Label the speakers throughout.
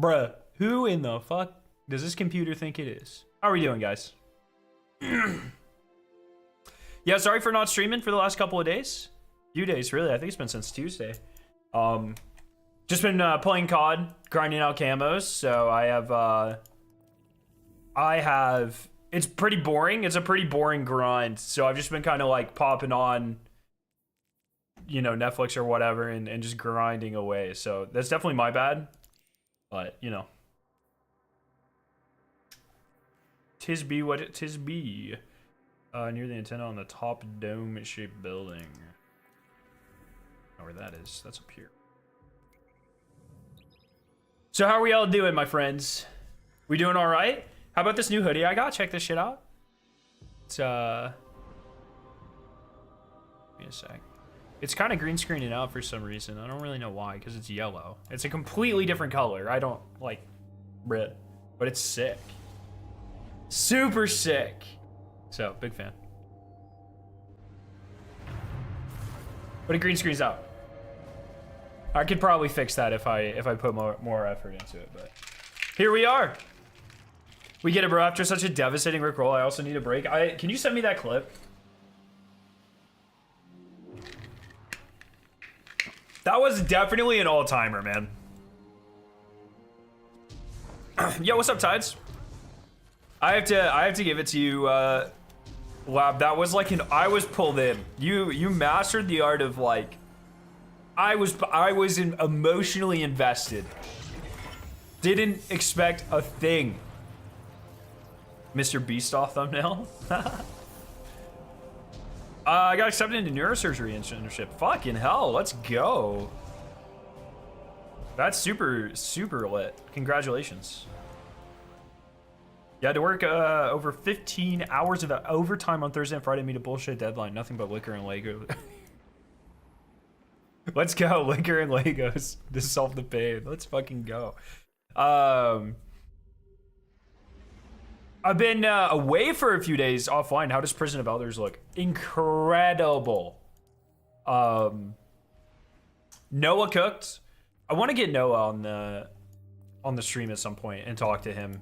Speaker 1: Bruh, who in the fuck does this computer think it is? How are we doing, guys? Yeah, sorry for not streaming for the last couple of days. Few days, really. I think it's been since Tuesday. Just been playing COD, grinding out camos. So I have. It's pretty boring. It's a pretty boring grind. So I've just been kind of like popping on, you know, Netflix or whatever, and just grinding away. So that's definitely my bad. But you know, tis be what it tis be. Near the antenna on the top dome-shaped building. I don't know where that is. That's up here. So how are we all doing, my friends? We doing all right? How about this new hoodie I got? Check this shit out. It's give me a sec. It's kind of green screening out for some reason. I don't really know why, because it's yellow. It's a completely different color. I don't like red, but it's sick. Super sick. So, big fan. But it green screens out. I could probably fix that if I put more effort into it, but here we are. We get it, bro. After such a devastating rickroll, I also need a break. Can you send me that clip? That was definitely an all-timer, man. Yo, what's up, Tides? I have to give it to you, Lab. That was like I was pulled in. You mastered the art of like. I was emotionally invested. Didn't expect a thing. Mr. Beast off thumbnail. I got accepted into neurosurgery internship. Fucking hell, let's go. That's super lit. Congratulations. You had to work over 15 hours of overtime on Thursday and Friday to meet a bullshit deadline. Nothing but liquor and Lego. Let's go, liquor and Legos to solve the pain. Let's fucking go. I've been away for a few days offline. How does Prison of Elders look? Incredible. Noah cooked. I want to get Noah on the stream at some point and talk to him,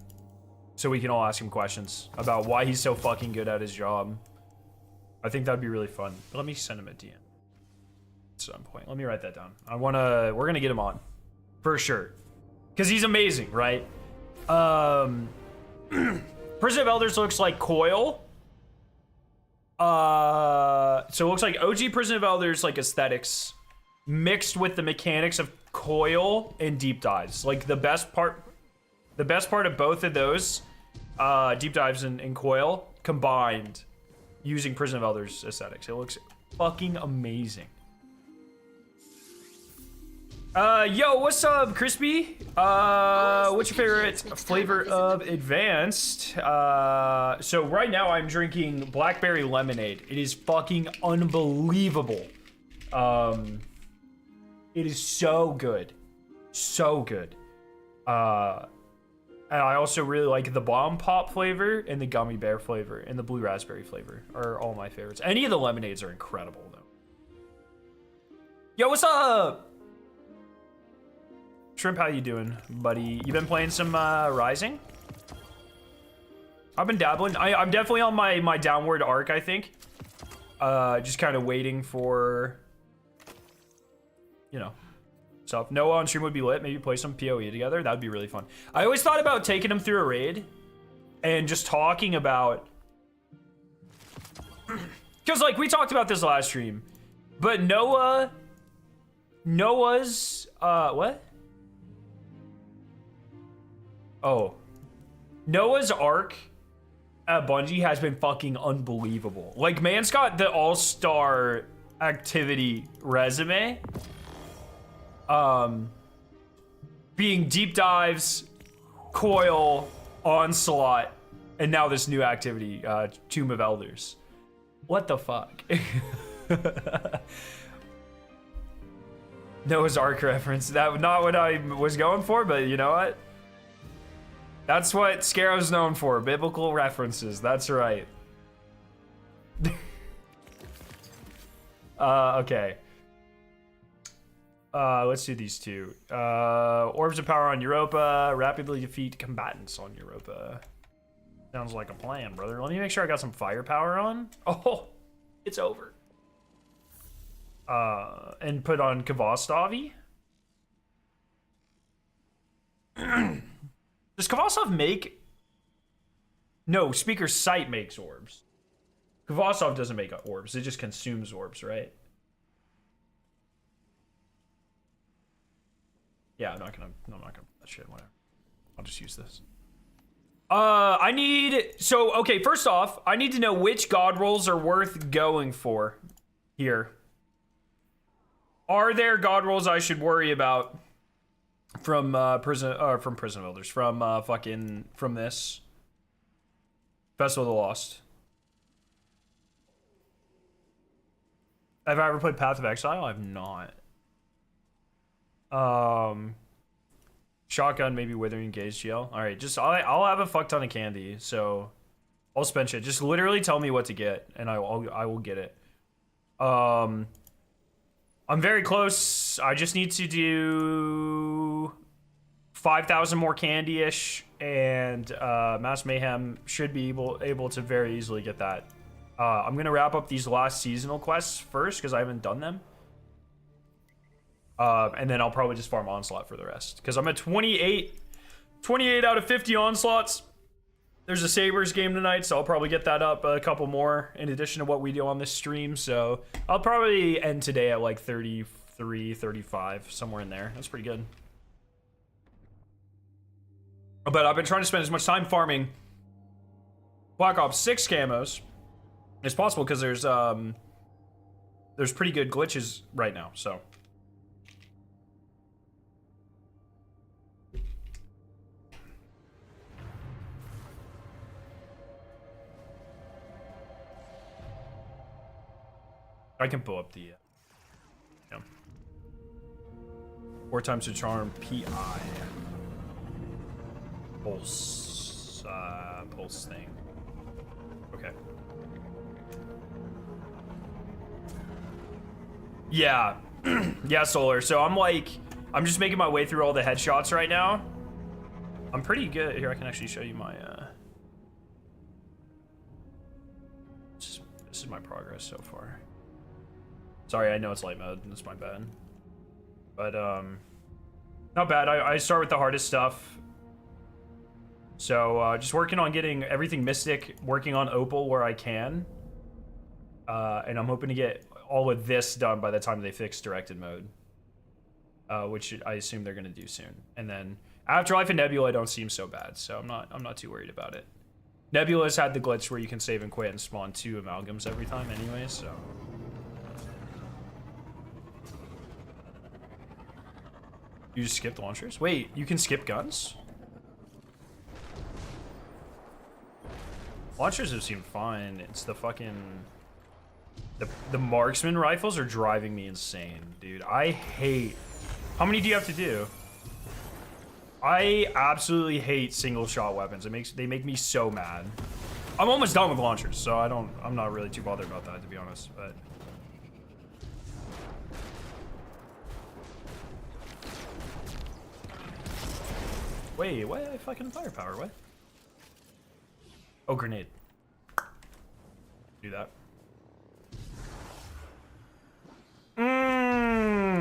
Speaker 1: so we can all ask him questions about why he's so fucking good at his job. I think that'd be really fun. Let me send him a DM at some point. Let me write that down. We're gonna get him on for sure, because he's amazing, right? Prison of Elders looks like Coil. So it looks like OG Prison of Elders like aesthetics mixed with the mechanics of Coil and deep dives. Like the best part of both of those deep dives and Coil combined using Prison of Elders aesthetics. It looks fucking amazing. Yo, what's up, Crispy? What's your favorite flavor of Advanced? So right now I'm drinking blackberry lemonade. It is fucking unbelievable. It is so good. So good. And I also really like the bomb pop flavor and the gummy bear flavor and the blue raspberry flavor are all my favorites. Any of the lemonades are incredible though. Yo, what's up? Shrimp, how you doing, buddy? You been playing some Rising? I've been dabbling. I'm definitely on my downward arc, I think. Just kind of waiting for, you know, stuff. Noah on stream would be lit. Maybe play some PoE together. That would be really fun. I always thought about taking him through a raid and just talking about, because like we talked about this last stream, but Noah's what? Oh, Noah's arc at Bungie has been fucking unbelievable. Like, man's got the all-star activity resume. Being deep dives, Coil, Onslaught, and now this new activity, Tomb of Elders. What the fuck? Noah's Ark reference. That not what I was going for, but you know what? That's what Scarrow's known for, biblical references. That's right. Okay. Let's do these two. Orbs of power on Europa. Rapidly defeat combatants on Europa. Sounds like a plan, brother. Let me make sure I got some firepower on. Oh, it's over. And put on Kvastavi. Does Kvastov make... No, Speaker's Sight makes orbs. Kvastov doesn't make orbs. It just consumes orbs, right? Yeah, I'm not gonna put that shit, whatever. I'll just use this. I need... So, okay, first off, I need to know which god rolls are worth going for here. Are there god rolls I should worry about from prison builders, from from this Festival of the Lost? Have I ever played Path of Exile? I've not. Shotgun, maybe Withering Gaze GL. All right, just I'll have a fuck ton of candy, so I'll spend shit. Just literally tell me what to get, and I will get it. I'm very close. I just need to do 5,000 more candy-ish, and Mass Mayhem should be able to very easily get that. I'm gonna wrap up these last seasonal quests first because I haven't done them. And then I'll probably just farm Onslaught for the rest. Because I'm at 28 out of 50 Onslaughts. There's a Sabres game tonight, so I'll probably get that up a couple more in addition to what we do on this stream. So I'll probably end today at like 33, 35, somewhere in there. That's pretty good. But I've been trying to spend as much time farming Black Ops 6 camos as possible because there's pretty good glitches right now, so... I can pull up the... yeah. 4 times the charm, PI. Pulse thing. Okay. Yeah. Yeah, Solar. So I'm just making my way through all the headshots right now. I'm pretty good. Here, I can actually show you my... This is my progress so far. Sorry, I know it's light mode, and it's my bad. But, not bad. I start with the hardest stuff. So, just working on getting everything Mystic, working on Opal where I can. And I'm hoping to get all of this done by the time they fix directed mode. Which I assume they're gonna do soon. And then, Afterlife and Nebula don't seem so bad, so I'm not too worried about it. Nebula's had the glitch where you can save and quit and spawn 2 amalgams every time anyway, so... You just skipped launchers? Wait, you can skip guns? Launchers have seemed fine. It's the fucking... The marksman rifles are driving me insane, dude. I hate... How many do you have to do? I absolutely hate single shot weapons. They make me so mad. I'm almost done with launchers, so I'm not really too bothered about that, to be honest, but... Wait, what? Fucking firepower, what? Oh, grenade. Do that.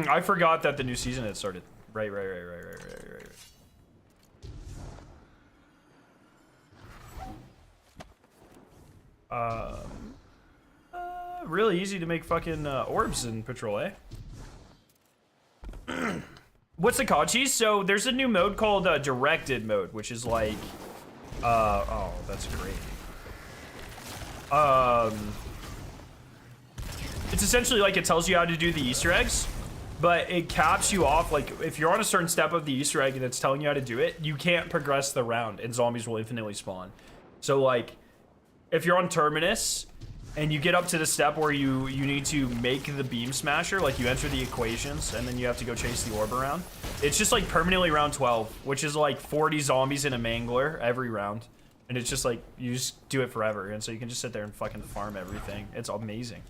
Speaker 1: I forgot that the new season had started. Right. Really easy to make fucking orbs in Patrol, eh? What's the cod cheese? So there's a new mode called directed mode, which is like, oh, that's great. It's essentially like it tells you how to do the Easter eggs, but it caps you off. Like if you're on a certain step of the Easter egg and it's telling you how to do it, you can't progress the round and zombies will infinitely spawn. So like, if you're on Terminus and you get up to the step where you need to make the beam smasher, like you enter the equations and then you have to go chase the orb around. It's just like permanently round 12, which is like 40 zombies in a mangler every round. And it's just like, you just do it forever. And so you can just sit there and fucking farm everything. It's amazing.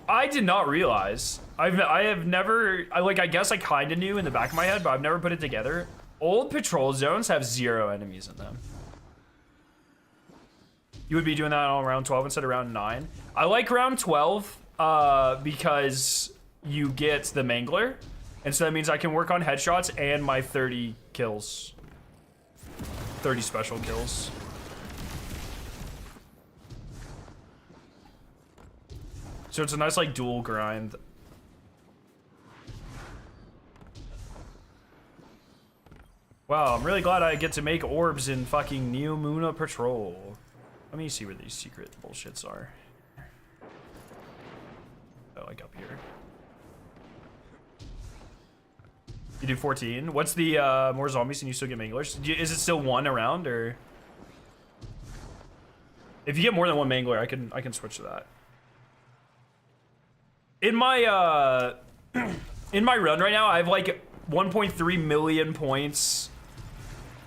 Speaker 1: I did not realize. I have never, I guess I kind of knew in the back of my head, but I've never put it together. Old patrol zones have 0 enemies in them. You would be doing that on round 12 instead of round 9. I like round 12 because you get the mangler. And so that means I can work on headshots and my 30 kills. 30 special kills. So it's a nice like dual grind. Wow, I'm really glad I get to make orbs in fucking Neo Muna Patrol. Let me see where these secret bullshits are. Oh, like up here. You do 14. What's the more zombies and you still get manglers? Is it still 1 around or? If you get more than 1 mangler, I can switch to that. In my in my run right now, I have like 1.3 million points.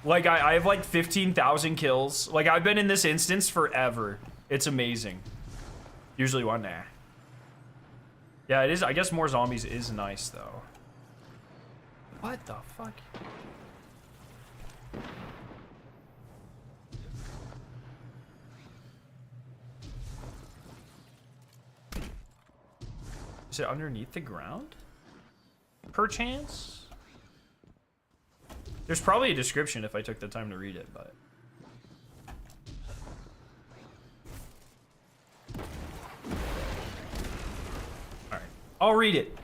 Speaker 1: Like I have like 15,000 kills. Like I've been in this instance forever. It's amazing. Usually 1, nah. Yeah, it is. I guess more zombies is nice though. What the fuck? Is it underneath the ground? Perchance? There's probably a description if I took the time to read it, but... Alright. I'll read it.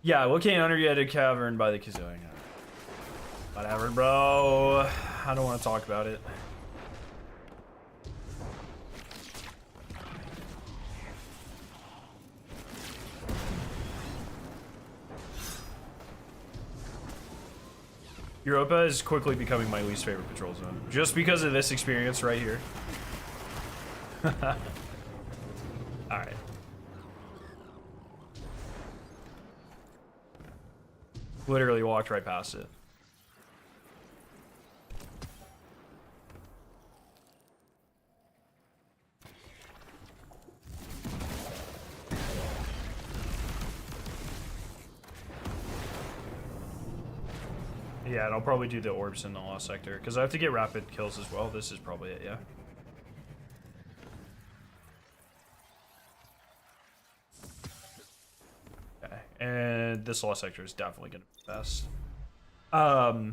Speaker 1: Yeah, locating under a cavern by the Kazooing. Whatever, bro. I don't want to talk about it. Europa is quickly becoming my least favorite patrol zone. Just because of this experience right here. Alright. Literally walked right past it. Yeah, and I'll probably do the orbs in the lost sector because I have to get rapid kills as well. This is probably it, yeah. Okay, and this lost sector is definitely gonna be the best. But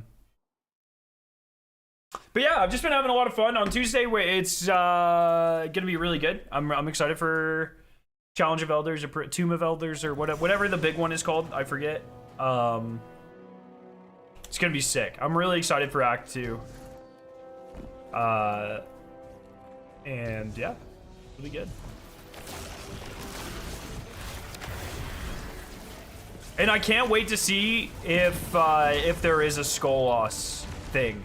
Speaker 1: yeah, I've just been having a lot of fun on Tuesday. Where it's gonna be really good. I'm excited for Challenge of Elders or Tomb of Elders or whatever the big one is called. I forget. It's gonna be sick. I'm really excited for Act 2. And yeah, it'll be good. And I can't wait to see if there is a skull loss thing.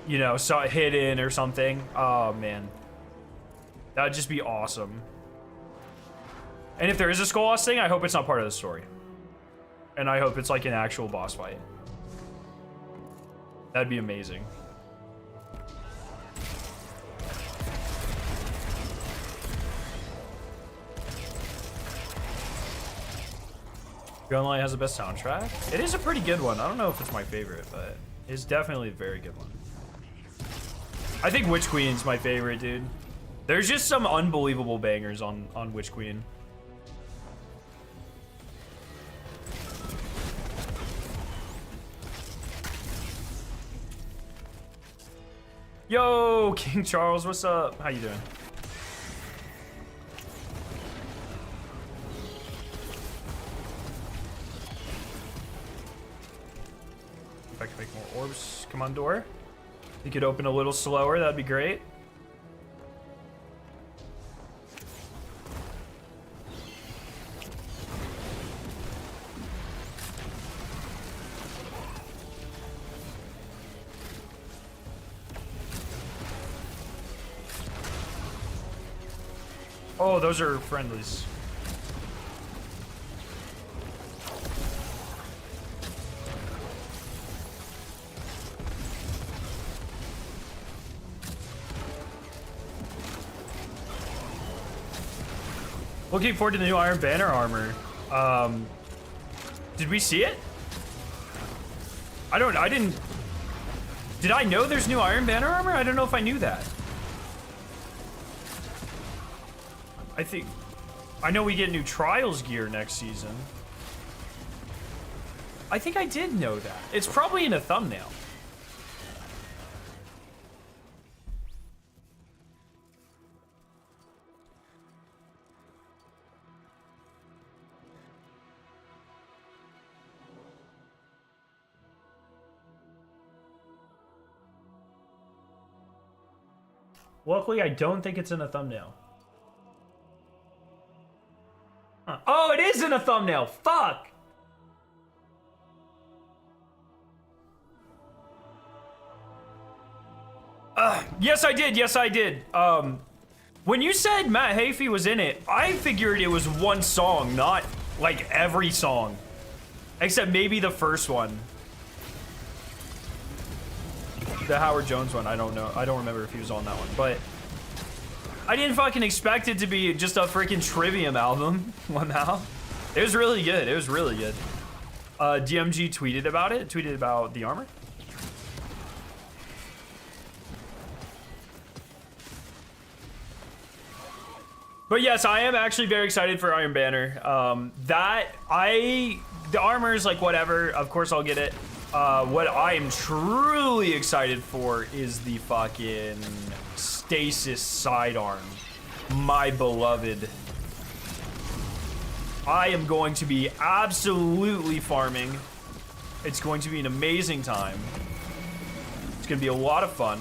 Speaker 1: You know, so hidden or something. Oh man, that'd just be awesome. And if there is a skull loss thing, I hope it's not part of the story. And I hope it's like an actual boss fight. That'd be amazing. Gunlight has the best soundtrack. It is a pretty good one. I don't know if it's my favorite, but it's definitely a very good one. I think Witch Queen's my favorite, dude. There's just some unbelievable bangers on Witch Queen. Yo, King Charles, what's up? How you doing? If I can make more orbs come on door. You could open a little slower, that'd be great. Oh, those are friendlies. Looking forward to the new Iron Banner armor. Did we see it? I didn't. Did I know there's new Iron Banner armor? I don't know if I knew that. I know we get new Trials gear next season. I think I did know that. It's probably in a thumbnail. Luckily, I don't think it's in a thumbnail. Huh. Oh, it is in a thumbnail. Fuck. Yes, I did. Yes, I did. When you said Matt Hafey was in it, I figured it was one song, not like every song. Except maybe the first one. The Howard Jones one, I don't know. I don't remember if he was on that one, but I didn't fucking expect it to be just a freaking Trivium album. Wow. It was really good. It was really good. DMG tweeted about it, tweeted about the armor. But yes, I am actually very excited for Iron Banner. The armor is like whatever. Of course, I'll get it. What I am truly excited for is the fucking Stasis sidearm. My beloved. I am going to be absolutely farming. It's going to be an amazing time. It's going to be a lot of fun.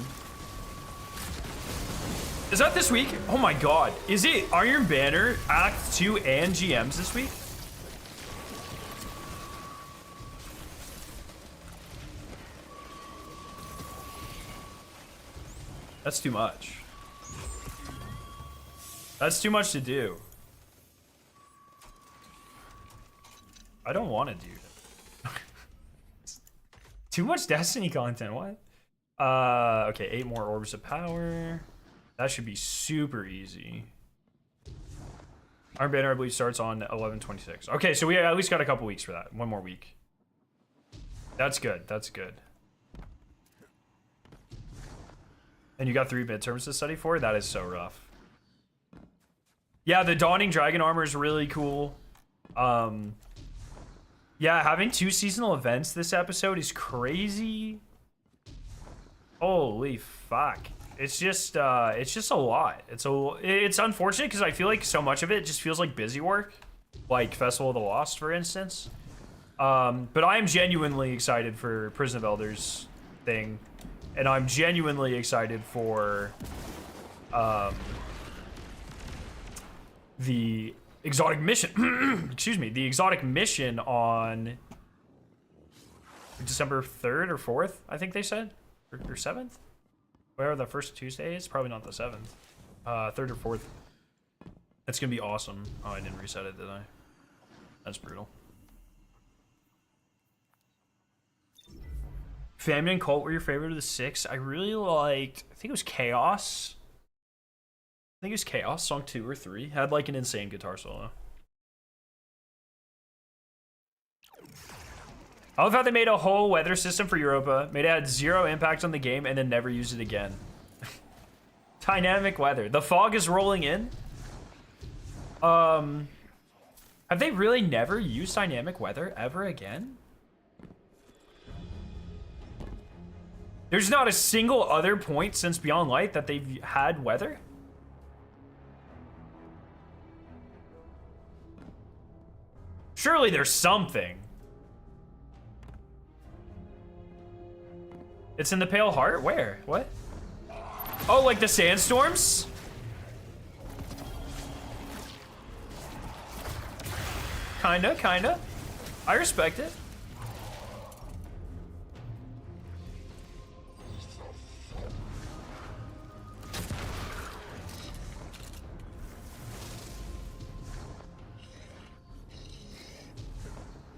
Speaker 1: Is that this week? Oh my god. Is it Iron Banner, Act 2, and GMs this week? That's too much. That's too much to do. I don't want to do that. Too much Destiny content, what? Okay, 8 more Orbs of Power. That should be super easy. Iron Banner, I believe, starts on 11/26. Okay, so we at least got a couple weeks for that. One more week. That's good. That's good. And you got 3 midterms to study for? That is so rough. Yeah, the Dawning Dragon armor is really cool. Yeah, having 2 seasonal events this episode is crazy. Holy fuck. It's just a lot. It's unfortunate because I feel like so much of it just feels like busy work, like Festival of the Lost, for instance. But I am genuinely excited for Prison of Elders thing, and I'm genuinely excited for the exotic mission. Excuse me, the exotic mission on December 3rd or 4th, I think they said, or 7th. Where the first Tuesday is? Probably not the 7th. 3rd or 4th. That's gonna be awesome. Oh, I didn't reset it, did I? That's brutal. Famine and Cult were your favorite of the 6. I really liked, I think it was Chaos. I think it was Chaos, song 2 or 3. Had like an insane guitar solo. I love how they made a whole weather system for Europa, made it had 0 impact on the game, and then never used it again. Dynamic weather. The fog is rolling in. Have they really never used dynamic weather ever again? There's not a single other point since Beyond Light that they've had weather? Surely there's something. It's in the Pale Heart? Where? What? Oh, like the sandstorms? Kinda. I respect it.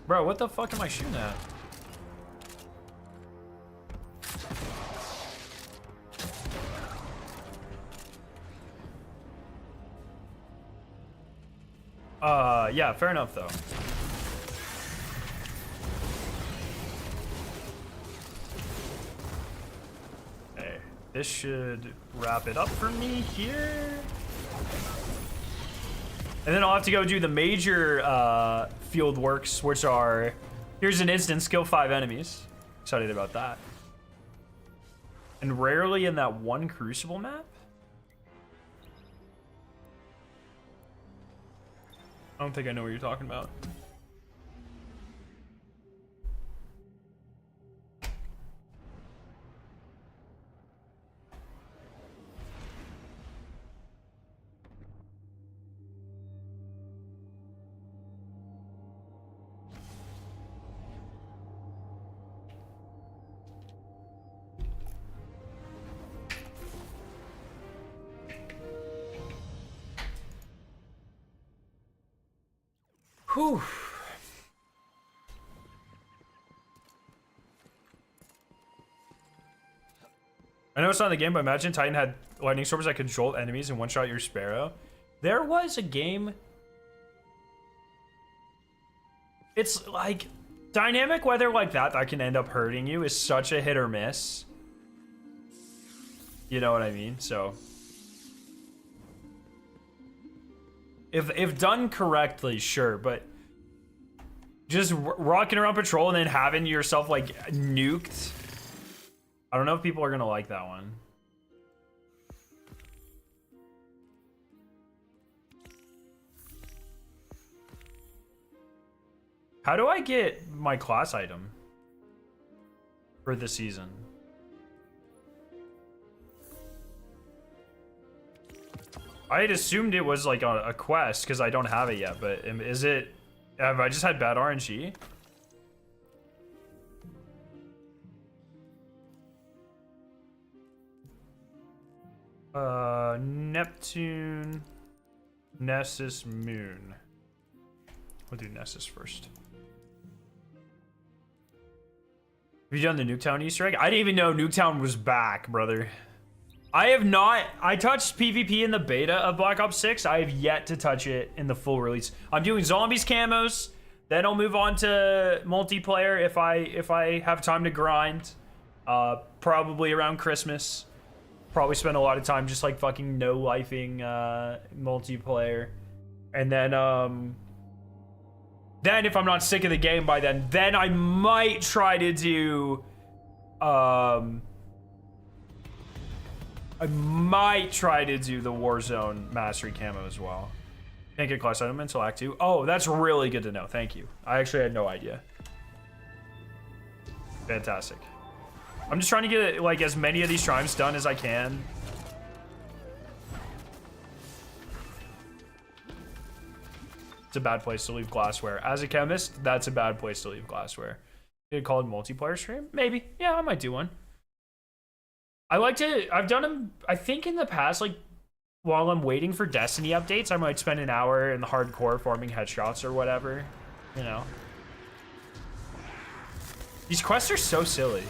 Speaker 1: Bro, what the fuck am I shooting at? Yeah, fair enough though. Okay, this should wrap it up for me here. And then I'll have to go do the major field works, which are, here's an instance, kill 5 enemies. Excited about that. And rarely in that one Crucible map? I don't think I know what you're talking about. Whew. I know it's not in the game, but imagine Titan had lightning storms that controlled enemies and one-shot your Sparrow. There was a game. It's like dynamic weather like that can end up hurting you is such a hit or miss. You know what I mean? So if done correctly, sure, but just rocking around patrol and then having yourself like nuked, I don't know if people are gonna like that one. How do I get my class item for this season? I had assumed it was like a quest because I don't have it yet, but is it, have I just had bad RNG? Neptune, Nessus, Moon. We'll do Nessus first. Have you done the Nuketown Easter egg? I didn't even know Nuketown was back, brother. I have not. I touched PvP in the beta of Black Ops 6. I have yet to touch it in the full release. I'm doing zombies camos. Then I'll move on to multiplayer if I have time to grind. Probably around Christmas. Probably spend a lot of time just like fucking no-lifing multiplayer. And then if I'm not sick of the game by then I might try to do the Warzone Mastery Camo as well. Can't get class item until Act 2. Oh, that's really good to know. Thank you. I actually had no idea. Fantastic. I'm just trying to get like as many of these triumphs done as I can. It's a bad place to leave glassware. As a chemist, that's a bad place to leave glassware. Get it called multiplayer stream? Maybe. Yeah, I might do one. I've done them, I think in the past, like, while I'm waiting for Destiny updates, I might spend an hour in the hardcore farming headshots or whatever, you know. These quests are so silly.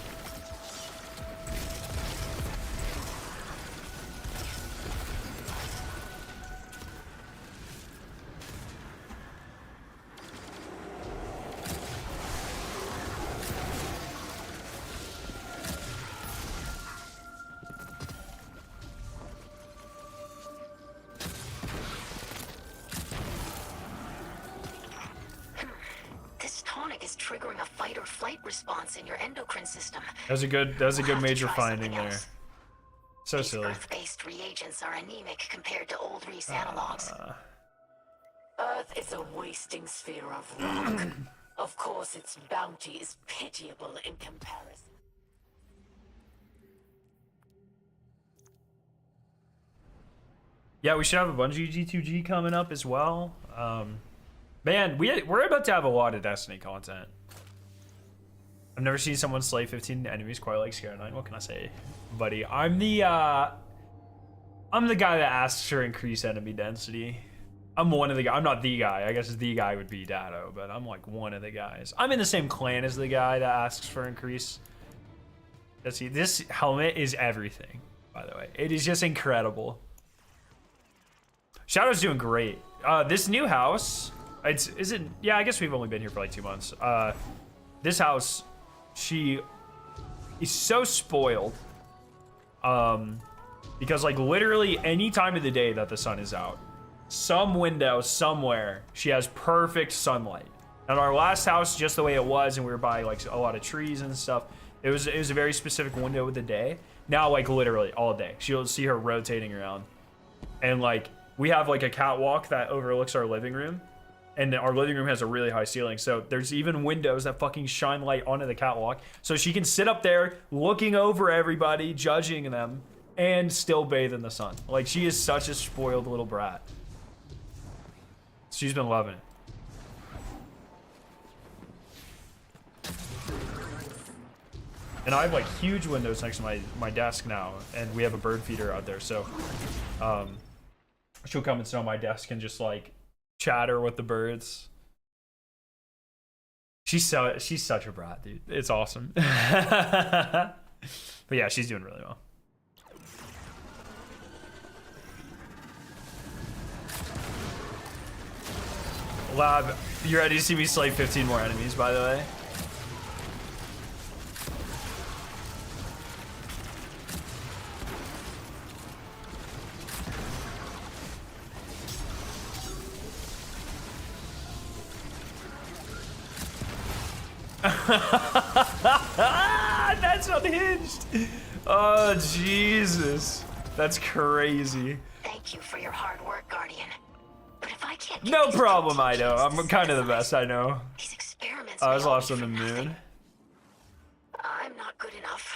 Speaker 2: Response in your endocrine system.
Speaker 1: That was a good major finding there. So
Speaker 2: These
Speaker 1: silly.
Speaker 2: Earth-based reagents are anemic compared to old Reese analogs. Earth is a wasting sphere of rock. Of course, its bounty is pitiable in comparison.
Speaker 1: Yeah, we should have a Bungie G2G coming up as well. Man, we're about to have a lot of Destiny content. I've never seen someone slay 15 enemies quite like Scare 9. What can I say, buddy? I'm the guy that asks for increased enemy density. I'm one of the guys. I'm not the guy. I guess the guy would be Dado, but I'm like one of the guys. I'm in the same clan as the guy that asks for increase. Let's see. This helmet is everything, by the way. It is just incredible. Shadow's doing great. This new house, yeah, I guess we've only been here for like 2 months. This house, she is so spoiled. Because like literally any time of the day that the sun is out, some window somewhere, she has perfect sunlight. And our last house, just the way it was, and we were by like a lot of trees and stuff, it was a very specific window of the day. Now, like literally all day, she'll see her rotating around. And like, we have like a catwalk that overlooks our living room. And our living room has a really high ceiling. So there's even windows that fucking shine light onto the catwalk. So she can sit up there looking over everybody, judging them, and still bathe in the sun. Like, she is such a spoiled little brat. She's been loving it. And I have like huge windows next to my desk now, and we have a bird feeder out there, so she'll come and sit on my desk and just like chatter with the birds. She's such a brat, dude. It's awesome. But yeah, she's doing really well. Lab, you ready to see me slay 15 more enemies, by the way? That's unhinged. Oh, Jesus. That's crazy.
Speaker 2: Thank you for your hard work, Guardian. But if I can't get
Speaker 1: No
Speaker 2: these
Speaker 1: problem,
Speaker 2: protein
Speaker 1: Ido.
Speaker 2: genes
Speaker 1: I'm kind of the best, I know.
Speaker 2: These experiments
Speaker 1: I was
Speaker 2: may all
Speaker 1: lost
Speaker 2: be
Speaker 1: on the
Speaker 2: for nothing.
Speaker 1: moon.
Speaker 2: I'm not good enough.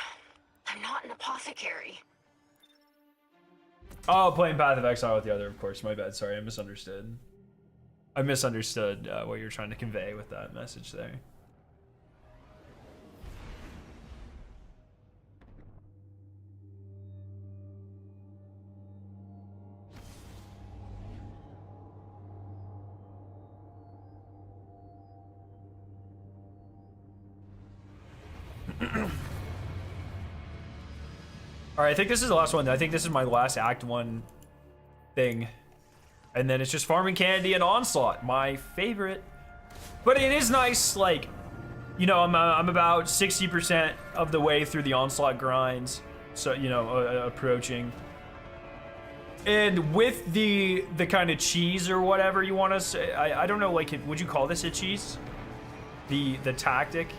Speaker 2: I'm not an apothecary.
Speaker 1: Oh, playing Path of Exile with the other, of course. My bad. Sorry, I misunderstood. I misunderstood what you were trying to convey with that message there. All right, I think this is the last one. I think this is my last Act 1 thing. And then it's just farming candy and Onslaught, my favorite. But it is nice, like, you know, I'm about 60% of the way through the Onslaught grinds. So, you know, approaching. And with the kind of cheese or whatever you want to say, I don't know, like, would you call this a cheese? The tactic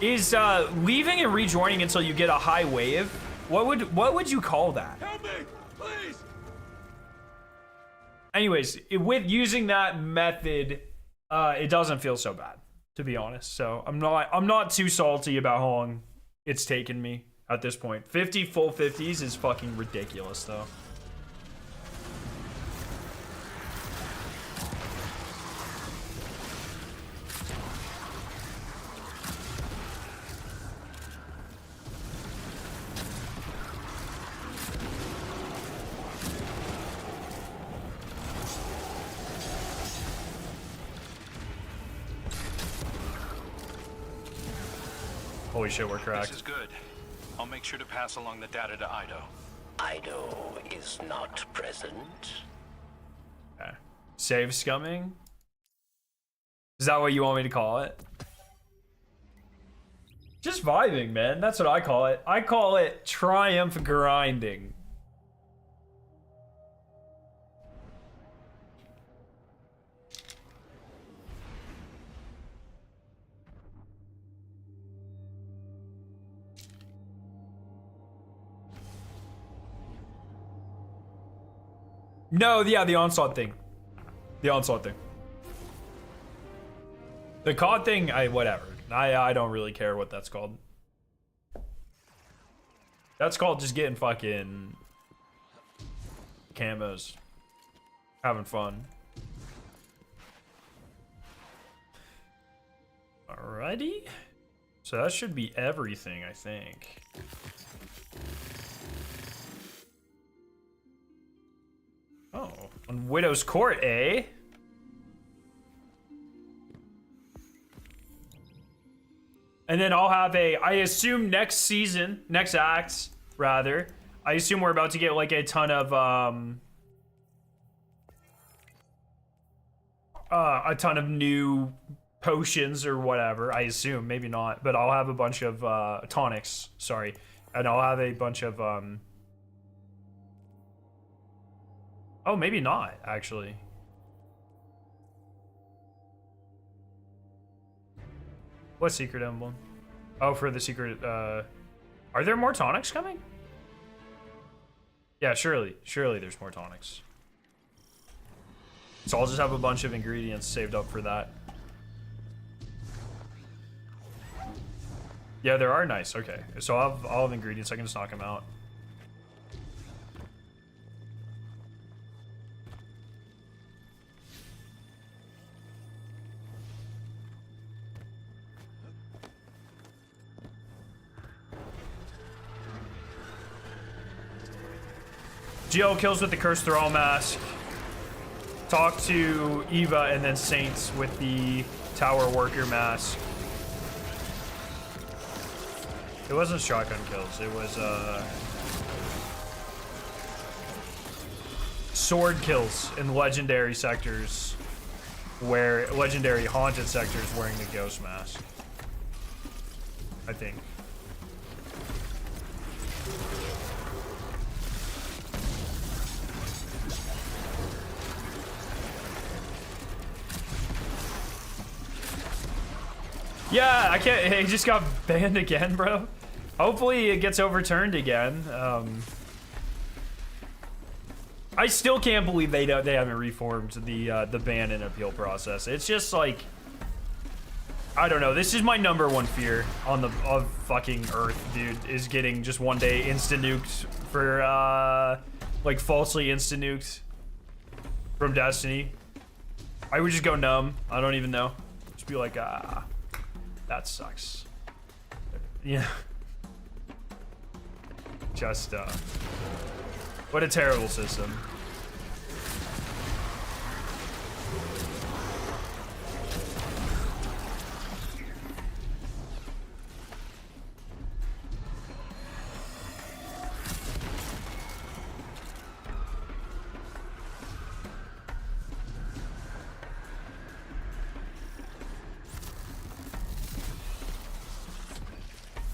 Speaker 1: is leaving and rejoining until you get a high wave. What would you call that?
Speaker 3: Help me, please.
Speaker 1: Anyways, with using that method, it doesn't feel so bad, to be honest. So I'm not too salty about how long it's taken me at this point. 50 full 50s is fucking ridiculous, though. Holy shit, we're cracked.
Speaker 3: This is good. I'll make sure to pass along the data to Ido.
Speaker 4: Ido is not present.
Speaker 1: Okay. Save scumming? Is that what you want me to call it? Just vibing, man. That's what I call it. I call it triumph grinding. No, yeah, the Onslaught thing. The Onslaught thing. The COD thing, whatever. I don't really care what that's called. That's called just getting fucking camos. Having fun. Alrighty. So that should be everything, I think. Oh, on Widow's Court, eh? And then I'll have I assume next season, next acts, rather, I assume we're about to get like a ton of a ton of new potions or whatever. I assume, maybe not, but I'll have a bunch of tonics. Sorry, and I'll have a bunch of Oh, maybe not actually. What secret emblem? Oh, for the secret. Are there more tonics coming? Yeah, surely there's more tonics. So I'll just have a bunch of ingredients saved up for that. Yeah, there are nice. Okay, so I'll have ingredients. I can just knock them out. Geo kills with the Cursed Thrall Mask. Talk to Eva and then Saints with the Tower Worker Mask. It wasn't shotgun kills, it was sword kills in legendary sectors, where legendary haunted sectors wearing the ghost mask, I think. Yeah, I can't. He just got banned again, bro. Hopefully it gets overturned again. I still can't believe they haven't reformed the ban and appeal process. It's just like, I don't know. This is my #1 fear on of fucking Earth, dude. Is getting just one day instant nuked for like falsely instant nuked from Destiny. I would just go numb. I don't even know. Just be like, that sucks. Yeah. Just, what a terrible system.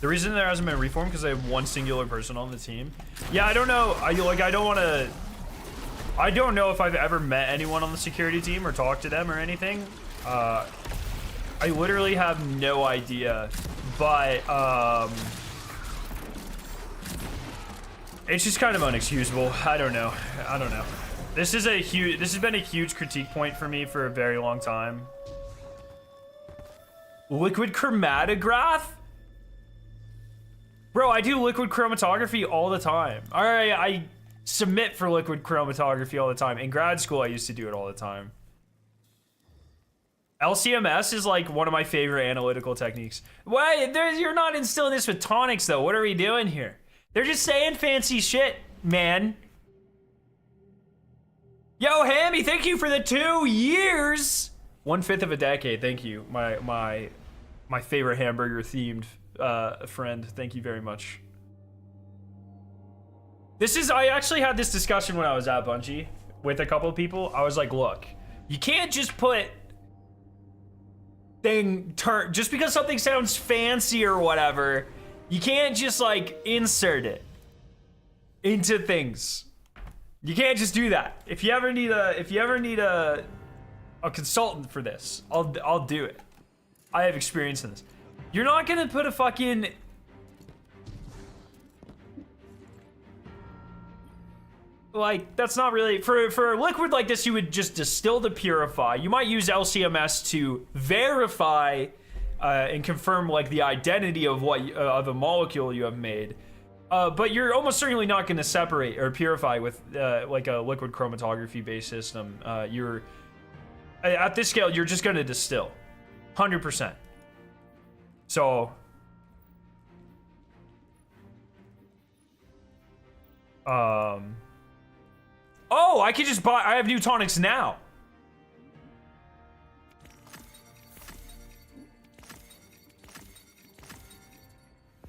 Speaker 1: The reason there hasn't been reformed because I have one singular person on the team. Yeah, I don't know. I don't know if I've ever met anyone on the security team or talked to them or anything. I literally have no idea, but it's just kind of unexcusable. I don't know. This has been a huge critique point for me for a very long time. Liquid chromatograph? Bro, I do liquid chromatography all the time. All right, I submit for liquid chromatography all the time. In grad school, I used to do it all the time. LCMS is like one of my favorite analytical techniques. Wait, you're not instilling this with tonics though. What are we doing here? They're just saying fancy shit, man. Yo, Hammy, thank you for the 2 years. 1/5 of a decade, thank you. My favorite hamburger themed friend, thank you very much. I actually had this discussion when I was at Bungie with a couple of people. I was like, look, you can't just put just because something sounds fancy or whatever, you can't just like insert it into things. You can't just do that. If you ever need a consultant for this, I'll do it. I have experience in this. You're not gonna put a fucking like, that's not really for a liquid like this. You would just distill to purify. You might use LCMS to verify and confirm like the identity of of a molecule you have made. But you're almost certainly not going to separate or purify with like a liquid chromatography based system. You're at this scale, you're just going to distill 100%. So oh, I can just buy, I have new tonics now.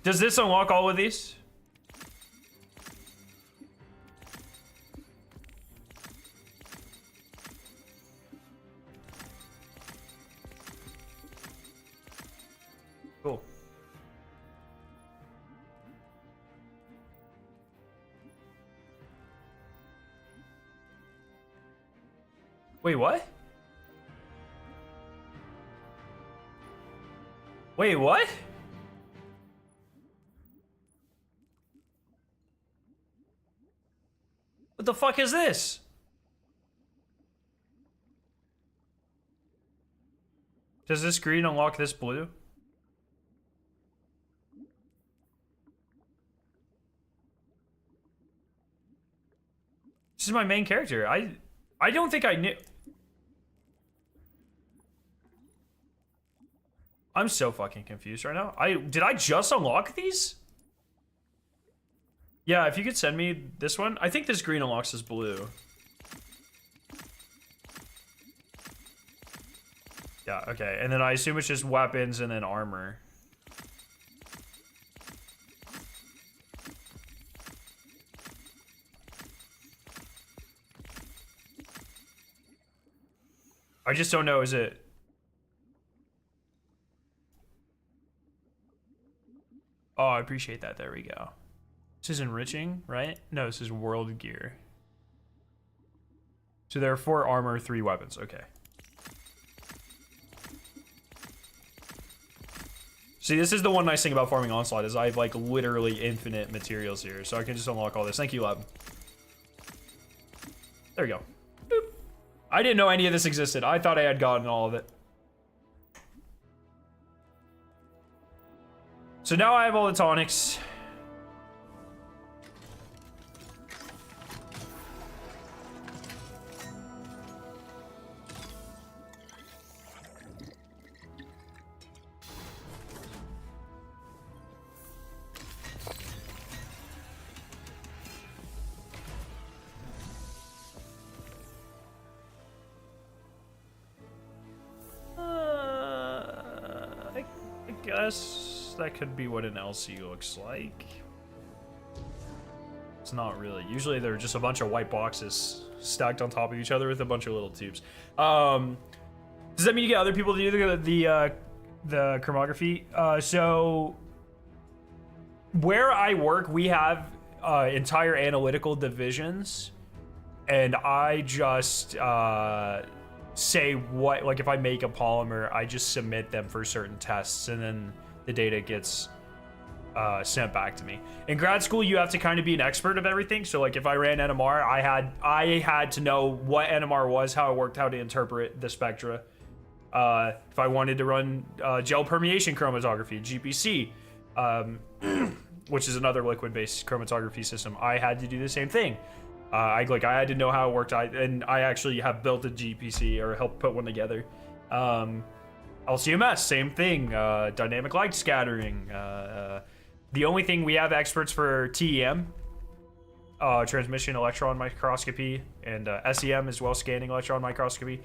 Speaker 1: Does this unlock all of these? Cool. Wait, what? Wait, what? What the fuck is this? Does this green unlock this blue? This is my main character. I don't think I knew. I'm so fucking confused right now. Did I just unlock these? Yeah, if you could send me this one. I think this green unlocks this blue. Yeah, okay. And then I assume it's just weapons and then armor. I just don't know, is it... Oh, I appreciate that. There we go. This is enriching, right? No, this is world gear. So there are 4 armor, 3 weapons. Okay. See, this is the one nice thing about farming Onslaught is I have like literally infinite materials here. So I can just unlock all this. Thank you, Lab. There we go. Boop. I didn't know any of this existed. I thought I had gotten all of it. So now I have all the tonics. I guess that could be what an LC looks like. It's not really. Usually they're just a bunch of white boxes stacked on top of each other with a bunch of little tubes. Does that mean you get other people to do the chromatography? So where I work, we have entire analytical divisions, and I just say what, like if I make a polymer, I just submit them for certain tests, and then the data gets sent back to me. In grad school, you have to kind of be an expert of everything. So like if I ran NMR, I had to know what NMR was, how it worked, how to interpret the spectra. If I wanted to run gel permeation chromatography, GPC, which is another liquid-based chromatography system, I had to do the same thing. I had to know how it worked. I actually have built a GPC or helped put one together. LCMS, same thing. Dynamic light scattering. The only thing we have experts for TEM, transmission electron microscopy, and SEM as well, scanning electron microscopy,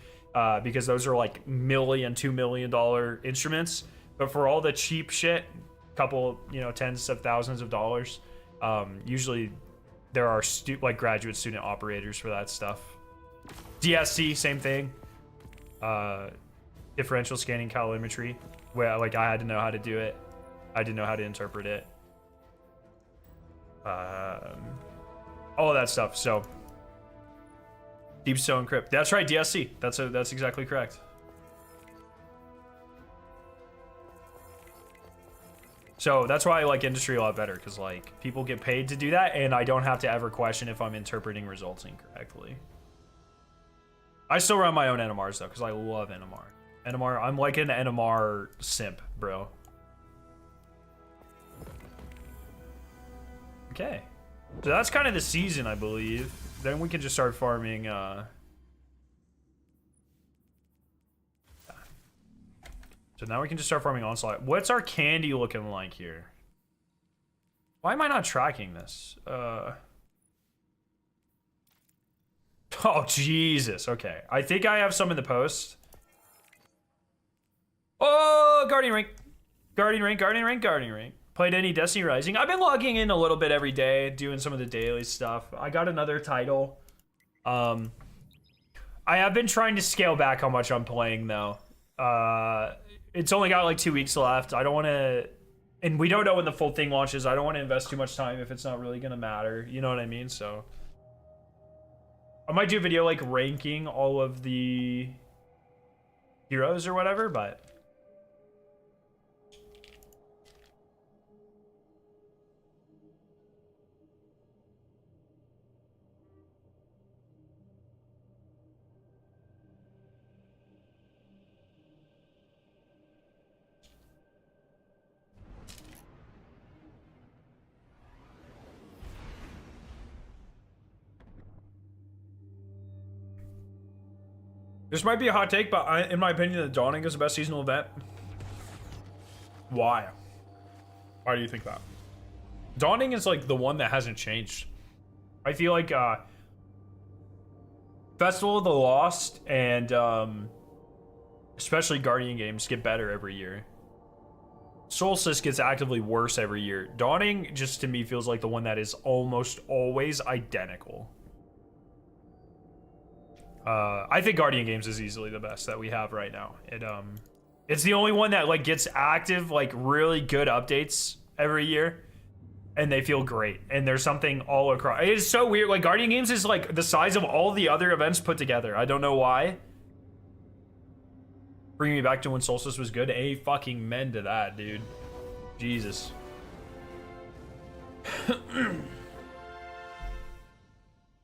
Speaker 1: because those are like $1 million, $2 million instruments. But for all the cheap shit, couple, tens of thousands of dollars, usually there are like graduate student operators for that stuff. DSC, same thing. Differential scanning calorimetry, where like I had to know how to do it. I didn't know how to interpret it. All of that stuff. So deep stone crypt. That's right, DSC. That's exactly correct. So that's why I like industry a lot better, because like people get paid to do that, and I don't have to ever question if I'm interpreting results incorrectly. I still run my own NMRs though, because I love NMR. NMR, I'm like an NMR simp, bro. Okay. So that's kind of the season, I believe. Then we can just start farming, So now we can just start farming Onslaught. What's our candy looking like here? Why am I not tracking this? Oh, Jesus. Okay. I think I have some in the post. Oh, Guardian Rank. Guardian Rank, Guardian Rank, Guardian Rank. Played any Destiny Rising? I've been logging in a little bit every day, doing some of the daily stuff. I got another title. I have been trying to scale back how much I'm playing, though. it's only got like 2 weeks left. I don't want to, and we don't know when the full thing launches. I don't want to invest too much time if it's not really gonna matter. You know what I mean? So I might do a video like ranking all of the heroes or whatever, but this might be a hot take, but in my opinion, the Dawning is the best seasonal event. Why? Why do you think that? Dawning is like the one that hasn't changed. I feel like Festival of the Lost and especially Guardian games get better every year. Solstice gets actively worse every year. Dawning just to me feels like the one that is almost always identical. I think Guardian games is easily the best that we have right now. It's the only one that like gets active, like really good updates every year, and they feel great. And there's something all across. It is so weird. Like Guardian games is like the size of all the other events put together. I don't know why. Bring me back to when Solstice was good. Fucking men to that, dude. Jesus.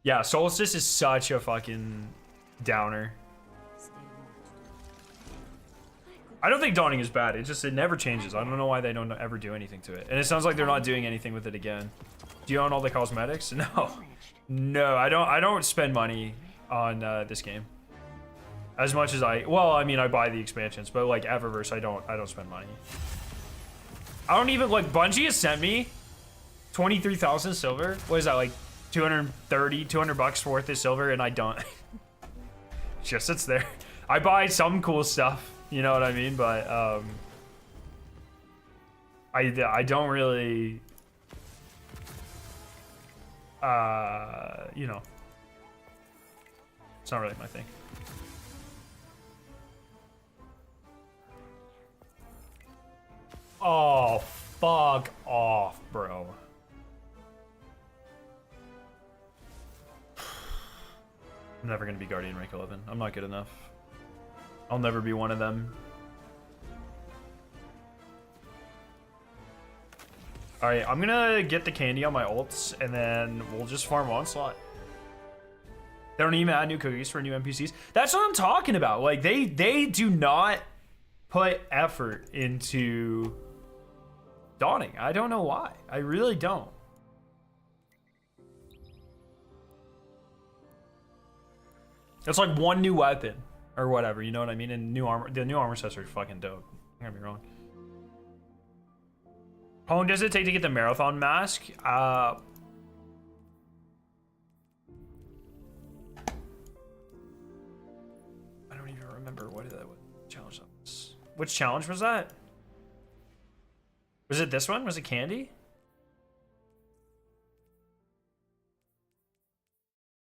Speaker 1: Yeah, Solstice is such a fucking downer. I don't think Dawning is bad. It never changes. I don't know why they don't ever do anything to it. And it sounds like they're not doing anything with it again. Do you own all the cosmetics? No. No, I don't spend money on this game. As much as I buy the expansions, but like Eververse, I don't spend money. I don't even like Bungie has sent me 23,000 silver. What is that, like 200 bucks worth of silver, and I don't. Just sits there. I buy some cool stuff, you know what I mean, but I don't really you know, it's not really my thing. Oh, fuck off, bro. I'm never gonna be Guardian rank 11. I'm not good enough. I'll never be one of them. Alright, I'm gonna get the candy on my ults, and then we'll just farm Onslaught. They don't even add new cookies for new NPCs. That's what I'm talking about. Like, they do not put effort into Dawning. I don't know why. I really don't. It's like one new weapon or whatever, you know what I mean? And new armor. The new armor sets are fucking dope. Don't get me wrong. How long does it take to get the marathon mask? I don't even remember what challenge that was. Which challenge was that? Was it this one? Was it candy?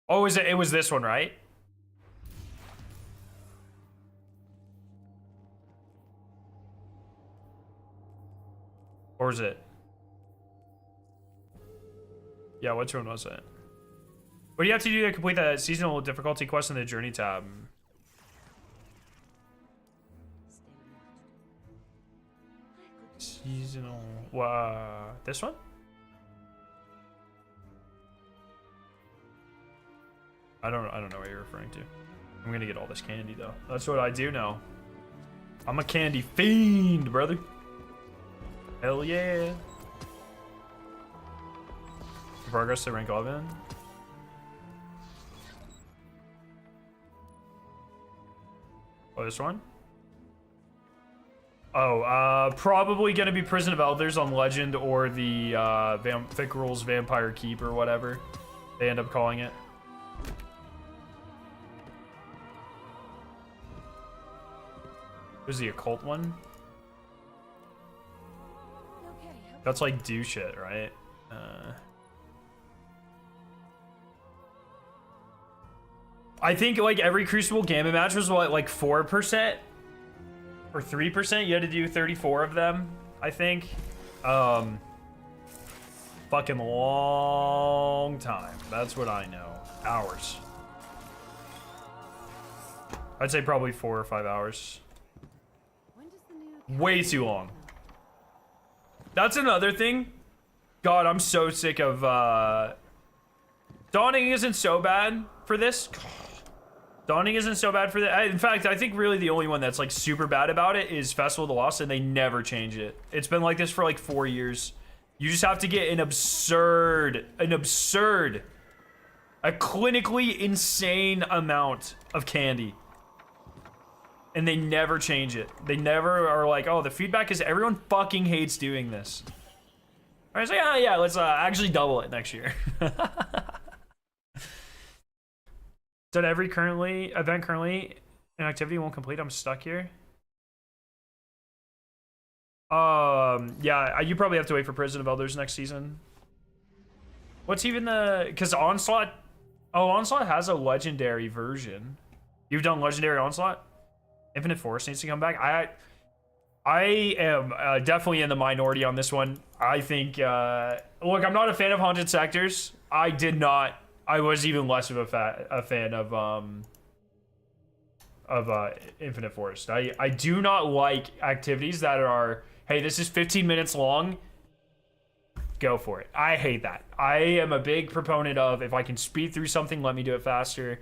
Speaker 1: Oh, it was this one, right? Or is it? Yeah, which one was it? What do you have to do to complete the seasonal difficulty quest in the journey tab? Seasonal. This one? I don't know what you're referring to. I'm gonna get all this candy though. That's what I do now. I'm a candy fiend, brother. Hell yeah. Progress to rank 11. Oh, this one? Oh, probably gonna be Prison of Elders on Legend or the Thick Rules Vampire Keep or whatever they end up calling it. Who's the occult one? That's like do shit, right? I think like every Crucible Gamma match was what, like 4%? or 3%. You had to do 34 of them, I think. Fucking long time. That's what I know. Hours. I'd say probably 4 or 5 hours. Way too long. That's another thing. God, I'm so sick of Dawning isn't so bad for this. Dawning isn't so bad for that. In fact, I think really the only one that's like super bad about it is Festival of the Lost, and they never change it. It's been like this for like 4 years. You just have to get an absurd, a clinically insane amount of candy. And they never change it. They never are like, oh, the feedback is everyone fucking hates doing this. I was like, oh yeah, let's actually double it next year. Done every event currently, an activity won't complete. I'm stuck here. Yeah, you probably have to wait for Prison of Elders next season. What's even because Onslaught, Onslaught has a legendary version. You've done legendary Onslaught? Infinite Force needs to come back. I am definitely in the minority on this one. I think, look, I'm not a fan of Haunted Sectors. I was even less of a fan of Infinite Forest. I do not like activities that are, hey, this is 15 minutes long. Go for it. I hate that. I am a big proponent of, if I can speed through something, let me do it faster.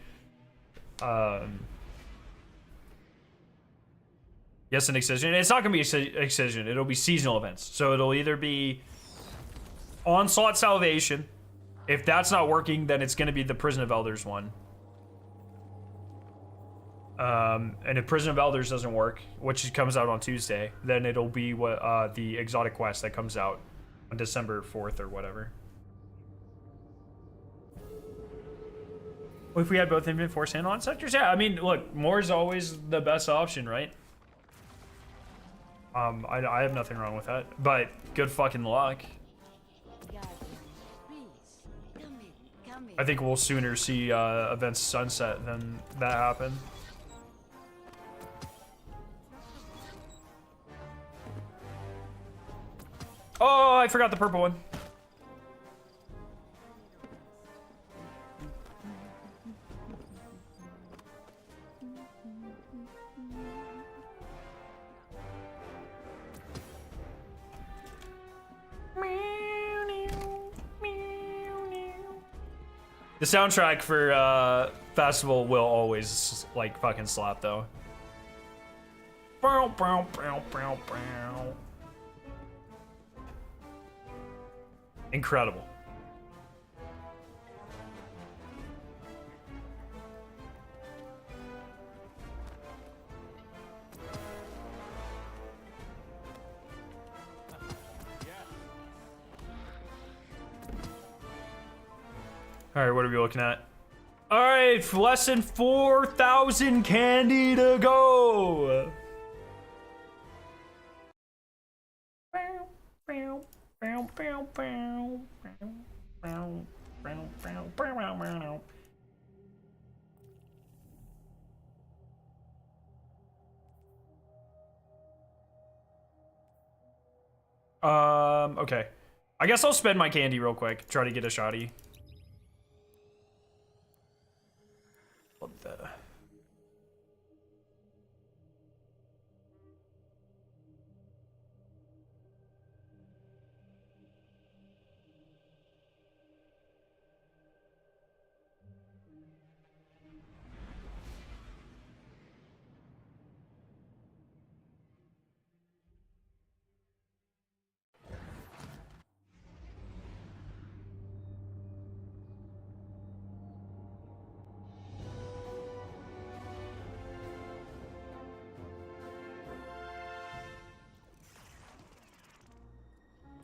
Speaker 1: Yes, an excision. It's not going to be an excision. It'll be seasonal events. So it'll either be Onslaught Salvation. If that's not working, then it's going to be the Prison of Elders one. And if Prison of Elders doesn't work, which comes out on Tuesday, then it'll be what the Exotic Quest that comes out on December 4th or whatever. Well, if we had both Infinite Force and on sectors, yeah. I mean, look, more is always the best option, right? I have nothing wrong with that, but good fucking luck. I think we'll sooner see events sunset than that happen. Oh, I forgot the purple one. The soundtrack for Festival will always like fucking slap though. Incredible. All right, what are we looking at? All right, less than 4,000 candy to go. Okay. I guess I'll spend my candy real quick. Try to get a shotty. What the?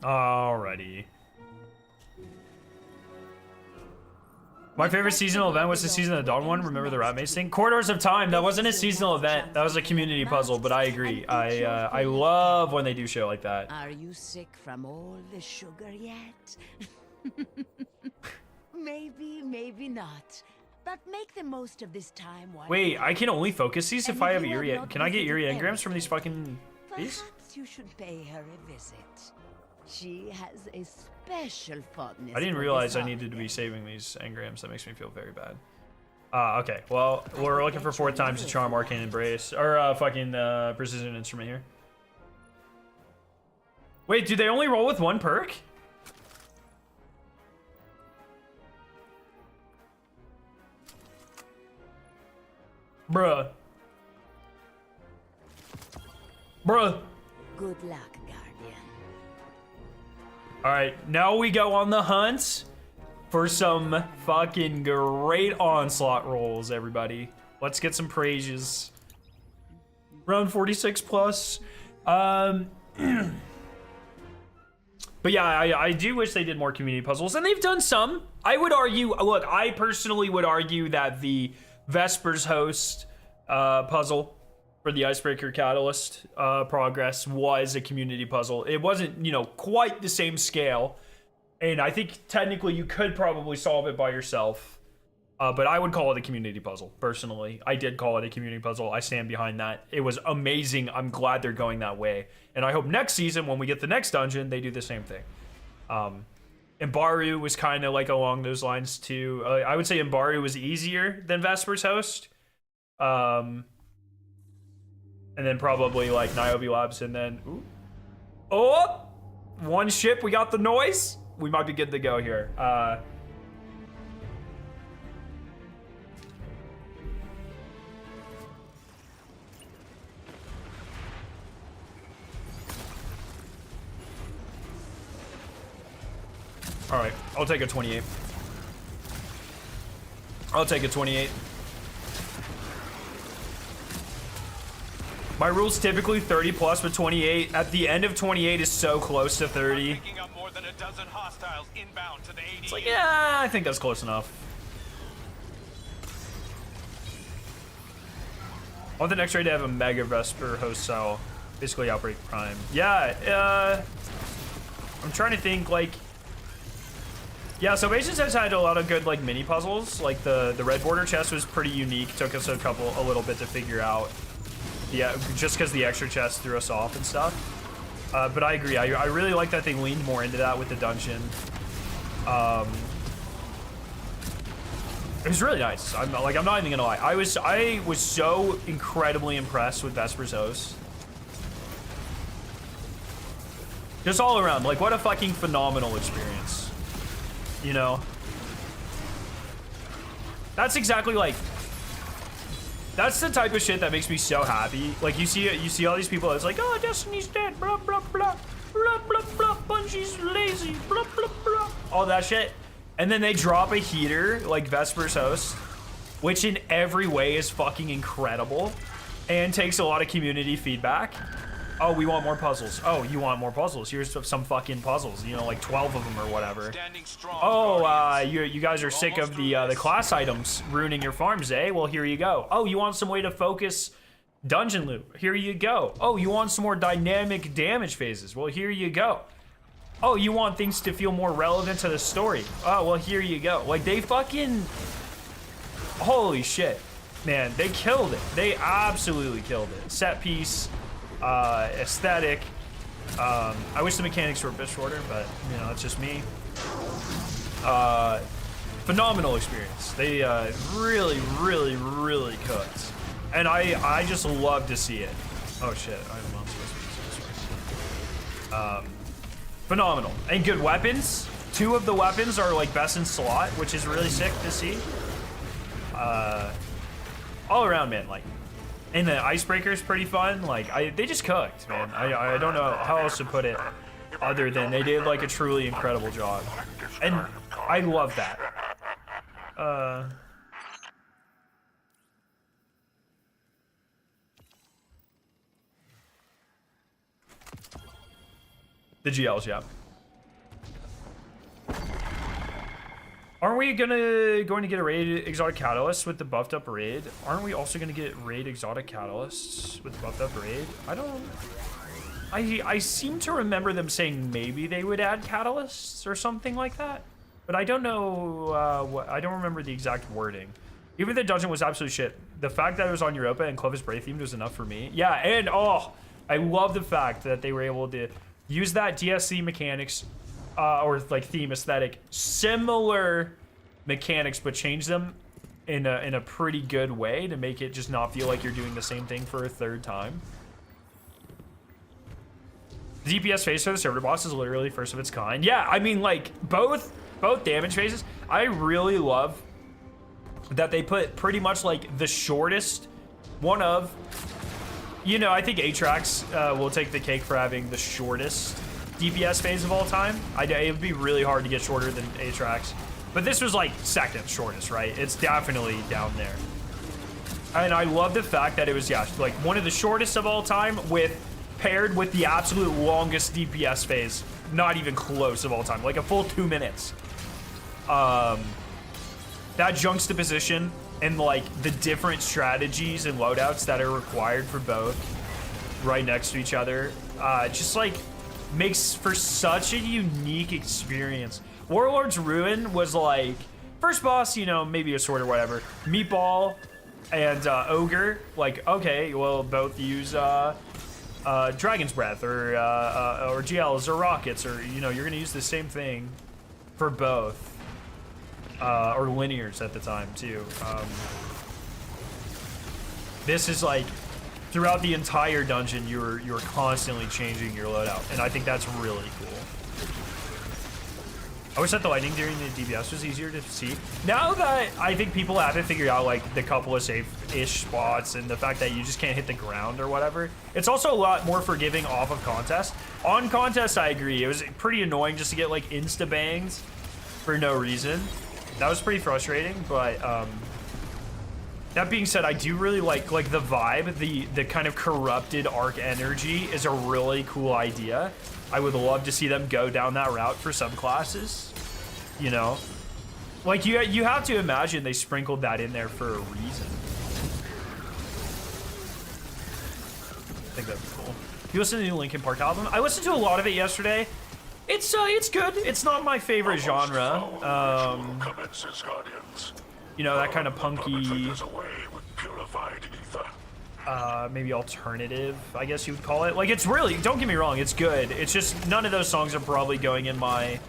Speaker 1: Alrighty. My favorite seasonal event was the Season of the Dawn one. Remember the rat maze thing? Corridors of Time. That wasn't a seasonal event. That was a community puzzle, but I agree. I love when they do shit like that.
Speaker 5: Are you sick from all the sugar yet? Maybe, maybe not. but make the most of this time while
Speaker 1: Wait, I can only focus these if
Speaker 5: And
Speaker 1: I have
Speaker 5: you
Speaker 1: eerie.
Speaker 5: have not
Speaker 1: Can I get
Speaker 5: visited
Speaker 1: eerie
Speaker 5: any
Speaker 1: engrams from these fucking these?
Speaker 5: Perhaps you should pay her a visit. She has a special fondness.
Speaker 1: I didn't
Speaker 5: for
Speaker 1: realize
Speaker 5: this
Speaker 1: I needed to be
Speaker 5: holiday.
Speaker 1: saving these engrams. That makes me feel very bad. Okay. Well, we're looking for 4 times the charm, arcane embrace, or fucking precision instrument here. Wait, do they only roll with 1 perk? Bruh. Bruh.
Speaker 5: Good luck, Guardian.
Speaker 1: Alright, now we go on the hunt for some fucking great Onslaught rolls, everybody. Let's get some praises. Round 46 plus. But yeah, I do wish they did more community puzzles, and they've done some. I would argue, look, I personally would argue that the Vespers host puzzle for the Icebreaker Catalyst progress was a community puzzle. It wasn't, you know, quite the same scale, and I think technically you could probably solve it by yourself. But I would call it a community puzzle, personally. I did call it a community puzzle. I stand behind that. It was amazing. I'm glad they're going that way. And I hope next season, when we get the next dungeon, they do the same thing. Imbaru was kind of like along those lines, too. I would say Imbaru was easier than Vesper's Host. And then probably like Niobe Labs, and then... Ooh. Oh! 1 ship, we got the noise. We might be good to go here. All right, I'll take a 28. I'll take a 28. My rule's typically 30 plus, but 28 at the end of 28 is so close to 30.
Speaker 3: Picking up more than a dozen hostiles inbound to the AD.
Speaker 1: It's like, yeah, I think that's close enough. I want the next raid to have a Mega Vesper host cell, basically Outbreak Prime. Yeah, I'm trying to think, like, yeah, Salvations has had a lot of good, like, mini puzzles. Like, the red border chest was pretty unique. Took us a little bit to figure out. Yeah, just because the extra chest threw us off and stuff. But I agree. I really like that they leaned more into that with the dungeon. It was really nice. I'm not even gonna lie. I was so incredibly impressed with Vesper's Host. Just all around, like, what a fucking phenomenal experience. You know, that's exactly like, that's the type of shit that makes me so happy. Like, you see all these people that's like, oh, Destiny's dead, blah blah blah blah blah blah, Bungie's lazy, blah blah blah, all that shit, and then they drop a heater like Vesper's Host, which in every way is fucking incredible and takes a lot of community feedback. Oh, we want more puzzles. Oh, you want more puzzles? Here's some fucking puzzles. You know, like 12 of them or whatever. Oh, you guys are sick of the class items ruining your farms, eh? Well, here you go. Oh, you want some way to focus dungeon loot? Here you go. Oh, you want some more dynamic damage phases? Well, here you go. Oh, you want things to feel more relevant to the story? Oh, well, here you go. Like, they fucking... Holy shit. Man, they killed it. They absolutely killed it. Set piece... aesthetic. I wish the mechanics were a bit shorter, but you know, it's just me. Phenomenal experience. They really cooked, and I just love to see it. Oh shit, I'm not supposed to be phenomenal, and good weapons. 2 of the weapons are like best in slot, which is really sick to see. All around, man, like. And the icebreaker is pretty fun. Like, they just cooked, man. I don't know how else to put it other than they did like a truly incredible job. And I love that. The GLs, yeah. Aren't we going to get a raid exotic catalyst with the buffed up raid? Aren't we also going to get raid exotic catalysts with the buffed up raid? I seem to remember them saying maybe they would add catalysts or something like that, but I don't know. I don't remember the exact wording. Even if the dungeon was absolute shit, the fact that it was on Europa and Clovis Bray themed was enough for me. Yeah, and oh, I love the fact that they were able to use that DSC mechanics or like theme aesthetic, similar mechanics, but change them in a pretty good way to make it just not feel like you're doing the same thing for a third time. The DPS phase for the servitor boss is literally first of its kind. Yeah, I mean, like both damage phases. I really love that they put pretty much like the shortest one of, you know, I think Atrax will take the cake for having the shortest DPS phase of all time. It would be really hard to get shorter than Atrax, but this was like second shortest, right? It's definitely down there. And I love the fact that it was, yeah, like one of the shortest of all time paired with the absolute longest DPS phase, not even close of all time, like a full 2 minutes. That juxtaposition and like the different strategies and loadouts that are required for both right next to each other, just like makes for such a unique experience. Warlord's Ruin was like, first boss, you know, maybe a sword or whatever. Meatball and Ogre, like, okay, well, both use Dragon's Breath or GLs or Rockets, or, you know, you're gonna use the same thing for both. Or linears at the time too. This is like throughout the entire dungeon, you're constantly changing your loadout, and I think that's really cool. I wish that the lightning during the DPS was easier to see. Now that I think people haven't figured out like the couple of safe-ish spots and the fact that you just can't hit the ground or whatever, it's also a lot more forgiving off of contest. On contest, I agree. It was pretty annoying just to get like insta-banged for no reason. That was pretty frustrating, but that being said, I do really like the vibe, the kind of corrupted arc energy is a really cool idea. I would love to see them go down that route for some classes, you know? Like you have to imagine they sprinkled that in there for a reason. I think that'd be cool. You listen to the new Linkin Park album? I listened to a lot of it yesterday. It's good. It's not my favorite genre. You know, that kind of punky, maybe alternative, I guess you would call it. Like, it's really, don't get me wrong, it's good. It's just none of those songs are probably going in my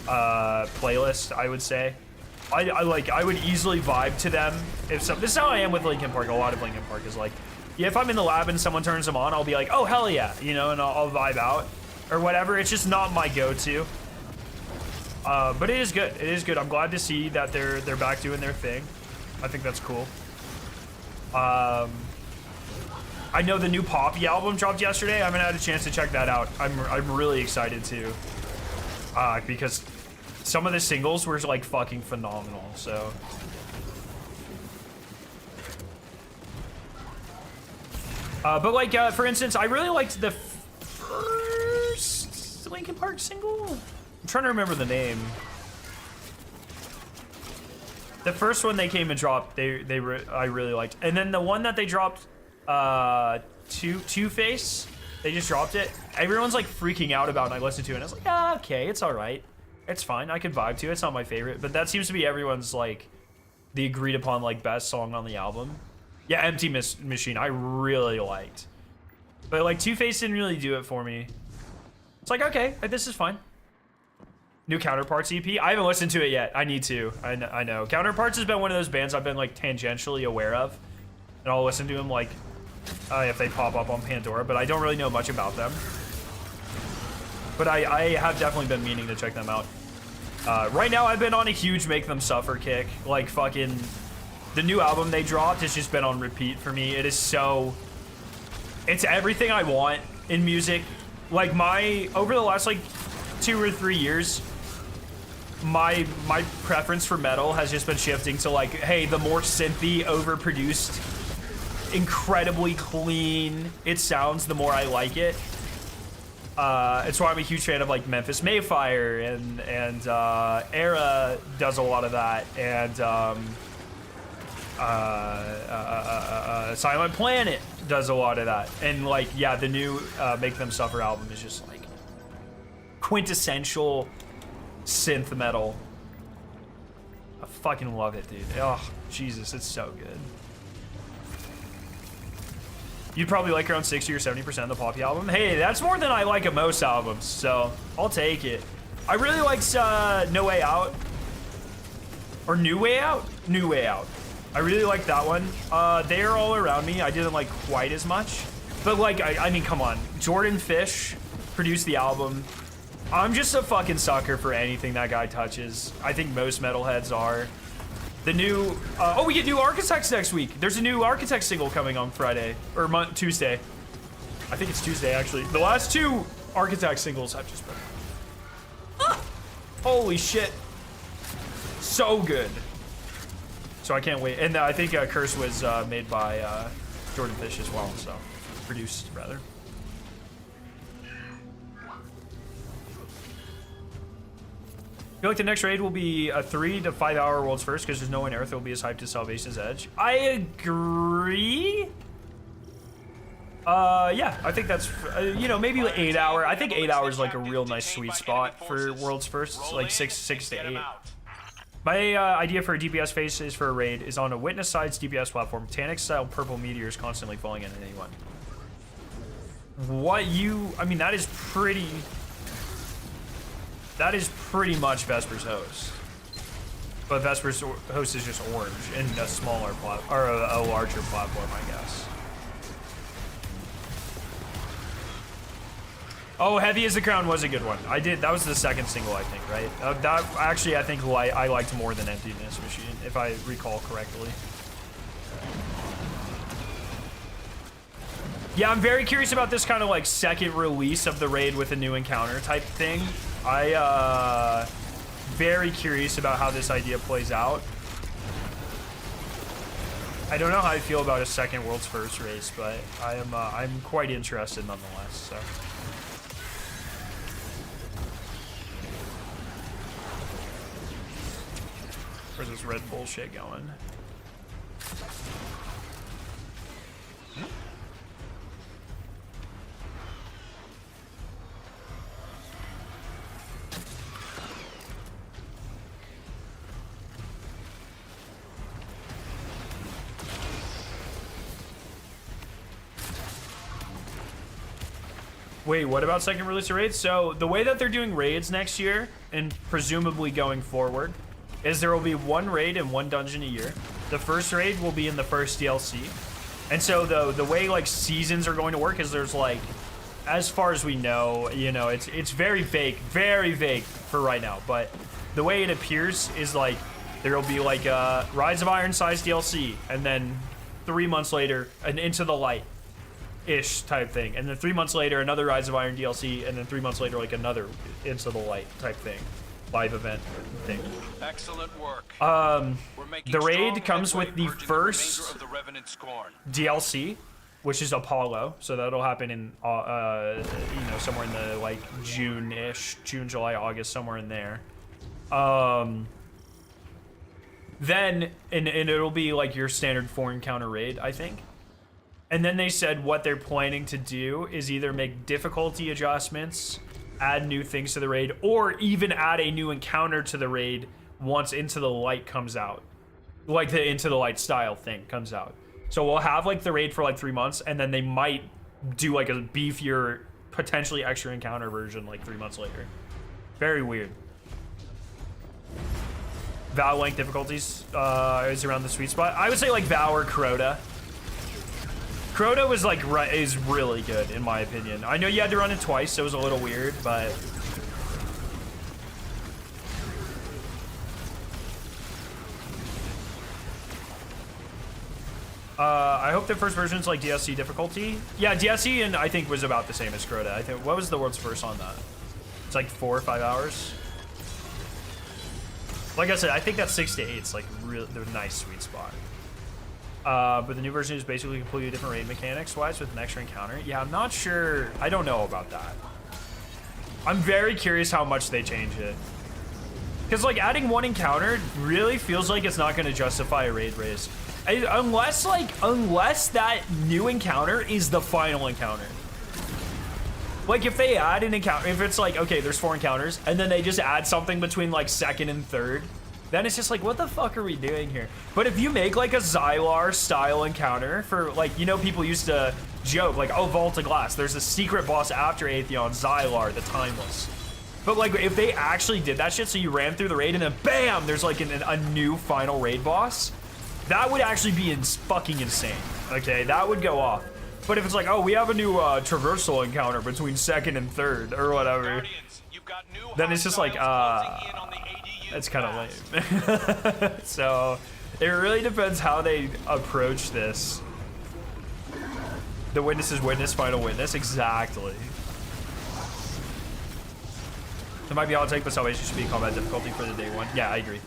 Speaker 1: playlist, I would say. I would easily vibe to them. This is how I am with Linkin Park. A lot of Linkin Park is like, yeah, if I'm in the lab and someone turns them on, I'll be like, oh, hell yeah, you know, and I'll vibe out. Or whatever. It's just not my go-to. But it is good. It is good. I'm glad to see that they're back doing their thing. I think that's cool. I know the new Poppy album dropped yesterday. I haven't had a chance to check that out. I'm really excited to. Because some of the singles were like fucking phenomenal. So. But like for instance, I really liked the first Linkin Park single. I'm trying to remember the name. The first one they came and dropped, I really liked, and then the one that they dropped, Two-Face, they just dropped it. Everyone's like freaking out about it. And I listened to it and I was like, ah, okay, it's all right, it's fine, I can vibe to it. It's not my favorite, but that seems to be everyone's like the agreed upon like best song on the album. Yeah, Empty Machine, I really liked. But like Two-Face didn't really do it for me. It's like, okay, this is fine. New Counterparts EP. I haven't listened to it yet. I need to. I know. Counterparts has been one of those bands I've been like tangentially aware of. And I'll listen to them like if they pop up on Pandora, but I don't really know much about them. But I have definitely been meaning to check them out. Right now I've been on a huge Make Them Suffer kick. Like fucking the new album they dropped has just been on repeat for me. It is so, it's everything I want in music. Like over the last like 2 or 3 years, my preference for metal has just been shifting to like, hey, the more synthy, overproduced, incredibly clean it sounds, the more I like it. It's why I'm a huge fan of like Memphis Mayfire and Era does a lot of that, and Silent Planet does a lot of that, and like, yeah, the new Make Them Suffer album is just like quintessential synth metal. fucking love it, dude. Oh, Jesus, it's so good. You'd probably like around 60 or 70% of the Poppy album. Hey, that's more than I like of most albums, so I'll take it. I really liked No Way Out. Or New Way Out? New Way Out. I really like that one. They're All Around Me, I didn't like quite as much. But like, I mean, come on. Jordan Fish produced the album. I'm just a fucking sucker for anything that guy touches. I think most metalheads are. The new, oh, we get new Architects next week. There's a new Architects single coming on Friday, or Tuesday. I think it's Tuesday, actually. The last two Architects singles have just been, holy shit. So good. So I can't wait. And I think Curse was made by Jordan Fish as well, so produced rather. I feel like the next raid will be a 3 to 5 hour World's First because there's no one Earth that will be as hyped as Salvation's Edge. I agree. Yeah, I think that's, you know, maybe like 8 hour. I think 8 hours is like a real nice sweet spot for World's First, like 6 to 8. My idea for a DPS phase is for a raid is on a Witness Side's DPS platform. Tonic style purple meteors constantly falling in at anyone. What you, I mean, that is pretty much Vesper's host. But Vesper's host is just orange and a smaller or a larger platform, I guess. Oh, Heavy as the Crown was a good one. That was the second single, I think, right? That actually, I think I liked more than Emptiness Machine, if I recall correctly. Yeah, I'm very curious about this kind of like second release of the raid with a new encounter type thing. Very curious about how this idea plays out. I don't know how I feel about a second World's First race, but I'm quite interested nonetheless. So. Where's this Red Bull shit going? Wait, what about second release of raids? So the way that they're doing raids next year, and presumably going forward, is there will be one raid and one dungeon a year. The first raid will be in the first DLC. And so the way like seasons are going to work is there's like, as far as we know, you know, it's very vague for right now. But the way it appears is like, there will be like a Rise of Iron size DLC, and then 3 months later, an Into the Light ish type thing, and then 3 months later another Rise of Iron DLC, and then 3 months later like another Into the Light type thing, live event thing.
Speaker 3: Excellent work.
Speaker 1: The raid comes with the first DLC, which is Apollo, so that'll happen in you know, somewhere in the like June-ish, June, July, August, somewhere in there. Then and it'll be like your standard 4 encounter raid, I think. And then they said what they're planning to do is either make difficulty adjustments, add new things to the raid, or even add a new encounter to the raid once Into the Light comes out. Like the Into the Light style thing comes out. So we'll have like the raid for like 3 months, and then they might do like a beefier, potentially extra encounter version like 3 months later. Very weird. Vow length difficulties is around the sweet spot. I would say like Vow or Crota. Crota was like is really good in my opinion. I know you had to run it twice, so it was a little weird, but I hope the first version's like DSC difficulty. Yeah, DSC and I think was about the same as Crota. I think what was the world's first on that? It's like 4 or 5 hours. Like I said, I think that 6 to 8 is like really the nice sweet spot. But the new version is basically completely different raid mechanics wise with an extra encounter. Yeah, I'm not sure. I don't know about that. I'm very curious how much they change it. Because like adding one encounter really feels like it's not going to justify a raid race. Unless that new encounter is the final encounter. Like if they add an encounter, if it's like, okay, there's 4 encounters, and then they just add something between like second and third then it's just like, what the fuck are we doing here? But if you make like a Xylar style encounter for like, you know, people used to joke like, oh, Vault of Glass, there's a secret boss after Atheon, Xylar, the Timeless. But like, if they actually did that shit, so you ran through the raid and then bam, there's like a new final raid boss, that would actually be fucking insane. Okay, that would go off. But if it's like, oh, we have a new traversal encounter between 2nd and 3rd or whatever,
Speaker 3: Guardians, you've got new
Speaker 1: then it's just like,
Speaker 3: hostiles closing in on the ADU
Speaker 1: that's kind
Speaker 3: fast.
Speaker 1: of lame. So it really depends how they approach this. The witness is witness, final witness, exactly. It might be hot take, but salvation should be combat difficulty for the day one. Yeah, I agree.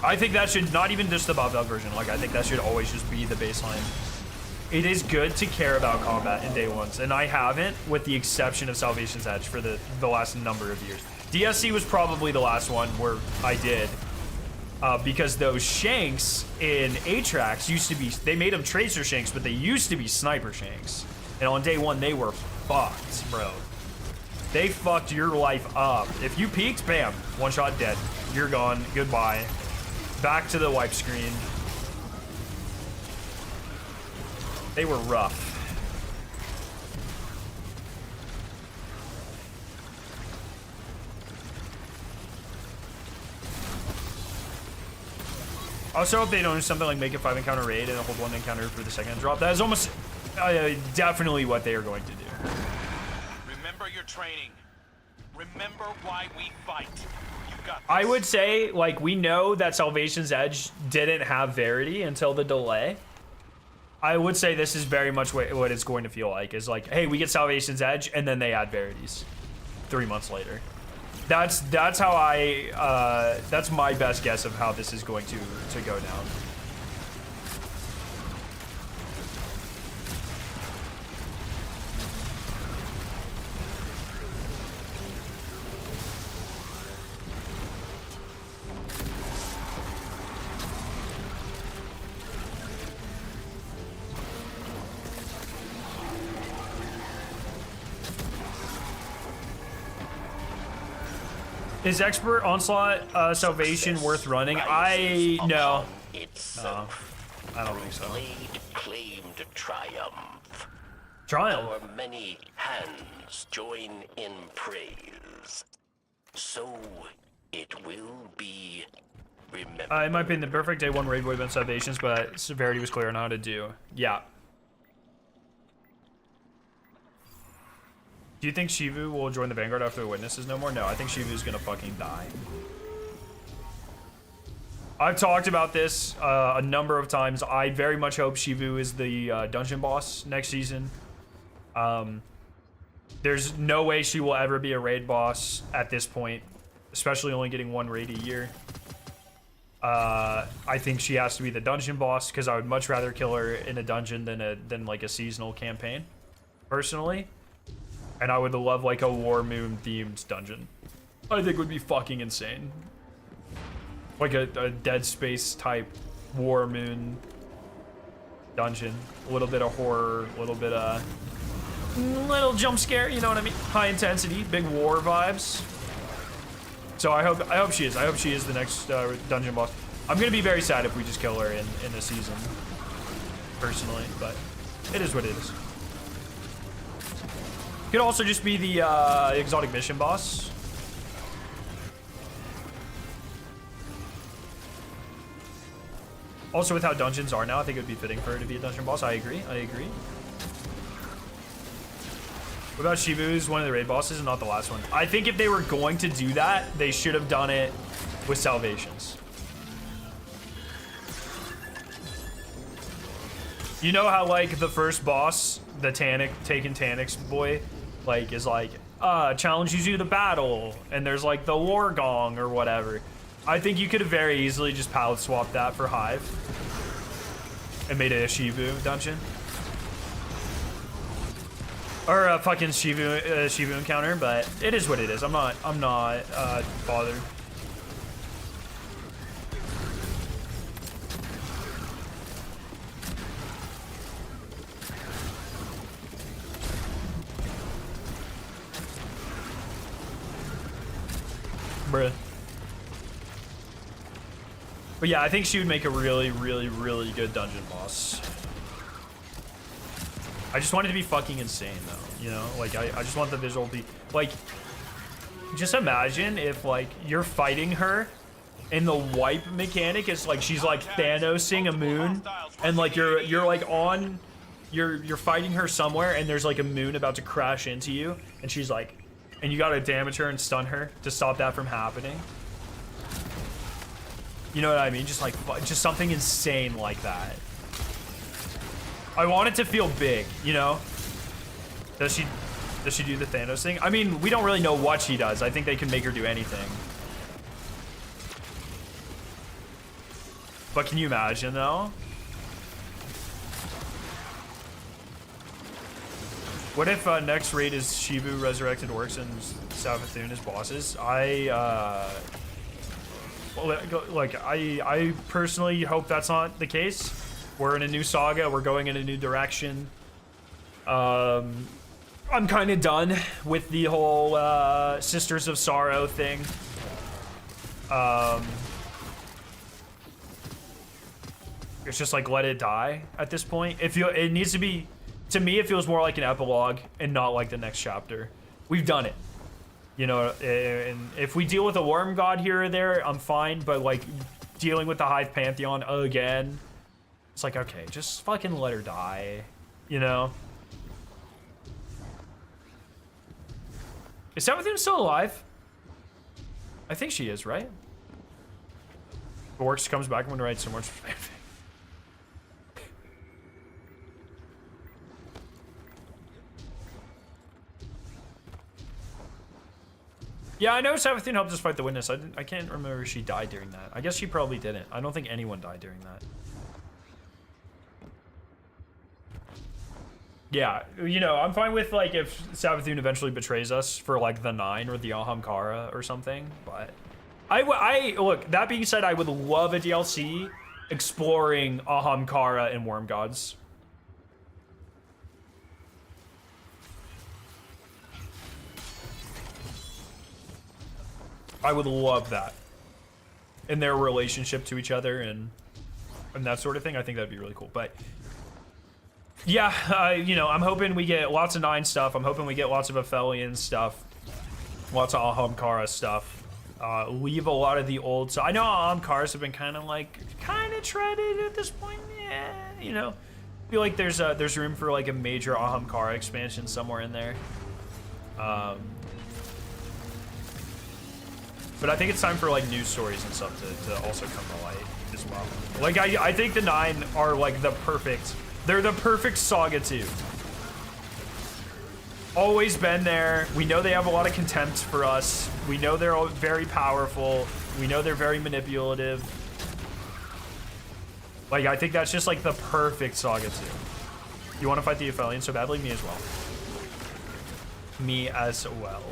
Speaker 1: I think that should, not even just the buffed up version, like I think that should always just be the baseline. It is good to care about combat in day ones, and I haven't, with the exception of Salvation's Edge for the last number of years. DSC was probably the last one where I did, because those shanks in Atrax used to be, they made them tracer shanks, but they used to be sniper shanks. And on day one, they were fucked, bro. They fucked your life up. If you peeked, bam, one shot dead. You're gone, goodbye. Back to the wipe screen. They were rough. I also hope they don't do something like make a 5 encounter raid and hold 1 encounter for the second drop. That is almost definitely what they are going to do.
Speaker 3: Remember your training. Remember why we fight. You've got this.
Speaker 1: I would say, like, we know that Salvation's Edge didn't have Verity until the delay. I would say this is very much what it's going to feel like. Is like, hey, we get Salvation's Edge, and then they add Verities 3 months later. That's how I, that's my best guess of how this is going to go down. Is Expert Onslaught Salvation worth running? I no. I don't think so.
Speaker 4: Blade claimed triumph.
Speaker 1: Triumph.
Speaker 4: Our many hands join in praise. So it will be remembered.
Speaker 1: In my opinion, the perfect day one raid would have been Salvations, but Severity was clear on how to do. Yeah. Do you think Shivu will join the Vanguard after the witnesses no more? No, I think Shivu's gonna fucking die. I've talked about this a number of times. I very much hope Shivu is the dungeon boss next season. There's no way she will ever be a raid boss at this point, especially only getting 1 raid a year. I think she has to be the dungeon boss because I would much rather kill her in a dungeon than like a seasonal campaign, personally. And I would love like a War Moon themed dungeon. I think would be fucking insane. Like a Dead Space type War Moon dungeon. A little bit of horror, a little bit of little jump scare, you know what I mean? High intensity, big war vibes. So I hope she is. I hope she is the next dungeon boss. I'm gonna be very sad if we just kill her in the season, personally, but it is what it is. Could also just be the exotic mission boss. Also, with how dungeons are now, I think it would be fitting for her to be a dungeon boss. I agree. I agree. What about Shibu's one of the raid bosses and not the last one? I think if they were going to do that, they should have done it with Salvations. You know how like the first boss, the Tonic, taking Tonic's boy, like is like, challenges you to battle, and there's like the war gong or whatever. I think you could have very easily just palette swapped that for Hive and made it a Shivu dungeon. Or a fucking Shivu encounter, but it is what it is. I'm not bothered. Bruh. But yeah, I think she would make a really, really, really good dungeon boss. I just want it to be fucking insane though, you know? Like I just want the visual to be like, just imagine if like you're fighting her and the wipe mechanic is like she's like Thanosing a moon, and like you're like on you're fighting her somewhere and there's like a moon about to crash into you, and she's like, and you gotta damage her and stun her to stop that from happening. You know what I mean? Just like just something insane like that. I want it to feel big, you know? Does she do the Thanos thing? I mean, we don't really know what she does. I think they can make her do anything. But can you imagine though? What if next raid is Shivu, Resurrected Orcs, and Savathun as bosses? I personally hope that's not the case. We're in a new saga. We're going in a new direction. I'm kind of done with the whole Sisters of Sorrow thing. It's just like let it die at this point. It needs to be, to me, it feels more like an epilogue and not like the next chapter. We've done it, you know. And if we deal with a worm god here or there, I'm fine. But like dealing with the Hive Pantheon again, it's like, okay, just fucking let her die, you know. Is Savathun still alive? I think she is, right? Orcs comes back when we write so much. Yeah, I know Savathun helped us fight the witness. I can't remember if she died during that. I guess she probably didn't. I don't think anyone died during that. Yeah, you know, I'm fine with like if Savathun eventually betrays us for like the 9 or the Ahamkara or something, but I look, that being said, I would love a DLC exploring Ahamkara and Worm Gods. I would love that. And their relationship to each other and that sort of thing. I think that'd be really cool. But yeah, you know, I'm hoping we get lots of 9 stuff. I'm hoping we get lots of Aphelion stuff. Lots of Ahamkara stuff. Leave a lot of the old. So I know Ahamkaras have been kind of treaded at this point. Yeah, you know, I feel like there's room for like a major Ahamkara expansion somewhere in there. But I think it's time for like news stories and stuff to also come to light as well. Like I think the 9 are like they're the perfect Saga 2. Always been there. We know they have a lot of contempt for us. We know they're all very powerful. We know they're very manipulative. Like I think that's just like the perfect Saga 2. You want to fight the Aphelion so badly? Me as well. Me as well.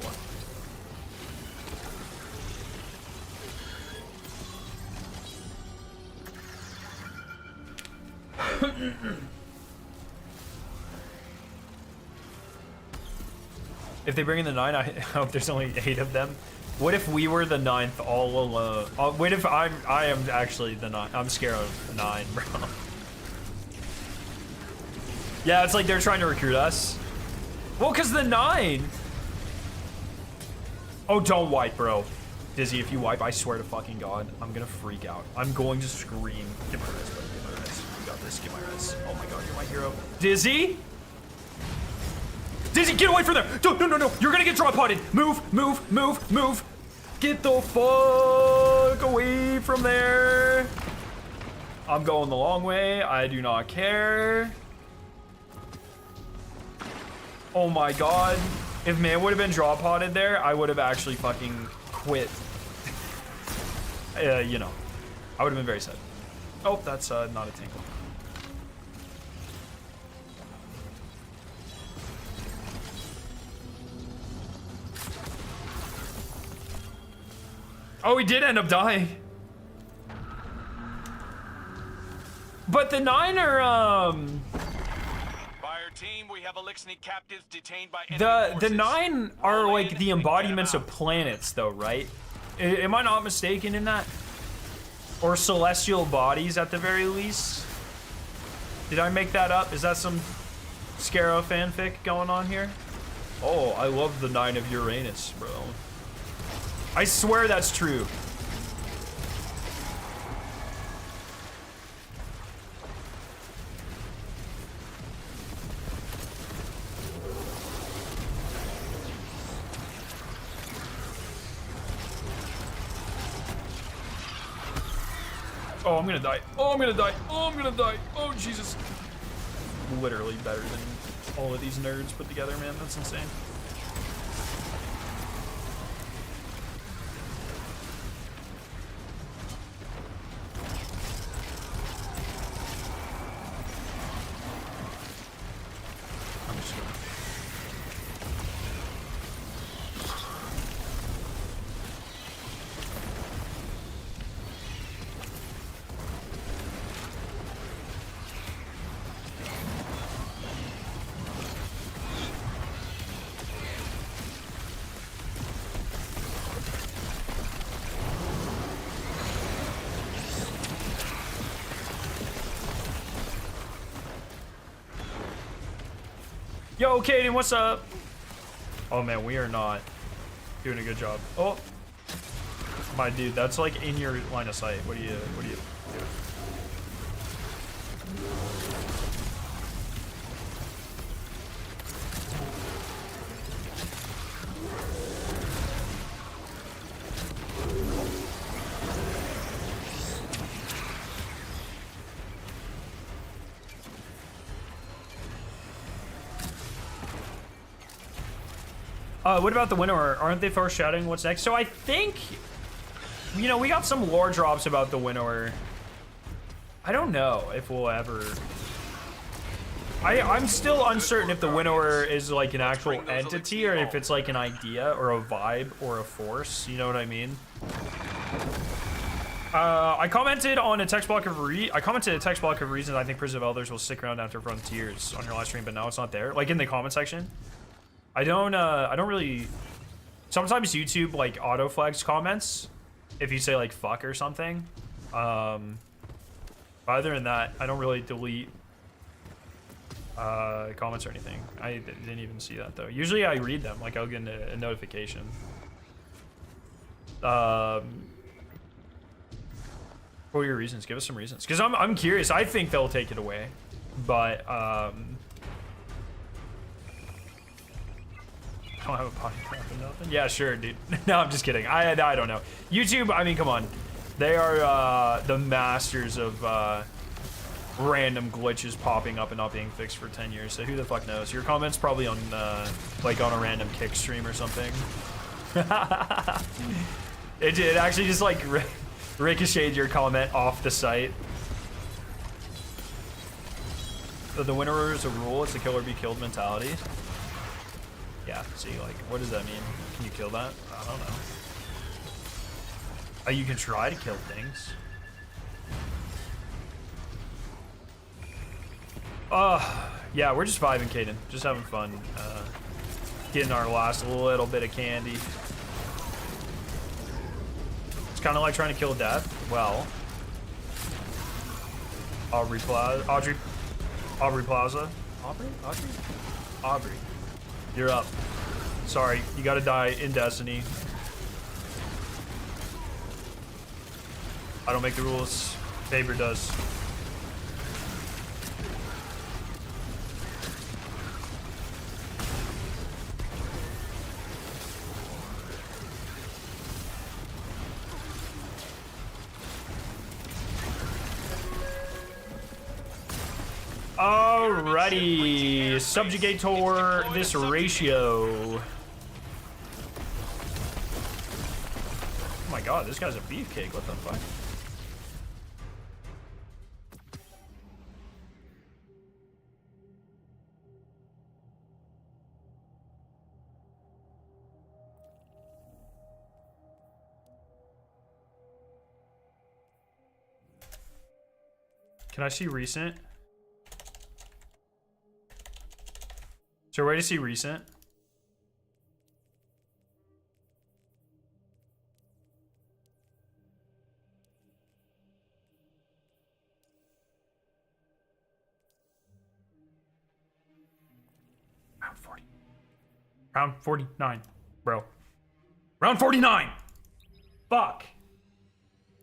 Speaker 1: If they bring in the 9, I hope there's only 8 of them. What if we were the 9th all alone? What if I am actually the 9? I'm scared of 9, bro. Yeah, it's like they're trying to recruit us. Well, because the 9. Oh, don't wipe, bro. Dizzy, if you wipe, I swear to fucking God, I'm gonna freak out. I'm going to scream. Give my res, bro. Give my res. You got this. Give my res. Oh my God, you're my hero. Dizzy? Dizzy, get away from there! No. You're gonna get drop potted. Move. Get the fuck away from there. I'm going the long way. I do not care. Oh my God. If man would have been drop potted there, I would have actually fucking quit. You know, I would have been very sad. Oh, that's not a tangle. Oh, he did end up dying. But the 9 are,
Speaker 3: Fire team, we have Elixir captives detained by enemy
Speaker 1: the
Speaker 3: forces.
Speaker 1: 9 are
Speaker 3: Roll
Speaker 1: like
Speaker 3: in
Speaker 1: the
Speaker 3: and get
Speaker 1: embodiments
Speaker 3: them
Speaker 1: of
Speaker 3: out.
Speaker 1: planets though, right? Am I not mistaken in that? Or celestial bodies at the very least. Did I make that up? Is that some Scarrow fanfic going on here? Oh, I love the 9 of Uranus, bro. I swear that's true. Oh, I'm gonna die. Oh, I'm gonna die. Oh, I'm gonna die. Oh, Jesus. Literally better than all of these nerds put together, man. That's insane. I'm just gonna... Yo, Kaden, what's up? Oh man, we are not doing a good job. Oh, my dude, that's like in your line of sight. What do you do? What about the Winnower? Aren't they foreshadowing what's next? So I think, you know, we got some lore drops about the Winnower. I don't know if we'll ever... I'm still uncertain if the Winnower is like an actual entity or if it's like an idea or a vibe or a force. You know what I mean? I commented on a text block of reasons I think Prison of Elders will stick around after Frontiers on your last stream, but now it's not there. Like in the comment section. I don't really... Sometimes YouTube, like, auto-flags comments if you say, like, fuck or something. Other than that, I don't really delete comments or anything. I didn't even see that, though. Usually I read them. Like, I'll get a notification. What were your reasons? Give us some reasons. Because I'm curious. I think they'll take it away. But, I don't have a podcast or nothing. Yeah, sure, dude. No, I'm just kidding. I don't know. YouTube, I mean, come on. They are the masters of random glitches popping up and not being fixed for 10 years. So who the fuck knows? Your comment's probably on, like, on a random kick stream or something. It actually just, like, ricocheted your comment off the site. So the Winnower is a rule. It's a kill or be killed mentality. Yeah, see, like, what does that mean? Can you kill that? I don't know. You can try to kill things. Yeah, we're just vibing, Caden. Just having fun. Getting our last little bit of candy. It's kind of like trying to kill death. Well, Aubrey Plaza. Aubrey. You're up. Sorry, you gotta die in Destiny. I don't make the rules. Faber does. Alrighty, subjugator this ratio. Oh my god, this guy's a beefcake, what the fuck? Can I see recent? Is there a way to see recent? Round 49, bro. Round 49! Fuck.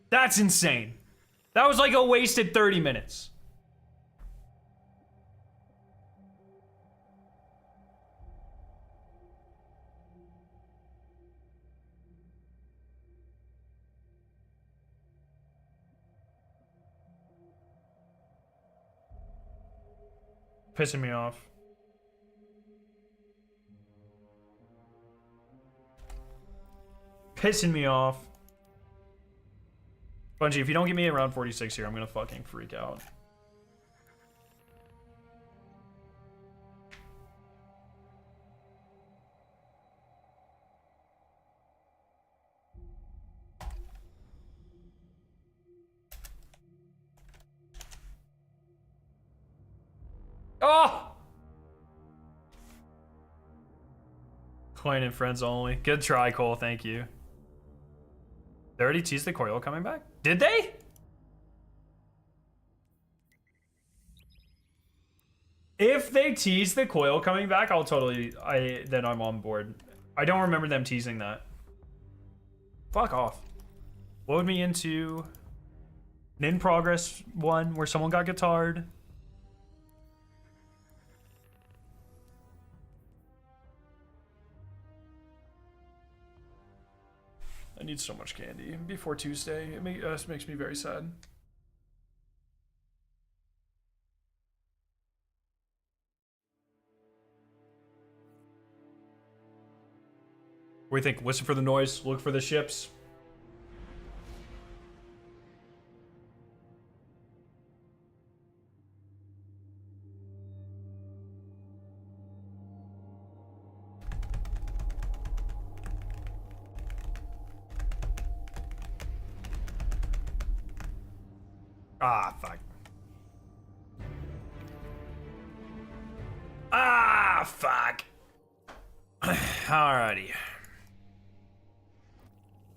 Speaker 1: That's insane. That was like a wasted 30 minutes. Pissing me off. Pissing me off. Bungie, if you don't get me around 46 here, I'm gonna fucking freak out. Oh! Coin and friends only. Good try, Cole. Thank you. They already teased the coil coming back? Did they? If they tease the coil coming back, I'll totally... then I'm on board. I don't remember them teasing that. Fuck off. Load me into an in-progress one where someone got guitared. I need so much candy before Tuesday. It makes me very sad. What do you think? Listen for the noise, look for the ships. Ah, fuck. Ah, fuck. Alrighty.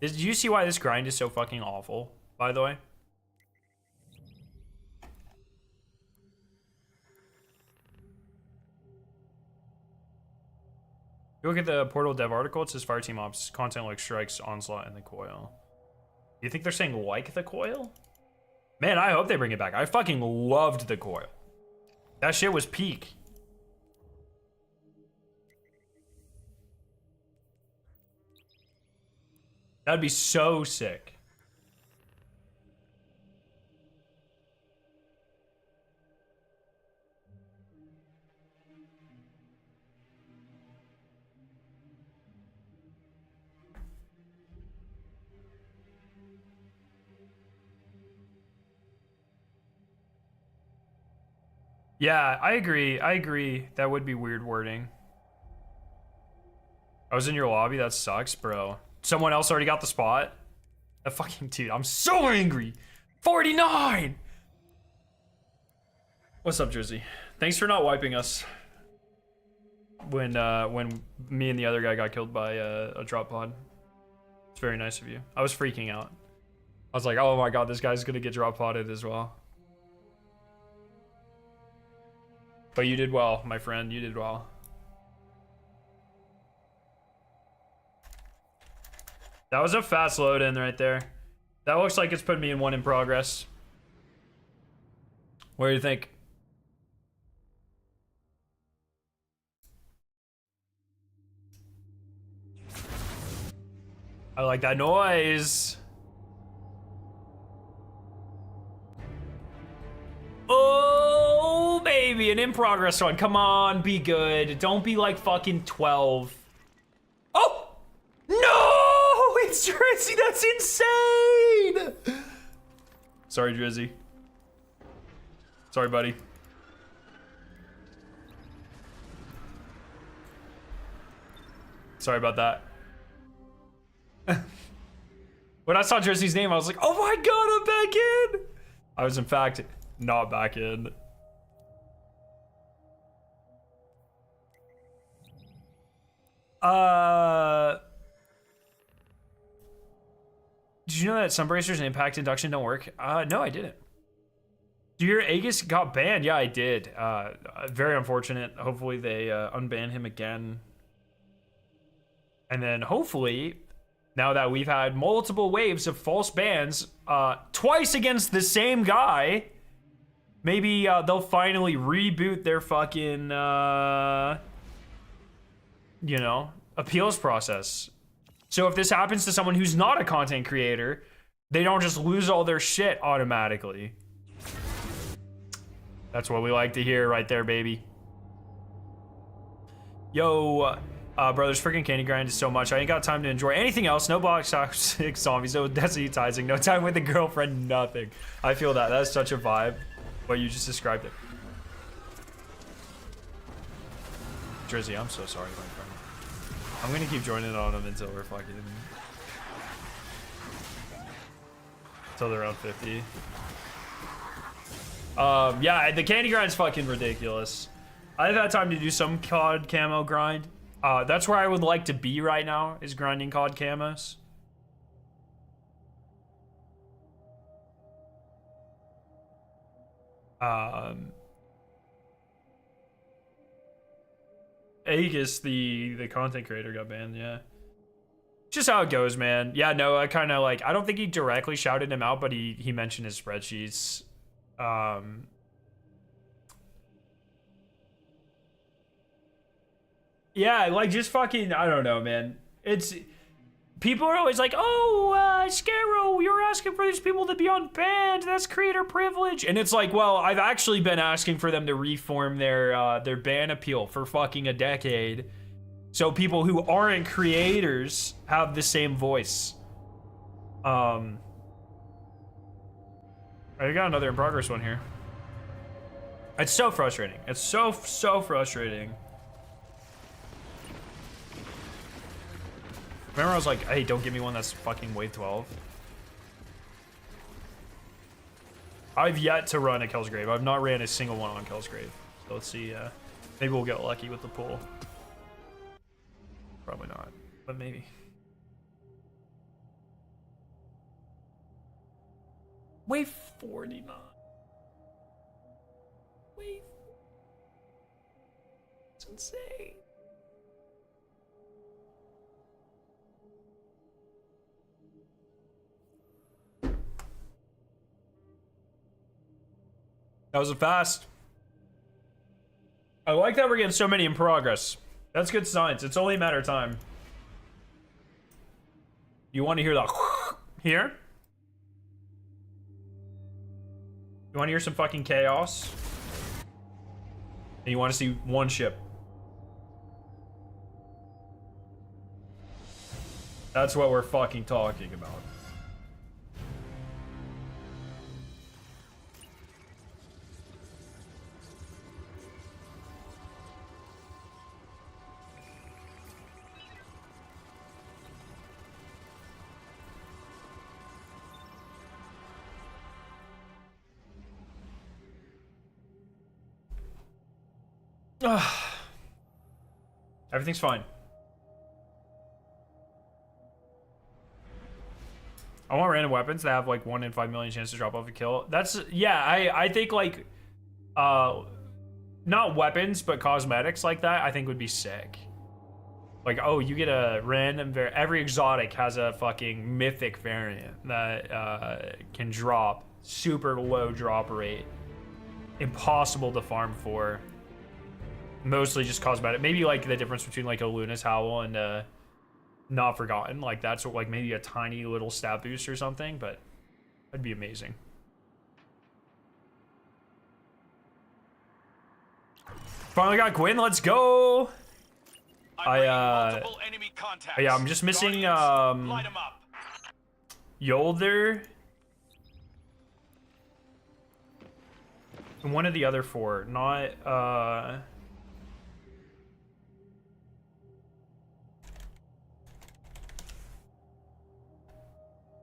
Speaker 1: Did you see why this grind is so fucking awful, by the way? You look at the Portal dev article, it says Fireteam Ops content like Strikes, Onslaught, and the Coil. Do you think they're saying like the Coil? Man, I hope they bring it back. I fucking loved the Coil. That shit was peak. That'd be so sick. Yeah, I agree. I agree. That would be weird wording. I was in your lobby. That sucks, bro. Someone else already got the spot. That fucking dude. I'm so angry. 49. What's up, Jersey? Thanks for not wiping us when me and the other guy got killed by a drop pod. It's very nice of you. I was freaking out. I was like, oh my god, this guy's gonna get drop podded as well. But you did well, my friend. You did well. That was a fast load in right there. That looks like it's putting me in one in progress. What do you think? I like that noise. Oh, baby, an in progress one. Come on, be good. Don't be like fucking 12. Oh! No! It's Drizzy. That's insane! Sorry, Drizzy. Sorry, buddy. Sorry about that. When I saw Drizzy's name, I was like, oh my god, I'm back in! I was, in fact, not back in. Did you know that Sunbracers and Impact Induction don't work? No, I didn't. Do you hear Aegis got banned? Yeah, I did. Very unfortunate. Hopefully they unban him again. And then hopefully, now that we've had multiple waves of false bans, twice against the same guy, maybe they'll finally reboot their fucking, you know, appeals process. So if this happens to someone who's not a content creator, they don't just lose all their shit automatically. That's what we like to hear right there, baby. Yo, brothers, freaking candy grind is so much. I ain't got time to enjoy anything else. No box toxic zombies, no desensitizing, no time with a girlfriend, nothing. I feel that. That's such a vibe. What you just described it. Drizzy, I'm so sorry, my friend. I'm gonna keep joining on them until we're fucking... Until they're around 50. Yeah, the candy grind's fucking ridiculous. I've had time to do some COD camo grind. That's where I would like to be right now, is grinding COD camos. Aegis, the content creator, got banned, yeah. Just how it goes, man. Yeah, no, I kind of like, I don't think he directly shouted him out, but he mentioned his spreadsheets. Yeah, like just fucking, I don't know, man. It's, people are always like, oh, Scarrow, you're asking for these people to be unbanned. That's creator privilege. And it's like, well, I've actually been asking for them to reform their ban appeal for fucking a decade. So people who aren't creators have the same voice. I got another in progress one here. It's so frustrating. It's so frustrating. Remember I was like, hey, don't give me one that's fucking wave 12. I've yet to run a Kelsgrave. I've not ran a single one on Kelsgrave. So let's see, maybe we'll get lucky with the pull. Probably not, but maybe. Wave 49. Wave. It's insane. That was a fast. I like that we're getting so many in progress. That's good science. It's only a matter of time. You want to hear that here? You want to hear some fucking chaos? And you want to see one ship. That's what we're fucking talking about. Everything's fine. I want random weapons that have like 1 in 5 million chance to drop off a kill. That's, yeah, I think like, not weapons, but cosmetics like that, I think would be sick. Like, oh, you get a random, every exotic has a fucking mythic variant that can drop, super low drop rate, impossible to farm for. Mostly just cosmetic. Maybe like the difference between like a Luna's Howl and Not Forgotten. Like that's what, like maybe a tiny little stat boost or something, but that'd be amazing. Finally got Gwyn, let's go!
Speaker 3: Multiple enemy contacts.
Speaker 1: Yeah, I'm just missing
Speaker 3: Light 'em up.
Speaker 1: Yolder. And one of the other four, not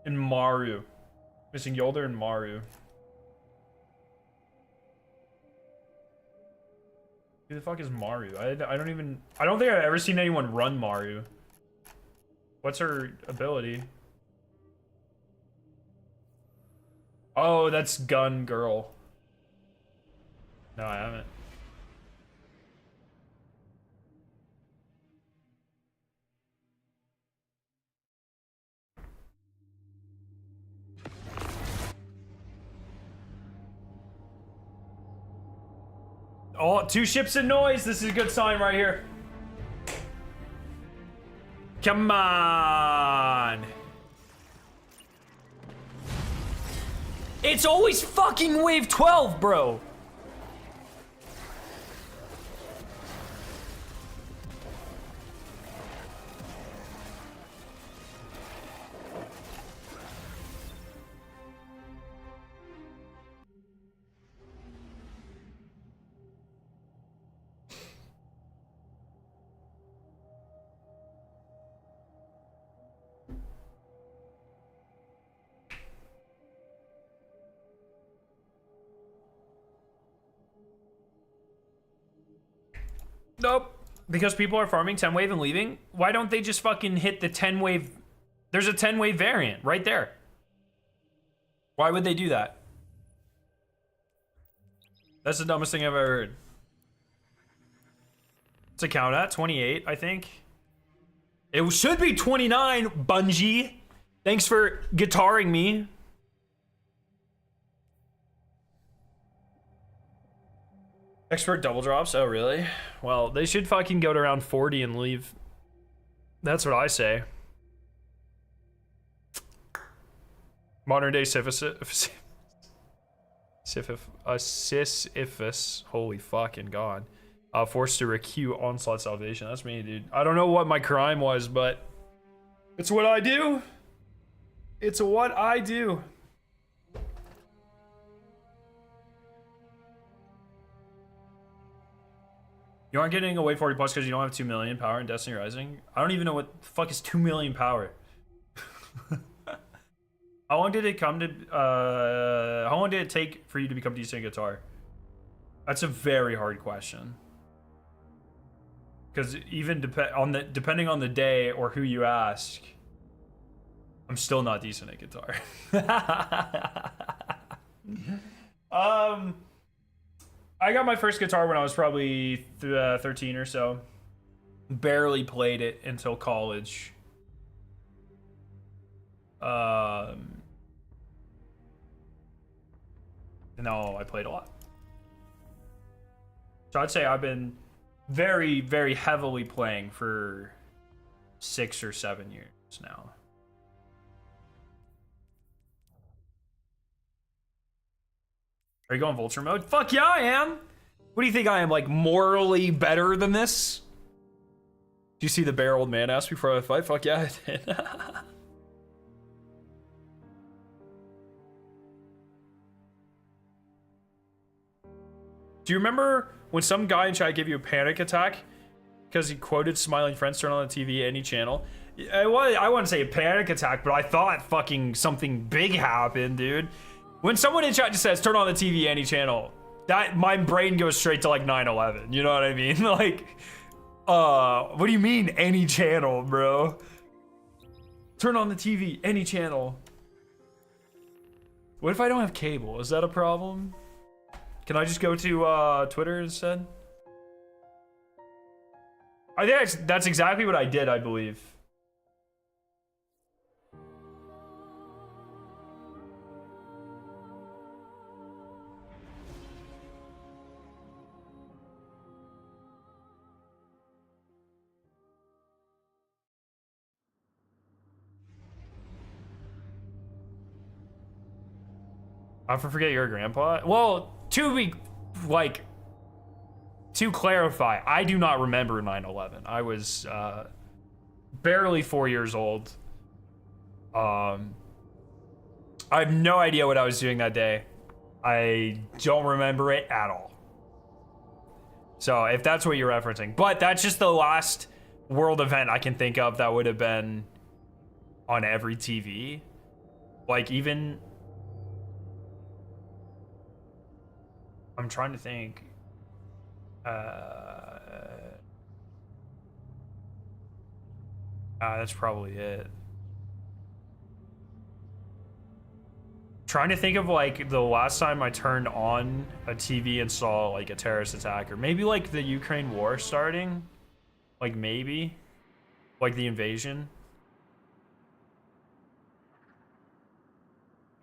Speaker 1: and Maru. Missing Yolder and Maru. Who the fuck is Maru? I don't think I've ever seen anyone run Maru. What's her ability? Oh, that's Gun Girl. No, I haven't. Oh, 2 ships in noise. This is a good sign right here. Come on. It's always fucking wave 12, bro. Nope. Because people are farming 10 wave and leaving. Why don't they just fucking hit the 10 wave? There's a 10 wave variant right there. Why would they do that? That's the dumbest thing I've ever heard. What's a count at? 28, I think. It should be 29, Bungie. Thanks for guitaring me. Expert double drops? Oh, really? Well, they should fucking go to around 40 and leave. That's what I say. Modern day Sisyphus. Holy fucking god. Forced to recue Onslaught salvation. That's me, dude. I don't know what my crime was, but it's what I do. It's what I do. You aren't getting away 40 plus because you don't have 2 million power in Destiny Rising. I don't even know what the fuck is 2 million power. How long did it come to? How long did it take for you to become decent at guitar? That's a very hard question. Because even depending on the day or who you ask, I'm still not decent at guitar. I got my first guitar when I was probably 13 or so. Barely played it until college. No, I played a lot. So I'd say I've been very, very heavily playing for 6 or 7 years now. Are you going vulture mode? Fuck yeah, I am. What do you think I am, like, morally better than this? Do you see the bare old man ask before I fight? Fuck yeah, I did. Do you remember when some guy in chat gave you a panic attack because he quoted Smiling Friends turn on the TV any channel? I wouldn't say a panic attack, but I thought fucking something big happened, dude. When someone in chat just says turn on the TV any channel, that my brain goes straight to like 9/11. You know what I mean? Like, what do you mean any channel, bro? Turn on the TV any channel. What if I don't have cable? Is that a problem? Can I just go to Twitter instead? I think that's exactly what I did, I believe. I forget your grandpa. Well, to clarify, I do not remember 9/11. I was barely 4 years old. I have no idea what I was doing that day. I don't remember it at all. So if that's what you're referencing, but that's just the last world event I can think of that would have been on every TV. Like even. I'm trying to think. That's probably it. Trying to think of like the last time I turned on a TV and saw like a terrorist attack, or maybe like the Ukraine war starting. Like maybe. Like the invasion.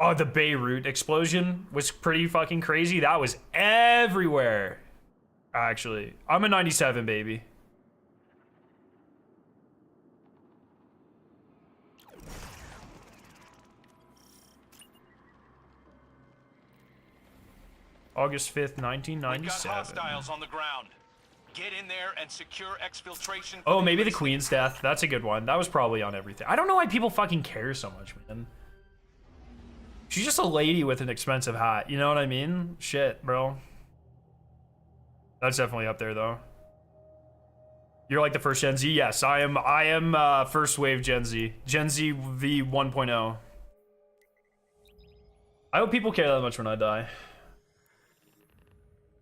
Speaker 1: Oh, the Beirut explosion was pretty fucking crazy. That was everywhere. Actually, I'm a 97, baby. August 5th,
Speaker 3: We've got
Speaker 1: 1997.
Speaker 3: hostiles on the ground. Get in there and secure exfiltration.
Speaker 1: Oh, maybe the Queen's death. That's a good one. That was probably on everything. I don't know why people fucking care so much, man. She's just a lady with an expensive hat. You know what I mean? Shit, bro. That's definitely up there, though. You're like the first Gen Z? Yes, I am first wave Gen Z. Gen Z V 1.0. I hope people care that much when I die.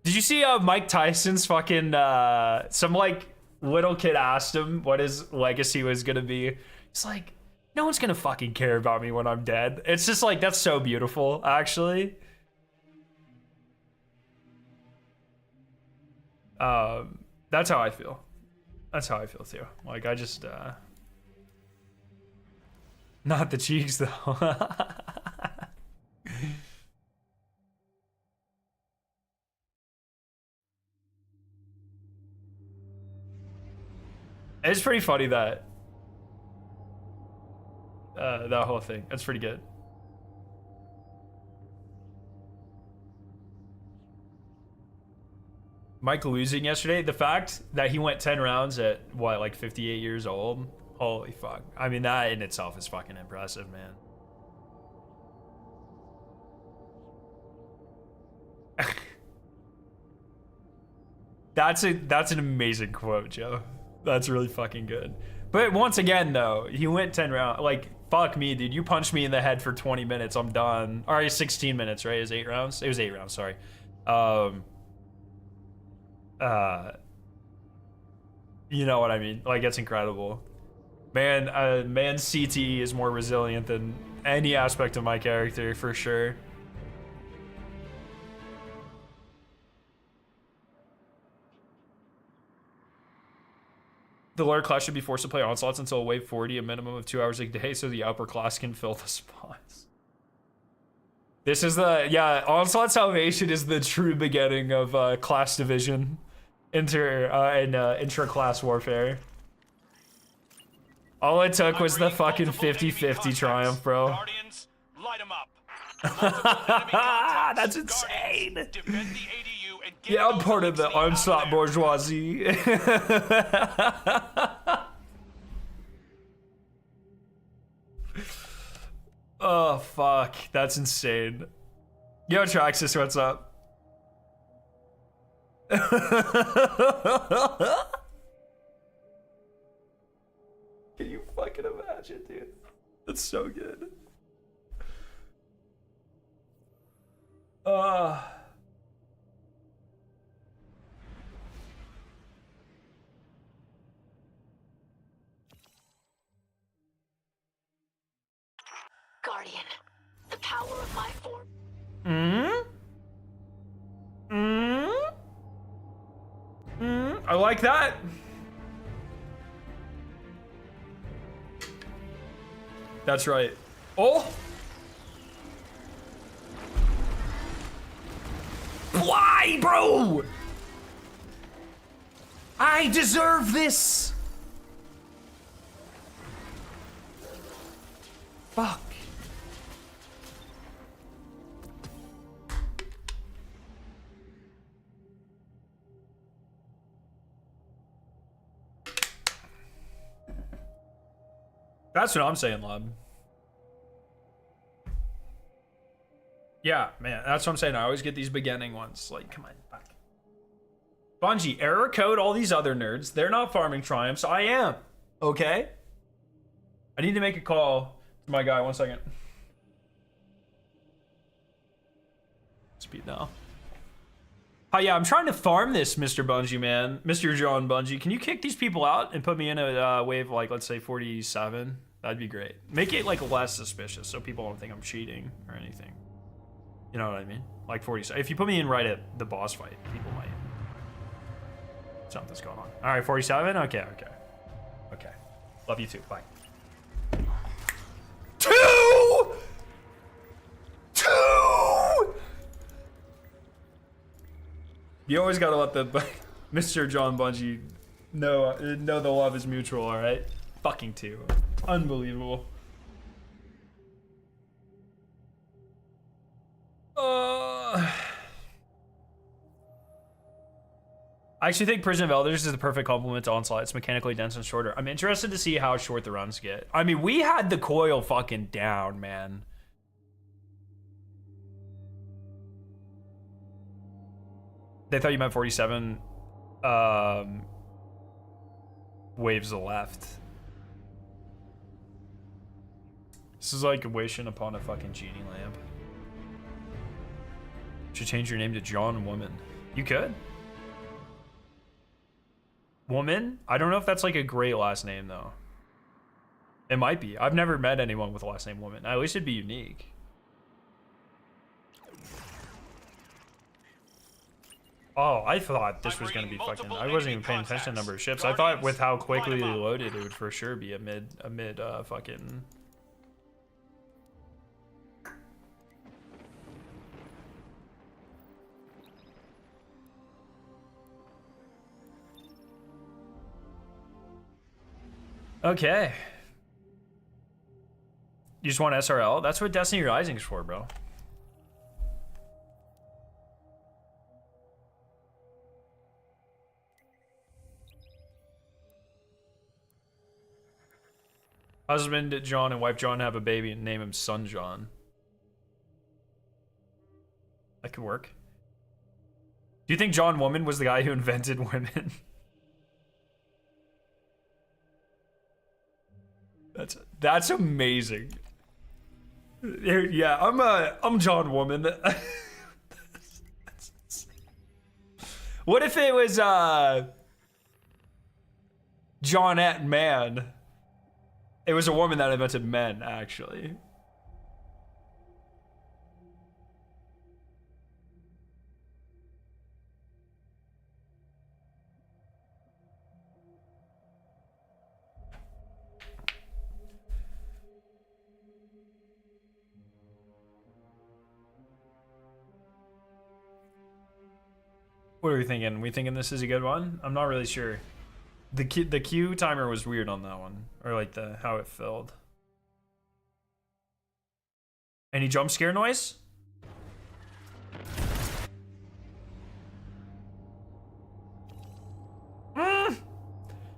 Speaker 1: Did you see Mike Tyson's fucking, some like little kid asked him what his legacy was gonna be. He's like, no one's gonna fucking care about me when I'm dead. It's just like, that's so beautiful, actually. That's how I feel. That's how I feel too. Like, I just, not the cheeks though. It's pretty funny that that whole thing. That's pretty good. Mike losing yesterday, the fact that he went 10 rounds at what, like 58 years old? Holy fuck. I mean, that in itself is fucking impressive, man. That's an amazing quote, Joe. That's really fucking good. But once again, though, he went 10 rounds. Like, fuck me, dude. You punched me in the head for 20 minutes. I'm done. All right, 16 minutes, right? It was 8 rounds? It was 8 rounds, sorry. You know what I mean? Like, it's incredible. Man, man's CTE is more resilient than any aspect of my character, for sure. The lower class should be forced to play Onslaughts until wave 40, a minimum of 2 hours a day, so the upper class can fill the spots. This is the, yeah, Onslaught Salvation is the true beginning of class division intra-class warfare. All it took was the fucking 50-50 triumph, bro.
Speaker 3: Guardians, light 'em up.
Speaker 1: That's insane.
Speaker 3: Defend the ADU and get
Speaker 1: Yeah, I'm
Speaker 3: those
Speaker 1: part of the
Speaker 3: elites out
Speaker 1: Onslaught
Speaker 3: there.
Speaker 1: bourgeoisie. Oh, fuck. That's insane. Yo, Traxxas, what's up? Can you fucking imagine, dude? That's so good.
Speaker 2: Guardian, the power of my form.
Speaker 1: I like that. That's right. Oh! Why, bro? I deserve this. Fuck. That's what I'm saying, Lob. Yeah, man, that's what I'm saying. I always get these beginning ones. Like, come on, back. Bungie, error code all these other nerds. They're not farming triumphs. I am. Okay? I need to make a call to my guy. 1 second. Speed now. Hi, yeah, I'm trying to farm this, Mr. Bungie, man. Mr. John Bungie. Can you kick these people out and put me in a wave, like, let's say 47? That'd be great. Make it, like, less suspicious so people don't think I'm cheating or anything. You know what I mean? Like 47. If you put me in right at the boss fight, people might. Something's going on. All right, 47? Okay. Love you too. Bye. 2! You always gotta let the Mr. John Bungie. No, no, the love is mutual, alright? Fucking 2. Unbelievable. I actually think Prison of Elders is the perfect complement to Onslaught. It's mechanically dense and shorter. I'm interested to see how short the runs get. I mean, we had the coil fucking down, man. They thought you meant 47 waves left. This is like wishing upon a fucking genie lamp. Should change your name to John Woman. You could. Woman? I don't know if that's like a great last name though. It might be. I've never met anyone with the last name Woman. At least it'd be unique. Oh, I thought this was gonna be fucking. I wasn't even paying attention to the number of ships. I thought with how quickly they loaded, it would for sure be a mid fucking. Okay. You just want SRL? That's what Destiny Rising's for, bro. Husband John and wife John have a baby and name him Son John. That could work. Do you think John Woman was the guy who invented women? That's amazing. Yeah, I'm John Woman. What if it was Johnette Man? It was a woman that invented men, actually. What are we thinking? We thinking this is a good one? I'm not really sure. The Q timer was weird on that one, or like how it filled. Any jump scare noise?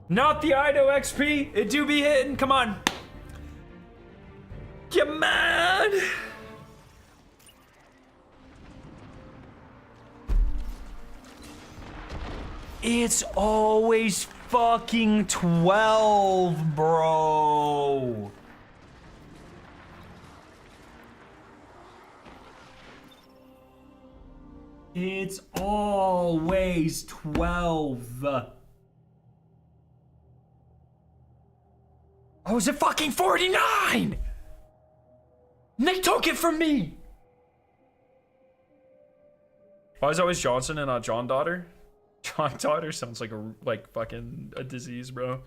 Speaker 1: Not the Ido XP. It do be hitting. Come on. Come on. It's always fucking 12, bro. It's always 12. I was at fucking 49. And they took it from me. Why is it always Johnson and not John Daughter? John Daughter sounds like fucking a disease, bro.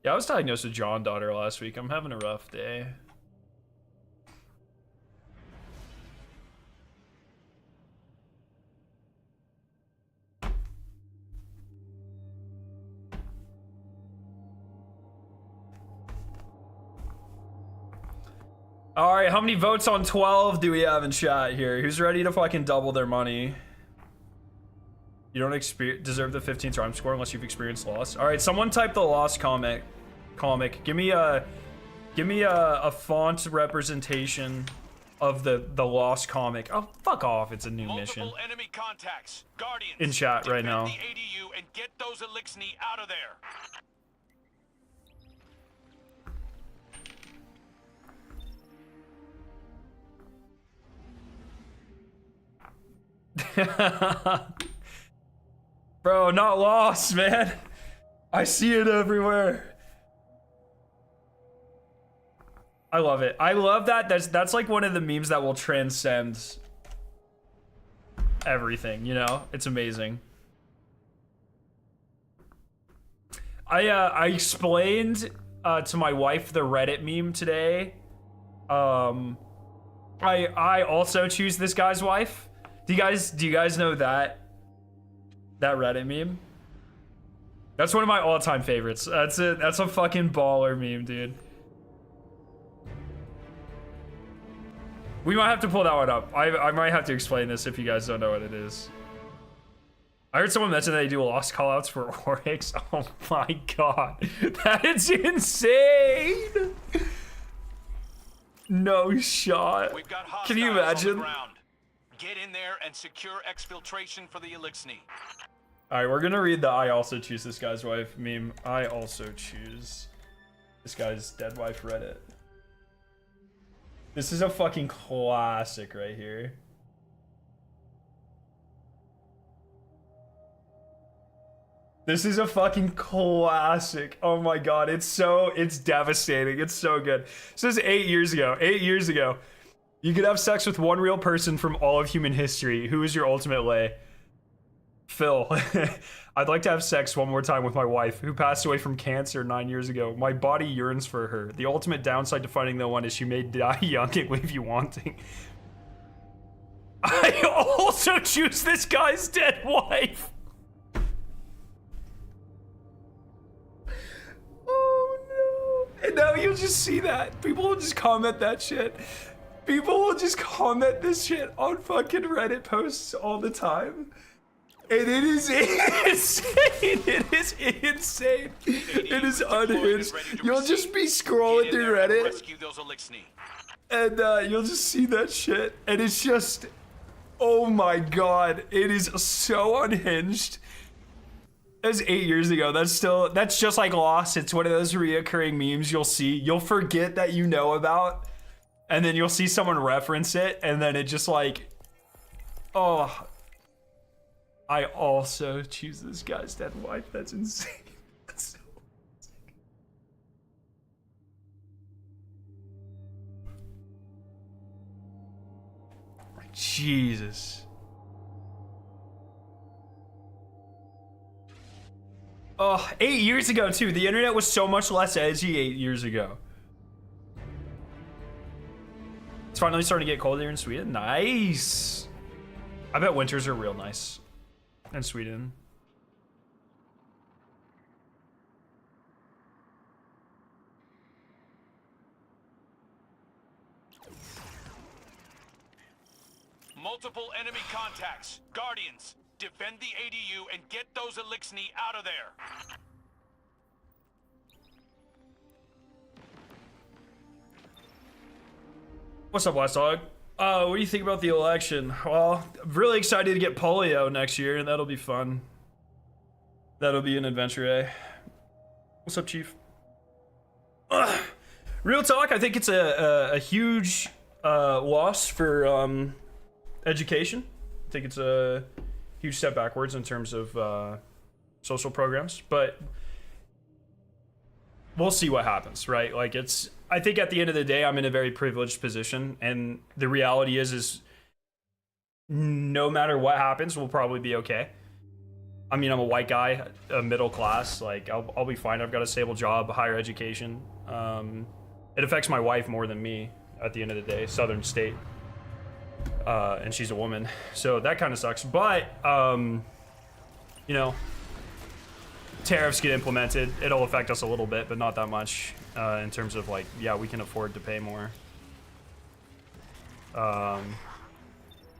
Speaker 1: Yeah, I was diagnosed with John Daughter last week. I'm having a rough day. All right, how many votes on 12 do we have in chat here? Who's ready to fucking double their money? You don't deserve the 15th rhyme score unless you've experienced loss. All right, someone type the loss comic. Give me a font representation of the lost comic. Oh, fuck off! It's a new mission.
Speaker 3: Enemy contacts. Guardians,
Speaker 1: in chat right now.
Speaker 3: The ADU and get those Elixni out of there.
Speaker 1: Bro, not lost, man. I see it everywhere. I love it. I love that. That's like one of the memes that will transcend everything, you know? It's amazing. I explained to my wife the Reddit meme today. I also choose this guy's wife. Do you guys know that Reddit meme? That's one of my all-time favorites. That's it. That's a fucking baller meme, dude. We might have to pull that one up. I might have to explain this if you guys don't know what it is. I heard someone mention that they do lost callouts for Oryx. Oh my god. That is insane. No shot.
Speaker 3: We've got
Speaker 1: Can you
Speaker 3: hostiles on the
Speaker 1: imagine?
Speaker 3: ground. Get in there and secure exfiltration for the Elixni.
Speaker 1: Alright, we're gonna read the I also choose this guy's wife meme. I also choose this guy's dead wife Reddit. This is a fucking classic right here. This is a fucking classic. Oh my god, it's devastating. It's so good. This is 8 years ago. 8 years ago. You could have sex with one real person from all of human history. Who is your ultimate lay? Phil. I'd like to have sex one more time with my wife, who passed away from cancer 9 years ago. My body yearns for her. The ultimate downside to finding the one is she may die young and leave you wanting. I also choose this guy's dead wife. Oh no. And now you'll just see that. People will just comment that shit. People will just comment this shit on fucking Reddit posts all the time. And it is insane. It is insane. It is unhinged. You'll just be scrolling through Reddit
Speaker 3: Rescue those Elixni.
Speaker 1: and you'll just see that shit. And it's just, oh my god. It is so unhinged. That's 8 years ago. That's just like Lost. It's one of those reoccurring memes you'll see. You'll forget that you know about. And then you'll see someone reference it. And then it just like, oh. I also choose this guy's dead wife. That's insane. That's so sick. Jesus. Oh, 8 years ago too. The internet was so much less edgy 8 years ago. It's finally starting to get cold here in Sweden. Nice. I bet winters are real nice. In Sweden.
Speaker 3: Multiple enemy contacts. Guardians, defend the ADU and get those Elixni out of there.
Speaker 1: What's up, Last Dog? What do you think about the election? Well, I'm really excited to get polio next year, and that'll be fun. That'll be an adventure, eh? What's up, Chief? Real talk, I think it's a huge loss for education. I think it's a huge step backwards in terms of social programs, but we'll see what happens, right? Like I think at the end of the day, I'm in a very privileged position, and the reality is no matter what happens, we'll probably be okay. I mean, I'm a white guy, a middle class, like I'll be fine. I've got a stable job, higher education. It affects my wife more than me at the end of the day, Southern state. And she's a woman, so that kind of sucks. But, you know, tariffs get implemented. It'll affect us a little bit, but not that much. In terms of like, yeah, we can afford to pay more.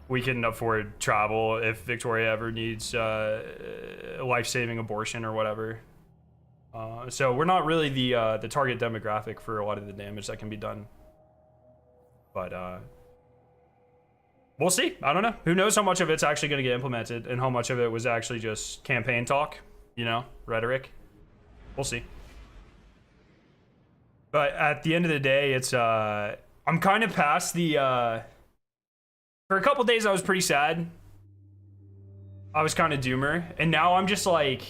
Speaker 1: We can afford travel if Victoria ever needs life-saving abortion or whatever. So we're not really the target demographic for a lot of the damage that can be done. But we'll see. I don't know. Who knows how much of it's actually going to get implemented and how much of it was actually just campaign talk, you know, rhetoric. We'll see. But at the end of the day, it's I'm kind of past the for a couple days I was pretty sad. I was kind of doomer, and now I'm just like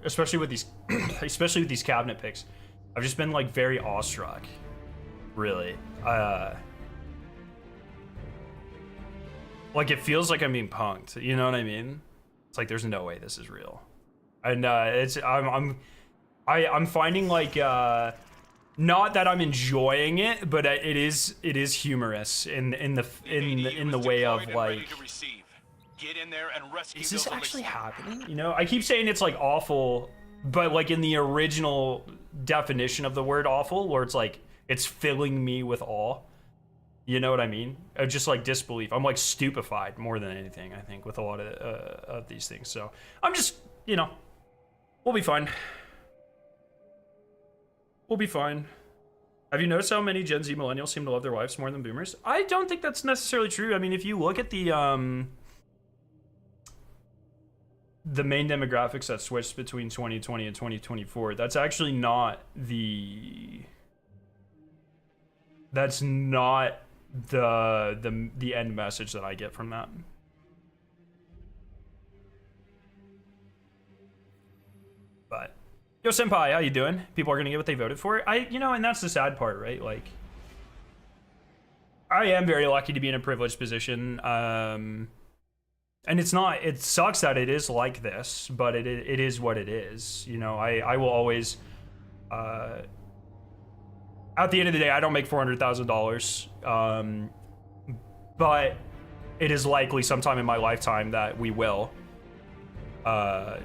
Speaker 1: especially with these cabinet picks, I've just been like very awestruck, really. Like it feels like I'm being punked, you know what I mean? It's like there's no way this is real. And I'm finding like not that I'm enjoying it, but it is humorous in the way of like
Speaker 3: Get in there and rescue
Speaker 1: Is this
Speaker 3: those
Speaker 1: actually
Speaker 3: elixirs.
Speaker 1: happening? You know, I keep saying it's like awful, but like in the original definition of the word awful, where it's like, it's filling me with awe. You know what I mean? Just like disbelief. I'm like stupefied more than anything, I think, with a lot of these things. So I'm just, you know, we'll be fine. We'll be fine. Have you noticed how many Gen Z millennials seem to love their wives more than boomers? I don't think that's necessarily true. I mean, if you look at the main demographics that switched between 2020 and 2024, that's actually not the... That's not the end message that I get from that. But yo, senpai, how you doing? People are gonna get what they voted for. You know, and that's the sad part, right? Like, I am very lucky to be in a privileged position. And it's not, it sucks that it is like this, but it is what it is. You know, I will always, at the end of the day, I don't make $400,000. But it is likely sometime in my lifetime that we will,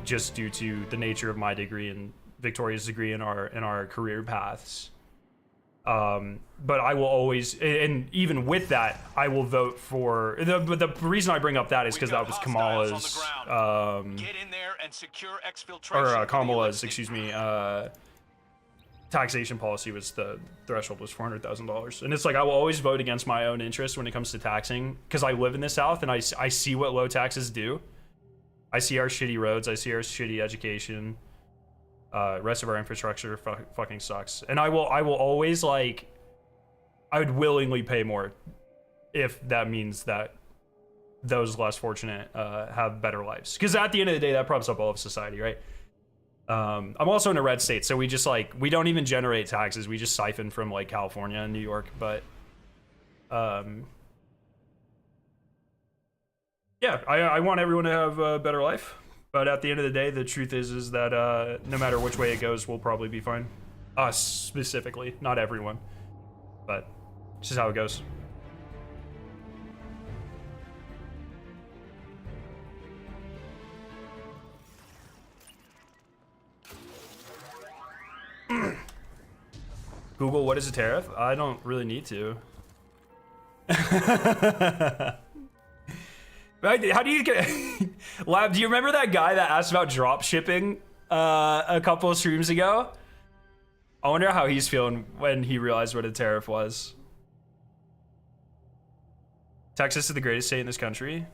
Speaker 1: just due to the nature of my degree and Victoria's degree in our career paths. But I will always, and even with that, I will vote for the reason I bring up that is because that was Kamala's,
Speaker 3: Get in there and secure exfiltration
Speaker 1: or
Speaker 3: for the
Speaker 1: Kamala's,
Speaker 3: elixir.
Speaker 1: excuse me, taxation policy was the threshold was $400,000, and it's like I will always vote against my own interest when it comes to taxing because I live in the South and I see what low taxes do. I see our shitty roads, I see our shitty education. Rest of our infrastructure fucking sucks, and I will always like. I would willingly pay more if that means that those less fortunate have better lives. Because at the end of the day, that props up all of society, right? I'm also in a red state, so we just like we don't even generate taxes. We just siphon from like California and New York, but yeah, I want everyone to have a better life. But at the end of the day, the truth is that no matter which way it goes, we'll probably be fine. Us specifically, not everyone, but it's just how it goes. Google, what is a tariff? I don't really need to. How do you get... Lab, do you remember that guy that asked about drop shipping a couple of streams ago? I wonder how he's feeling when he realized what a tariff was. Texas is the greatest state in this country.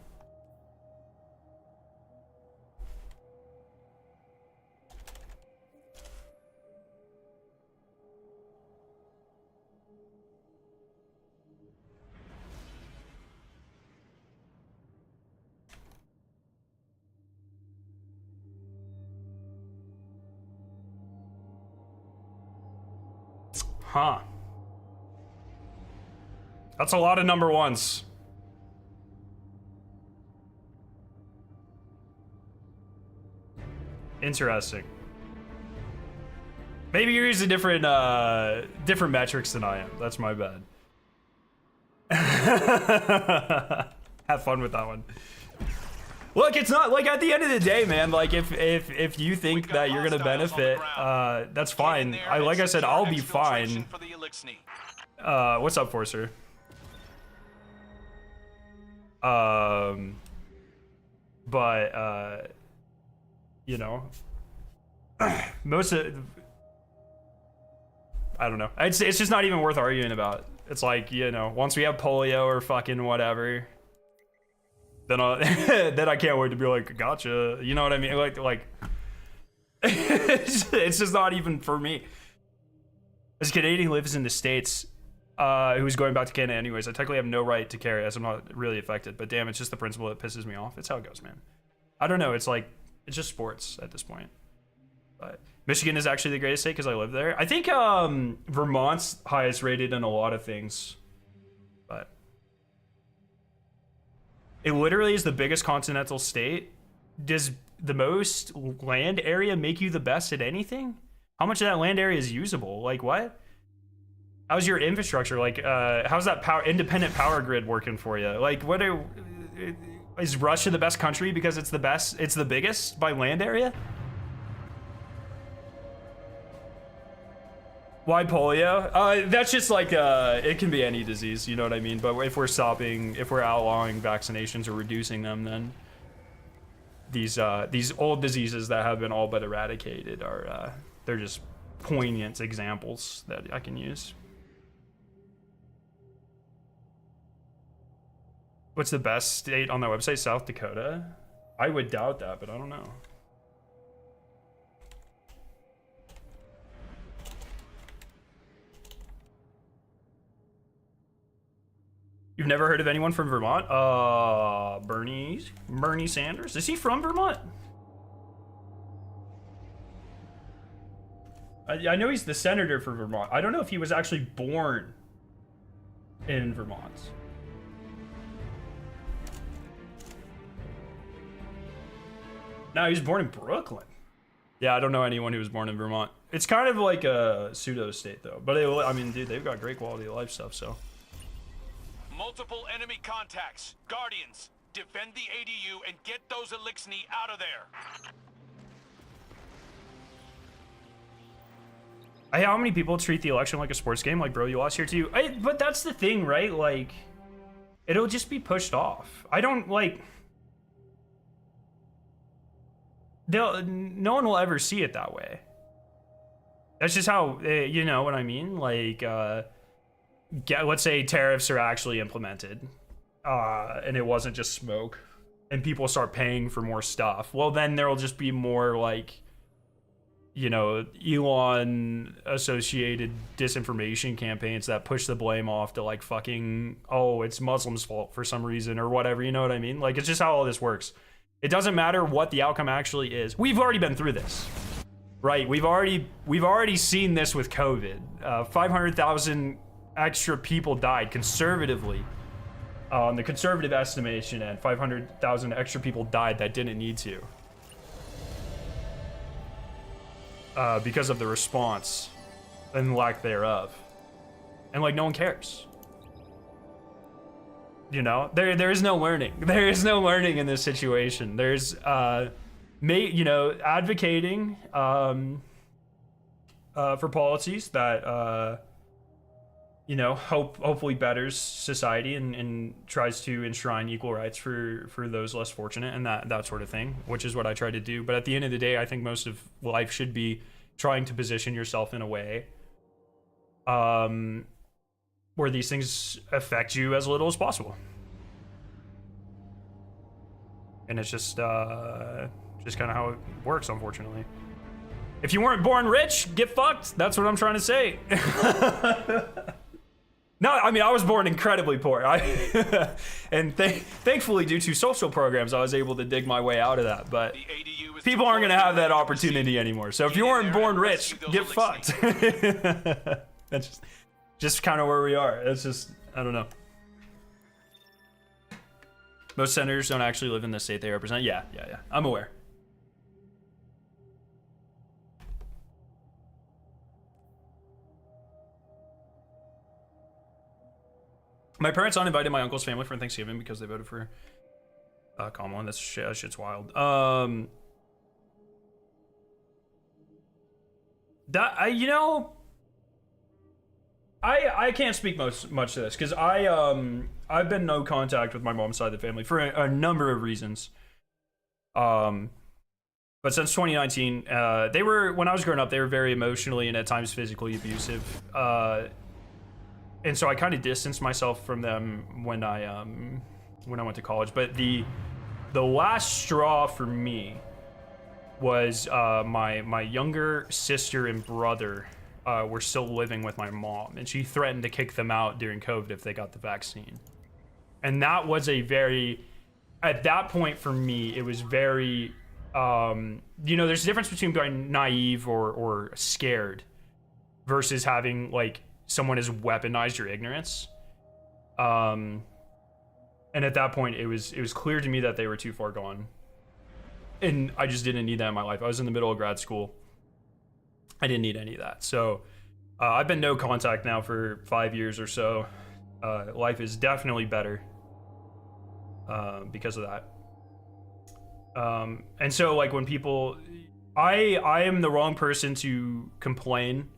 Speaker 1: Huh. That's a lot of number ones. Interesting. Maybe you're using different metrics than I am. That's my bad. Have fun with that one. Look, it's not like at the end of the day, man. Like if you think that you're gonna benefit, that's fine. Like I said, I'll be fine. What's up, Forcer? But you know, most of I don't know. It's just not even worth arguing about. It's like, you know, once we have polio or fucking whatever, then then I can't wait to be like, gotcha. You know what I mean? Like it's just not even for me. As a Canadian who lives in the States, who's going back to Canada anyways, I technically have no right to carry as I'm not really affected. But damn, it's just the principle that pisses me off. It's how it goes, man. I don't know. It's like, it's just sports at this point. But Michigan is actually the greatest state because I live there. I think Vermont's highest rated in a lot of things. But it literally is the biggest continental state. Does the most land area make you the best at anything? How much of that land area is usable? Like what? How's your infrastructure? Like how's that independent power grid working for you? Like what are Is Russia the best country because it's the best? It's the biggest by land area? Why polio? That's just like, it can be any disease, you know what I mean? But if we're outlawing vaccinations or reducing them, then these old diseases that have been all but eradicated are, they're just poignant examples that I can use. What's the best state on their website? South Dakota? I would doubt that, but I don't know. You've never heard of anyone from Vermont? Bernie Sanders? Is he from Vermont? I know he's the senator for Vermont. I don't know if he was actually born in Vermont. No, he was born in Brooklyn. Yeah, I don't know anyone who was born in Vermont. It's kind of like a pseudo state though. But I mean, dude, they've got great quality of life stuff, so.
Speaker 3: Multiple enemy contacts. Guardians, defend the ADU and get those Elixni out of there.
Speaker 1: How many people treat the election like a sports game? Like, bro, you lost here too. But that's the thing, right? Like, it'll just be pushed off. I don't like. No one will ever see it that way. That's just how, you know what I mean? Like, let's say tariffs are actually implemented, and it wasn't just smoke, and people start paying for more stuff. Well, then there'll just be more like, you know, Elon associated disinformation campaigns that push the blame off to like fucking, oh, it's Muslims' fault for some reason or whatever. You know what I mean? Like, it's just how all this works. It doesn't matter what the outcome actually is. We've already been through this, right? We've already seen this with COVID. 500,000 extra people died conservatively. On the conservative estimation, and 500,000 extra people died that didn't need to. Because of the response and lack thereof. And like, no one cares. You know, there is no learning. There is no learning in this situation. There's, you know, advocating for policies that, you know, hopefully betters society and tries to enshrine equal rights for those less fortunate and that sort of thing, which is what I try to do. But at the end of the day, I think most of life should be trying to position yourself in a way where these things affect you as little as possible. And it's just kind of how it works, unfortunately. If you weren't born rich, get fucked. That's what I'm trying to say. No, I mean, I was born incredibly poor. And thankfully, due to social programs, I was able to dig my way out of that. But people aren't going to have that opportunity anymore. So if you weren't born rich, get fucked. That's just kind of where we are. It's just, I don't know. Most senators don't actually live in the state they represent. Yeah. I'm aware. My parents uninvited my uncle's family for Thanksgiving because they voted for Camo, and that shit's wild. You know, I can't speak much to this because I've been no contact with my mom's side of the family for a number of reasons. But since 2019, they were, when I was growing up, they were very emotionally and at times physically abusive. And so I kind of distanced myself from them when I went to college. But the last straw for me was my younger sister and brother were still living with my mom, and she threatened to kick them out during COVID if they got the vaccine. And that was at that point for me, it was very, you know, there's a difference between being naive or scared versus having like someone has weaponized your ignorance. And at that point, it was clear to me that they were too far gone. And I just didn't need that in my life. I was in the middle of grad school. I didn't need any of that. So I've been no contact now for 5 years or so. Life is definitely better. because of that. And so like when people, I am the wrong person to complain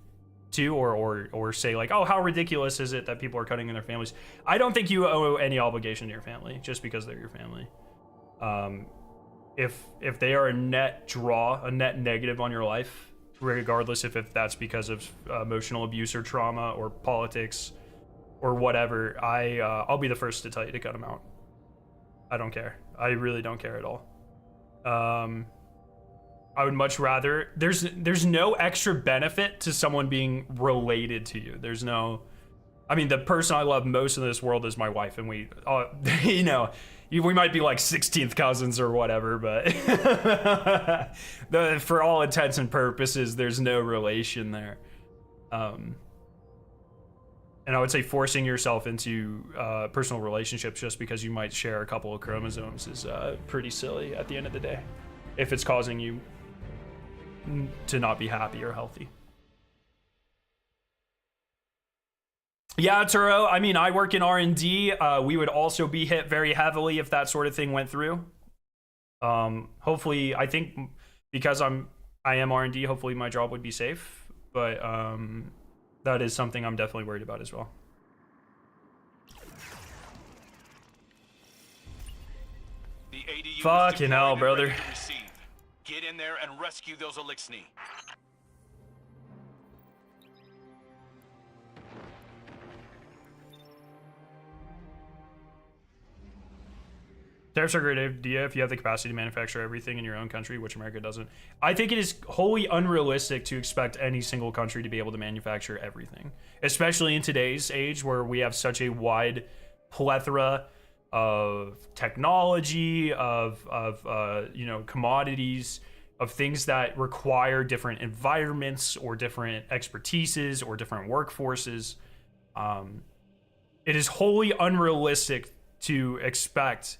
Speaker 1: to or say like, oh, how ridiculous is it that people are cutting in their families? I don't think you owe any obligation to your family just because they're your family. If they are a net draw, a net negative on your life, regardless if that's because of emotional abuse or trauma or politics or whatever, I'll be the first to tell you to cut them out. I don't care. I really don't care at all. I would much rather, there's no extra benefit to someone being related to you. There's no, I mean, the person I love most in this world is my wife, and we, you know, we might be like 16th cousins or whatever, but for all intents and purposes, there's no relation there. And I would say forcing yourself into personal relationships just because you might share a couple of chromosomes is pretty silly at the end of the day, if it's causing you to not be happy or healthy. Yeah, Turo, I mean, I work in R&D. We would also be hit very heavily if that sort of thing went through. Hopefully, I think because I am R&D, hopefully my job would be safe. But that is something I'm definitely worried about as well.
Speaker 3: The ADU
Speaker 1: Fucking hell, brother.
Speaker 3: Get in there and rescue those Elixni.
Speaker 1: Tariffs are a great idea if you have the capacity to manufacture everything in your own country, which America doesn't. I think it is wholly unrealistic to expect any single country to be able to manufacture everything, especially in today's age where we have such a wide plethora of technology, of you know, commodities, of things that require different environments or different expertises or different workforces. It is wholly unrealistic to expect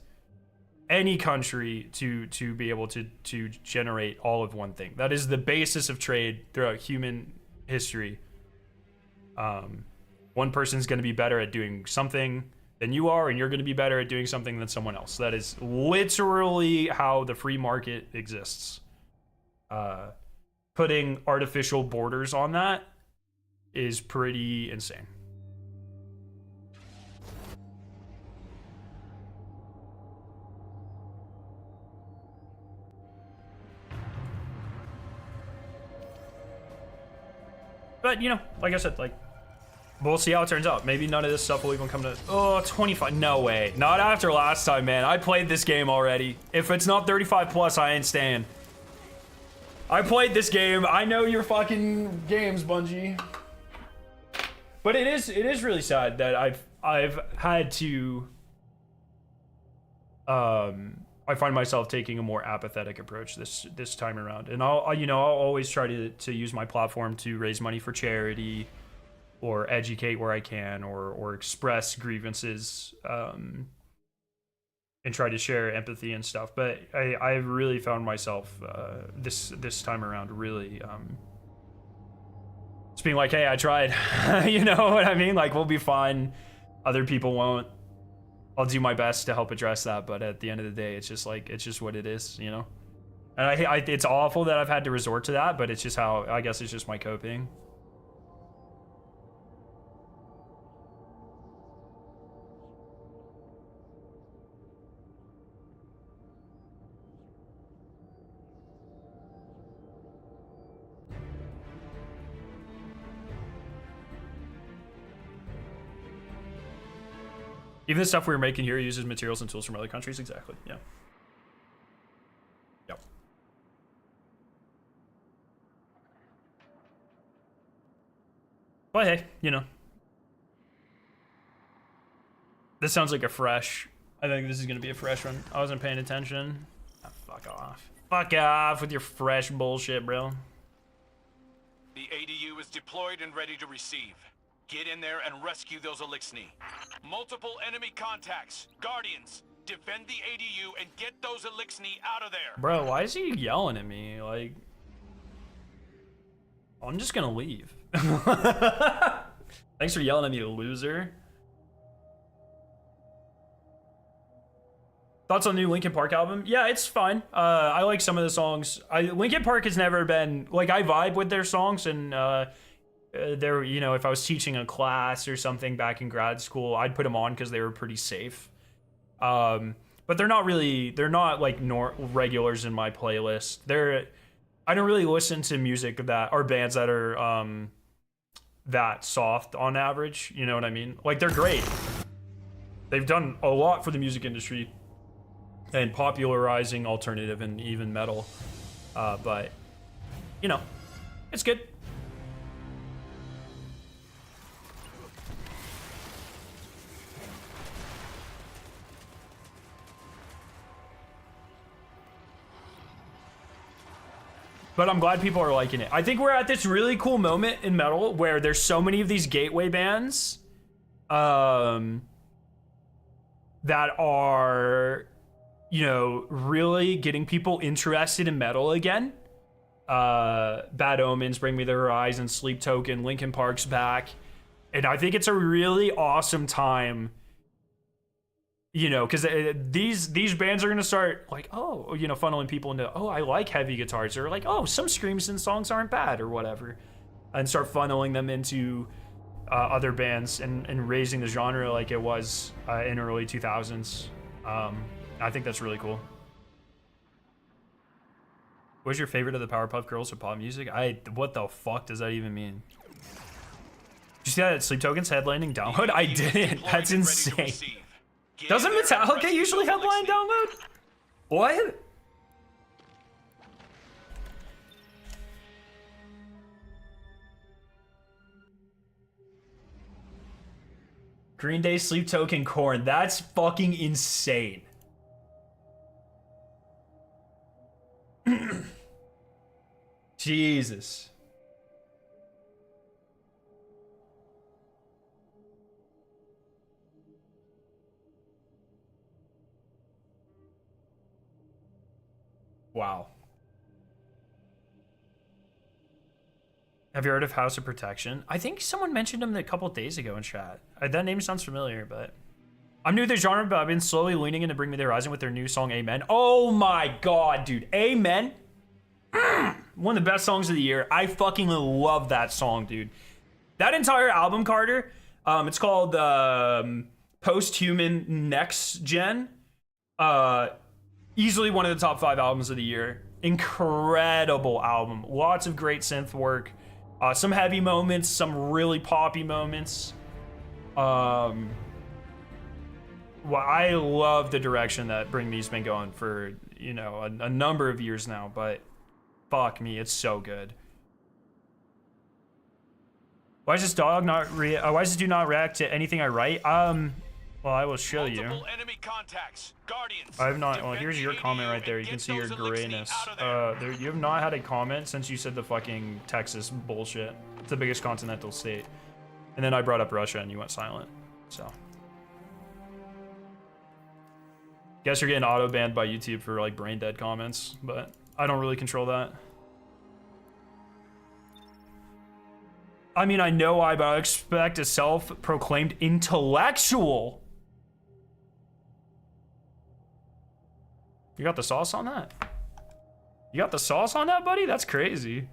Speaker 1: any country to be able to generate all of one thing. That is the basis of trade throughout human history. One person's going to be better at doing something than you are, and you're going to be better at doing something than someone else. That is literally how the free market exists. Putting artificial borders on that is pretty insane. But, you know, like I said, like, we'll see how it turns out. Maybe none of this stuff will even come to... Oh, 25. No way. Not after last time, man. I played this game already. If it's not 35 plus, I ain't staying. I played this game. I know your fucking games, Bungie. But it is really sad that I've had to... I find myself taking a more apathetic approach this time around, and I'll always try to use my platform to raise money for charity, or educate where I can, or express grievances, and try to share empathy and stuff. But I've really found myself this time around really just being like, hey, I tried. You know what I mean? Like, we'll be fine. Other people won't. I'll do my best to help address that, but at the end of the day, it's just like, it's just what it is, you know? And it's awful that I've had to resort to that, but it's just how, I guess it's just my coping. Even the stuff we're making here uses materials and tools from other countries. Exactly. Yeah. Yep. But hey, you know. This sounds like a fresh. I think this is going to be a fresh one. I wasn't paying attention. Oh, fuck off. Fuck off with your fresh bullshit, bro.
Speaker 3: The ADU is deployed and ready to receive. Get in there and rescue those Elixni. Multiple enemy contacts. Guardians, defend the ADU and get those Elixni out of there.
Speaker 1: Bro, why is he yelling at me? Like, I'm just gonna leave. Thanks for yelling at me, loser. Thoughts on the new Linkin Park album? Yeah, it's fine. I like some of the songs. Linkin Park has never been like, I vibe with their songs, and they're, you know, if I was teaching a class or something back in grad school, I'd put them on because they were pretty safe. But they're not like regulars in my playlist. I don't really listen to music that or bands that are that soft on average. You know what I mean? Like, they're great. They've done a lot for the music industry and popularizing alternative and even metal. But, you know, it's good. But I'm glad people are liking it. I think we're at this really cool moment in metal where there's so many of these gateway bands that are, you know, really getting people interested in metal again. Bad Omens, Bring Me the Horizon, Sleep Token, Linkin Park's back. And I think it's a really awesome time, you know, because these bands are going to start like, oh, you know, funneling people into, oh, I like heavy guitars, or like, oh, some screams and songs aren't bad or whatever, and start funneling them into other bands and raising the genre like it was in early 2000s. I think that's really cool. What's your favorite of the Powerpuff Girls or pop music? What the fuck does that even mean? Did you see that Sleep Token's headlining download? I didn't. That's insane. Doesn't Metallica usually headline download? What? Green Day, Sleep Token, Korn. That's fucking insane. Jesus. Wow. Have you heard of House of Protection? I think someone mentioned him a couple days ago in chat. That name sounds familiar, but I'm new to the genre, but I've been slowly leaning into Bring Me the Horizon with their new song Amen. Oh my god, dude. Amen. One of the best songs of the year. I fucking love that song, dude. That entire album, Carter, it's called Post-Human Next Gen. Easily one of the top 5 albums of the year. Incredible album. Lots of great synth work. Some heavy moments, some really poppy moments. Well, I love the direction that Bring Me's been going for, you know, a number of years now, but fuck me, it's so good. Why does this dog not why does this dude not react to anything I write? Well, I will show you.
Speaker 3: Enemy contacts. Guardians,
Speaker 1: I have not. Well, here's your comment right there. You can see your grayness. You have not had a comment since you said the fucking Texas bullshit. It's the biggest continental state. And then I brought up Russia and you went silent. So. Guess you're getting auto banned by YouTube for like brain dead comments, but I don't really control that. I mean, I know why, but I expect a self-proclaimed intellectual. You got the sauce on that? You got the sauce on that, buddy? That's crazy.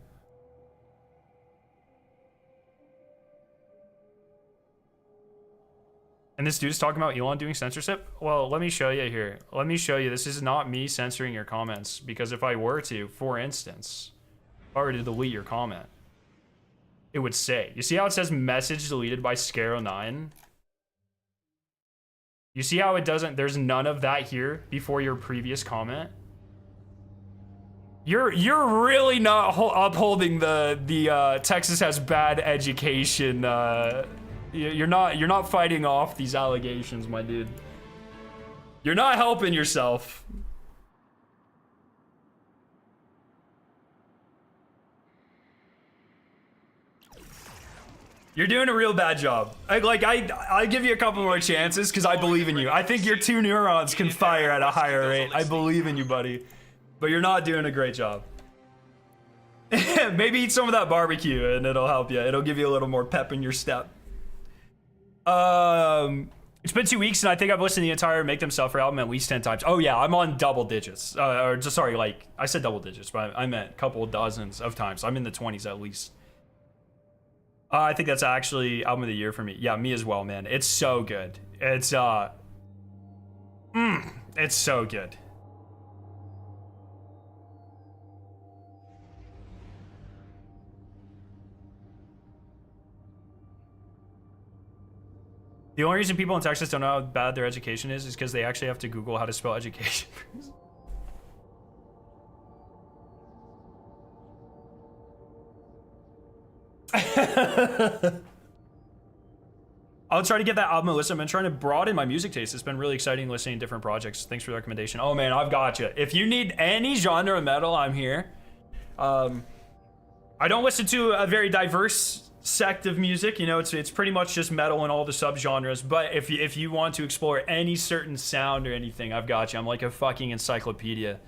Speaker 1: And this dude's talking about Elon doing censorship? Well, let me show you here. Let me show you. This is not me censoring your comments, because if I were to, for instance, if I were to delete your comment, it would say, you see how it says message deleted by Scaro9? You see how it doesn't, there's none of that here before your previous comment? You're really not upholding the Texas has bad education. You're not fighting off these allegations, my dude. You're not helping yourself. You're doing a real bad job. I give you a couple more chances because I believe in you. I think your 2 neurons can fire at a higher rate. I believe in you, buddy. But you're not doing a great job. Maybe eat some of that barbecue and it'll help you. It'll give you a little more pep in your step. It's been 2 weeks and I think I've listened to the entire Make Them Suffer album at least 10 times. Oh yeah, I'm on double digits. Or just sorry, like I said double digits, but I meant a couple of dozens of times. I'm in the 20s at least. I think that's actually album of the year for me. Yeah, me as well, man. It's so good. It's so good. The only reason people in Texas don't know how bad their education is because they actually have to Google how to spell education. I'll try to get that album a listen. I've been trying to broaden my music taste. It's been really exciting listening to different projects. Thanks for the recommendation. Oh man, I've got you. If you need any genre of metal, I'm here. I don't listen to a very diverse sect of music, you know, it's pretty much just metal and all the subgenres, but if you want to explore any certain sound or anything, I've got you. I'm like a fucking encyclopedia.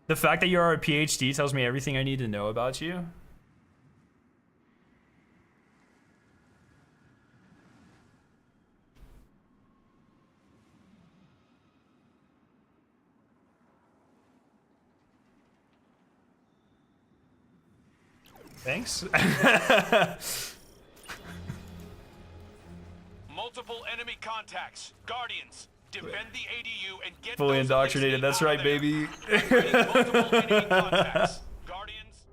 Speaker 1: The fact that you're a PhD tells me everything I need to know about you. Thanks.
Speaker 3: Multiple enemy contacts. Guardians, defend the ADU and get
Speaker 1: Fully
Speaker 3: those
Speaker 1: indoctrinated.
Speaker 3: elixir
Speaker 1: That's
Speaker 3: out
Speaker 1: right,
Speaker 3: of there.
Speaker 1: baby.
Speaker 3: Multiple enemy contacts. Guardians.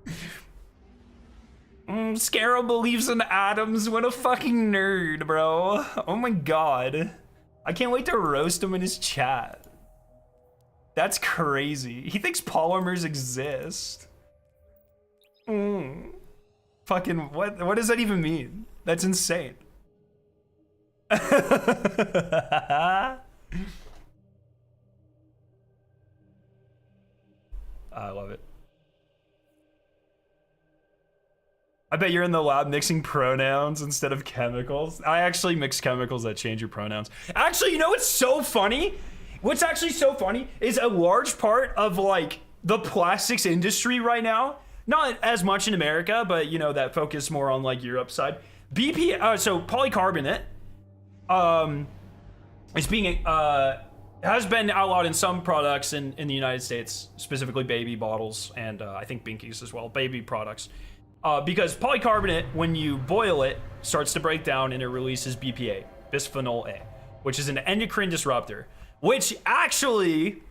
Speaker 1: Scarrow believes in atoms. What a fucking nerd, bro. Oh my god. I can't wait to roast him in his chat. That's crazy. He thinks polymers exist. Fucking what does that even mean? That's insane. I love it. I bet you're in the lab mixing pronouns instead of chemicals. I actually mix chemicals that change your pronouns. Actually, you know what's so funny? What's actually so funny is a large part of like the plastics industry right now, not as much in America, but you know, that focus more on like Europe side. So polycarbonate is being has been outlawed in some products in the United States, specifically baby bottles and I think binkies as well, baby products. Because polycarbonate, when you boil it, starts to break down and it releases BPA, bisphenol A, which is an endocrine disruptor, which actually,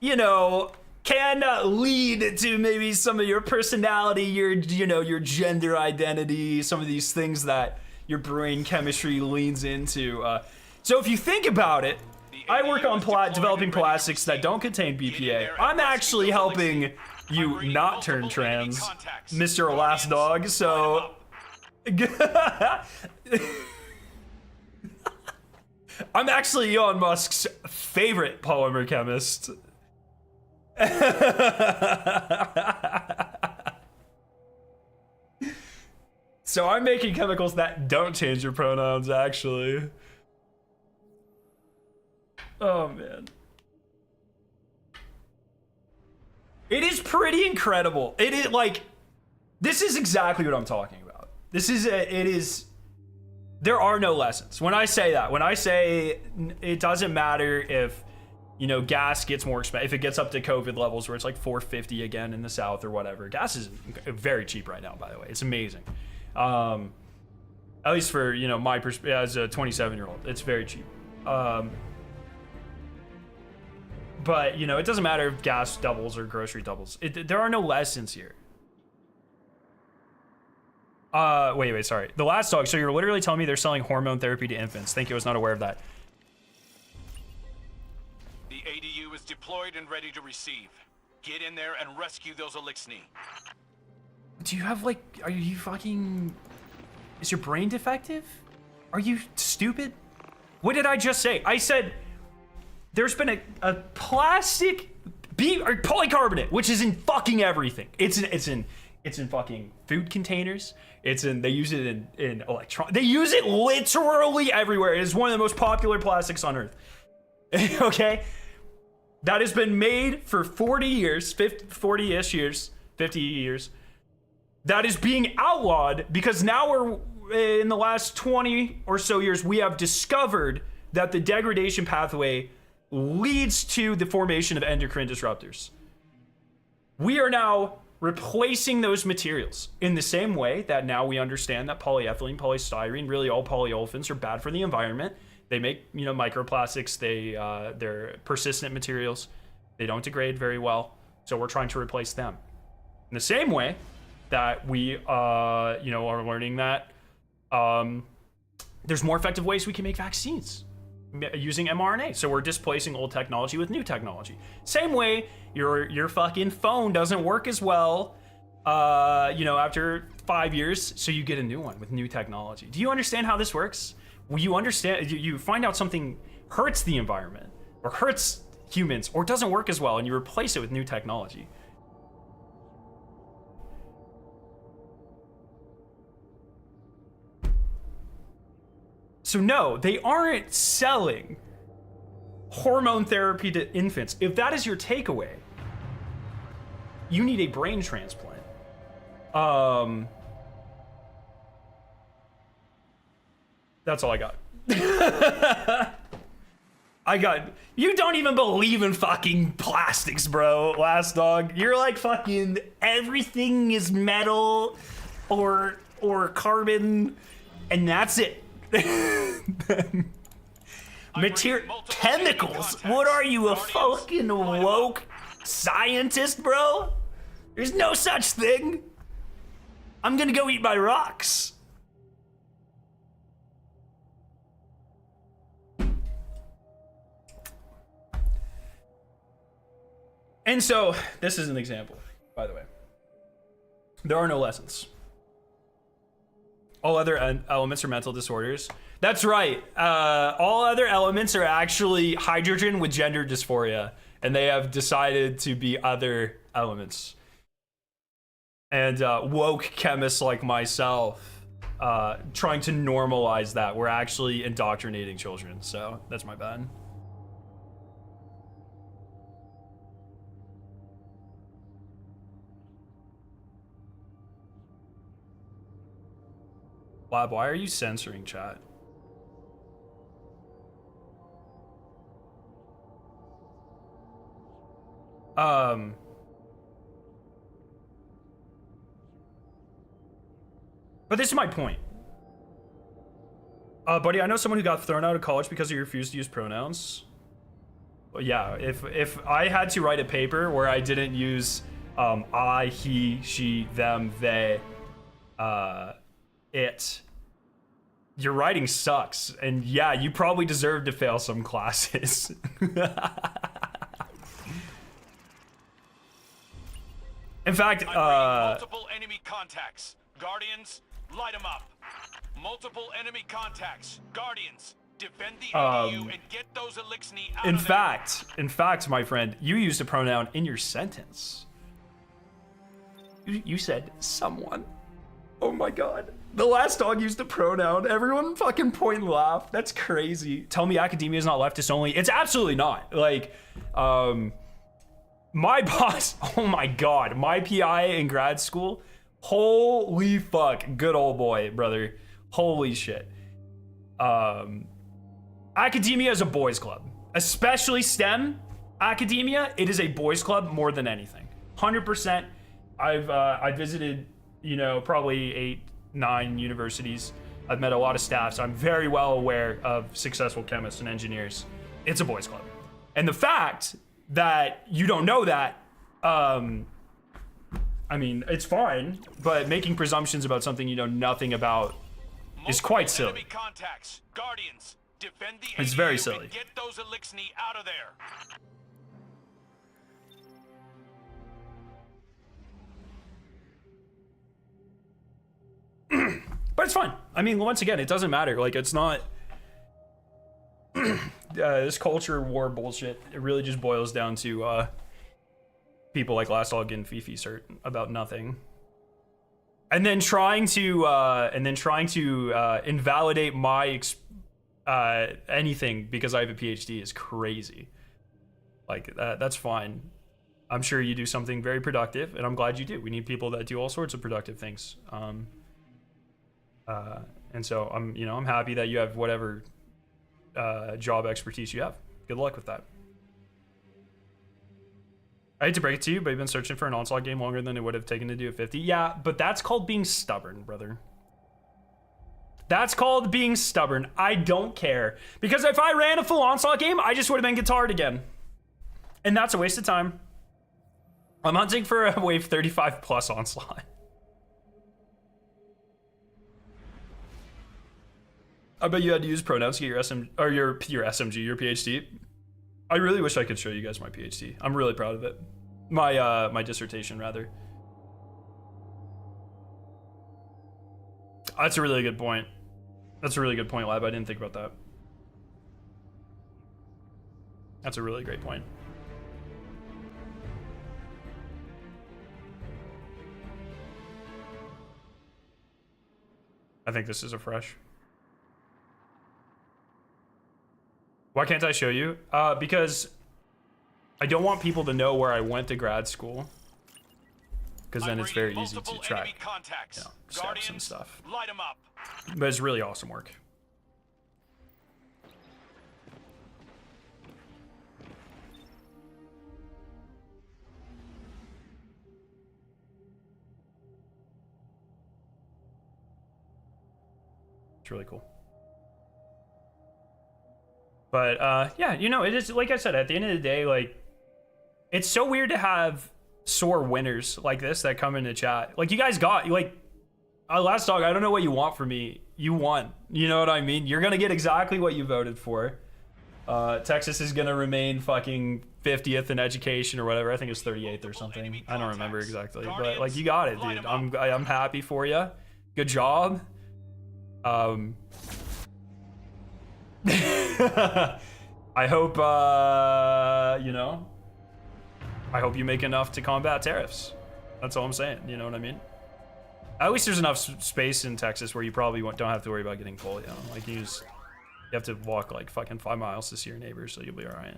Speaker 1: you know, can lead to maybe some of your personality, your gender identity, some of these things that your brain chemistry leans into. So if you think about it, I work on developing plastics that don't contain BPA. I'm actually helping you not turn trans, Mr. Last Dog, so... I'm actually Elon Musk's favorite polymer chemist. So I'm making chemicals that don't change your pronouns, actually. Oh, man. It is pretty incredible. It is like, this is exactly what I'm talking about. There are no lessons. When I say that, when I say it doesn't matter if, you know, gas gets more expensive, if it gets up to COVID levels where it's like $4.50 again in the South or whatever. Gas is very cheap right now, by the way. It's amazing. At least for, you know, my perspective as a 27-year-old, it's very cheap. But, you know, it doesn't matter if gas doubles or grocery doubles. There are no lessons here. Wait, sorry. The Last Dog, so you're literally telling me they're selling hormone therapy to infants. Thank you, I was not aware of that.
Speaker 3: The ADU is deployed and ready to receive. Get in there and rescue those elixni.
Speaker 1: Do you have, like, are you fucking... Is your brain defective? Are you stupid? What did I just say? I said... There's been a plastic or polycarbonate, which is in fucking everything. It's in fucking food containers. They use it in they use it literally everywhere. It is one of the most popular plastics on earth. Okay? That has been made for 40 years, 40-ish years, 50 years. That is being outlawed because now we're, in the last 20 or so years, we have discovered that the degradation pathway leads to the formation of endocrine disruptors. We are now replacing those materials in the same way that now we understand that polyethylene, polystyrene, really all polyolefins are bad for the environment. They make, microplastics. They're persistent materials. They don't degrade very well. So we're trying to replace them. In the same way that we, are learning that there's more effective ways we can make vaccines using mRNA. So we're displacing old technology with new technology. Same way your fucking phone doesn't work as well, after 5 years. So you get a new one with new technology. Do you understand how this works? You understand, you find out something hurts the environment or hurts humans or doesn't work as well, and you replace it with new technology. So no, they aren't selling hormone therapy to infants. If that is your takeaway, you need a brain transplant. That's all I got. You don't even believe in fucking plastics, bro, Last Dog. You're like fucking everything is metal or carbon, and that's it. Chemicals? What are you, a fucking woke scientist, bro? There's no such thing. I'm gonna go eat my rocks. And so, this is an example, by the way. There are no lessons. All other elements are mental disorders. That's right. All other elements are actually hydrogen with gender dysphoria, and they have decided to be other elements. And woke chemists like myself, trying to normalize that, we're actually indoctrinating children. So that's my bad. Lab, why are you censoring chat? But this is my point. Buddy, I know someone who got thrown out of college because he refused to use pronouns. But yeah, if I had to write a paper where I didn't use I, he, she, them, they, it, your writing sucks, and yeah, you probably deserve to fail some classes. In fact,
Speaker 3: multiple enemy contacts. Guardians, light them up. Multiple enemy contacts. Guardians, defend the ADU and get those Elixni out of there.
Speaker 1: In fact, my friend, you used a pronoun in your sentence. You said someone. Oh my god. The Last Dog used a pronoun. Everyone fucking point and laugh. That's crazy. Tell me academia is not leftist only. It's absolutely not. Like, my boss, oh my god, my PI in grad school, holy fuck, good old boy, brother. Holy shit. Academia is a boys club. Especially STEM academia, it is a boys club more than anything. 100%. I visited, probably 8-9 universities. I've met a lot of staff, so I'm very well aware of successful chemists and engineers. It's a boys club. And the fact that you don't know that, I mean, it's fine, but making presumptions about something you know nothing about is quite silly.
Speaker 3: Contacts. Guardians, defend the
Speaker 1: It's
Speaker 3: ADU
Speaker 1: very
Speaker 3: and
Speaker 1: silly.
Speaker 3: get those Elixni out of there.
Speaker 1: But it's fine. I mean, once again, it doesn't matter. Like, it's not this culture war bullshit. It really just boils down to people like Last Dog and Fifi cert about nothing, and then trying to invalidate my anything because I have a PhD is crazy. Like that's fine. I'm sure you do something very productive, and I'm glad you do. We need people that do all sorts of productive things. And so I'm happy that you have whatever job expertise you have. Good luck with that. I hate to break it to you, but you've been searching for an Onslaught game longer than it would have taken to do a 50. Yeah, but that's called being stubborn, brother. That's called being stubborn. I don't care. Because if I ran a full Onslaught game, I just would have been guitared again. And that's a waste of time. I'm hunting for a wave 35 plus Onslaught. I bet you had to use pronouns to get your SMG, your PhD. I really wish I could show you guys my PhD. I'm really proud of it. My dissertation, rather. That's a really good point. That's a really good point, Lab. I didn't think about that. That's a really great point. I think this is a fresh. Why can't I show you? Because I don't want people to know where I went to grad school. Because then it's very easy to track steps and stuff.
Speaker 3: Light 'em up.
Speaker 1: But it's really awesome work. It's really cool. But yeah, it is, like I said, at the end of the day, like, it's so weird to have sore winners like this that come into chat. Like, you guys got, like, Last Dog, I don't know what you want from me. You won. You know what I mean? You're gonna get exactly what you voted for. Texas is gonna remain fucking 50th in education or whatever. I think it's 38th or something. I don't remember exactly. But, like, you got it, dude. I'm happy for you. Good job. I hope I hope you make enough to combat tariffs. That's all I'm saying. You know what I mean? At least there's enough space in Texas where you probably don't have to worry about getting coal. Like you have to walk like fucking 5 miles to see your neighbors, so you'll be all right.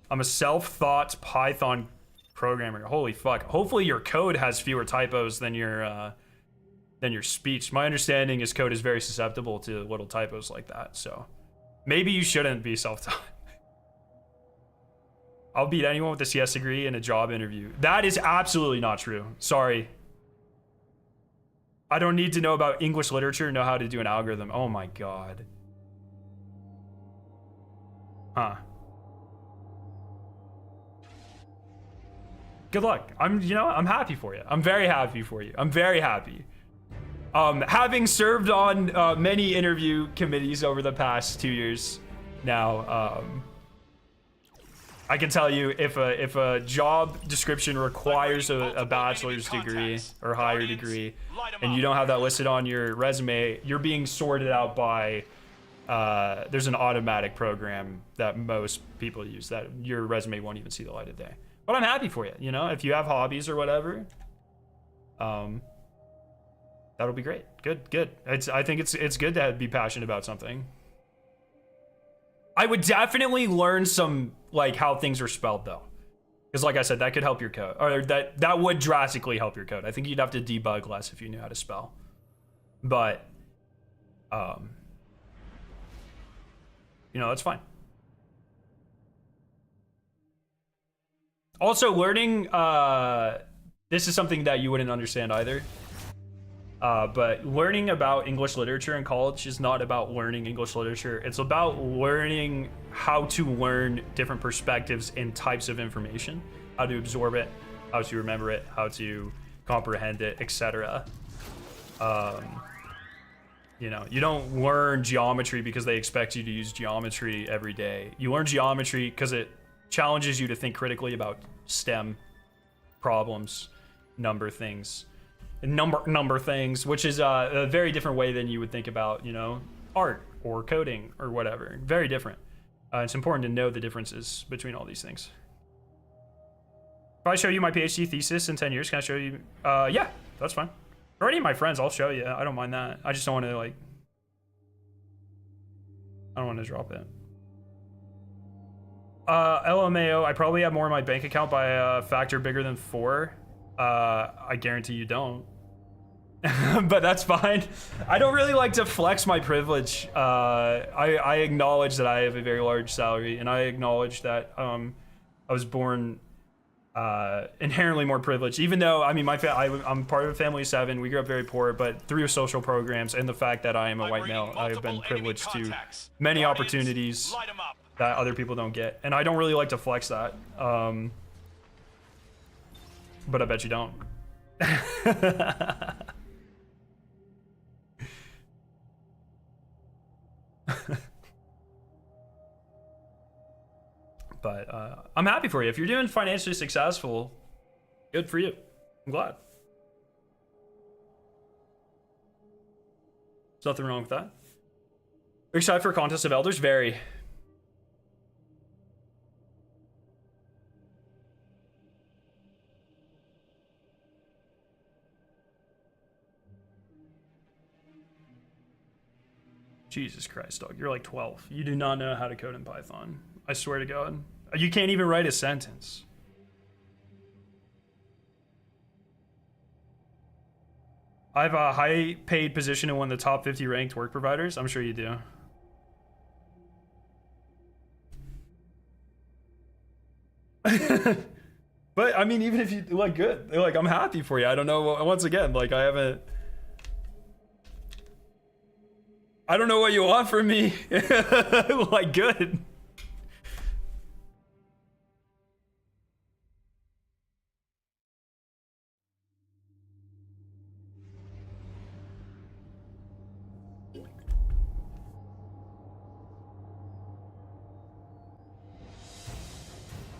Speaker 1: I'm a self-taught Python programmer. Holy fuck! Hopefully your code has fewer typos than your speech. My understanding is code is very susceptible to little typos like that, so maybe you shouldn't be self-taught. I'll beat anyone with a CS degree in a job interview. That is absolutely not true. Sorry. I don't need to know about English literature to know how to do an algorithm. Oh my god. Huh. Good luck. I'm happy for you. I'm very happy for you. I'm very happy. Having served on many interview committees over the past 2 years now, I can tell you if a job description requires a bachelor's degree or higher degree, and you don't have that listed on your resume, you're being sorted out by, there's an automatic program that most people use that your resume won't even see the light of day. But I'm happy for you, if you have hobbies or whatever, that'll be great. Good. I think it's good to be passionate about something. I would definitely learn some, like, how things are spelled, though. Because, like I said, that could help your code. Or that would drastically help your code. I think you'd have to debug less if you knew how to spell. But, that's fine. Also, learning, this is something that you wouldn't understand either. But learning about English literature in college is not about learning English literature. It's about learning how to learn different perspectives and types of information, how to absorb it, how to remember it, how to comprehend it, etc. You don't learn geometry because they expect you to use geometry every day. You learn geometry because it challenges you to think critically about STEM problems, number things, which is a very different way than you would think about, art or coding or whatever. Very different. It's important to know the differences between all these things. If I show you my PhD thesis in 10 years, can I show you? Yeah, that's fine. For any of my friends, I'll show you. I don't mind that. I just don't want to, like, I don't want to drop it. LMAO, I probably have more in my bank account by a factor bigger than 4. I guarantee you don't. But that's fine. I don't really like to flex my privilege. I acknowledge that I have a very large salary, and I acknowledge that I was born inherently more privileged. Even though, I mean, I'm part of a family of 7. We grew up very poor, but through social programs and the fact that I am a white male, I have been privileged to many opportunities that other people don't get. And I don't really like to flex that. But I bet you don't. But I'm happy for you. If you're doing financially successful, good for you. I'm glad. There's nothing wrong with that. Are you excited for Contest of Elders? Very. Jesus Christ, dog. You're like 12. You do not know how to code in Python. I swear to God. You can't even write a sentence. I have a high paid position in one of the top 50 ranked work providers. I'm sure you do. But I mean, even if you like good, like I'm happy for you. I don't know. Once again, like I don't know what you want from me. Like good.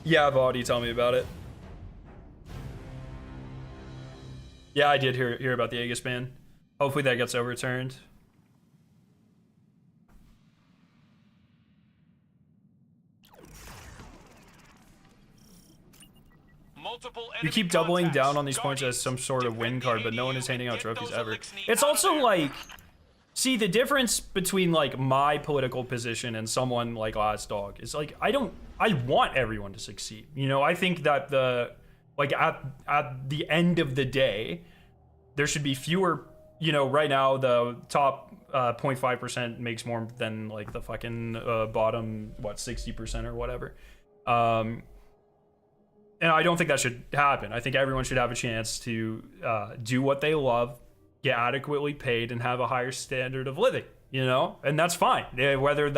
Speaker 1: Yeah, Vaughty, tell me about it. Yeah, I did hear about the Aegis ban. Hopefully that gets overturned. You keep doubling down on these points as some sort of win card, but no one is handing out trophies ever. It's also like, see, the difference between like my political position and someone like Last Dog is like, I want everyone to succeed. You know, I think that at the end of the day, there should be fewer, you know, right now the top 0.5% makes more than like the fucking bottom, 60% or whatever. And I don't think that should happen. I think everyone should have a chance to do what they love, get adequately paid, and have a higher standard of living, you know? And that's fine. Whether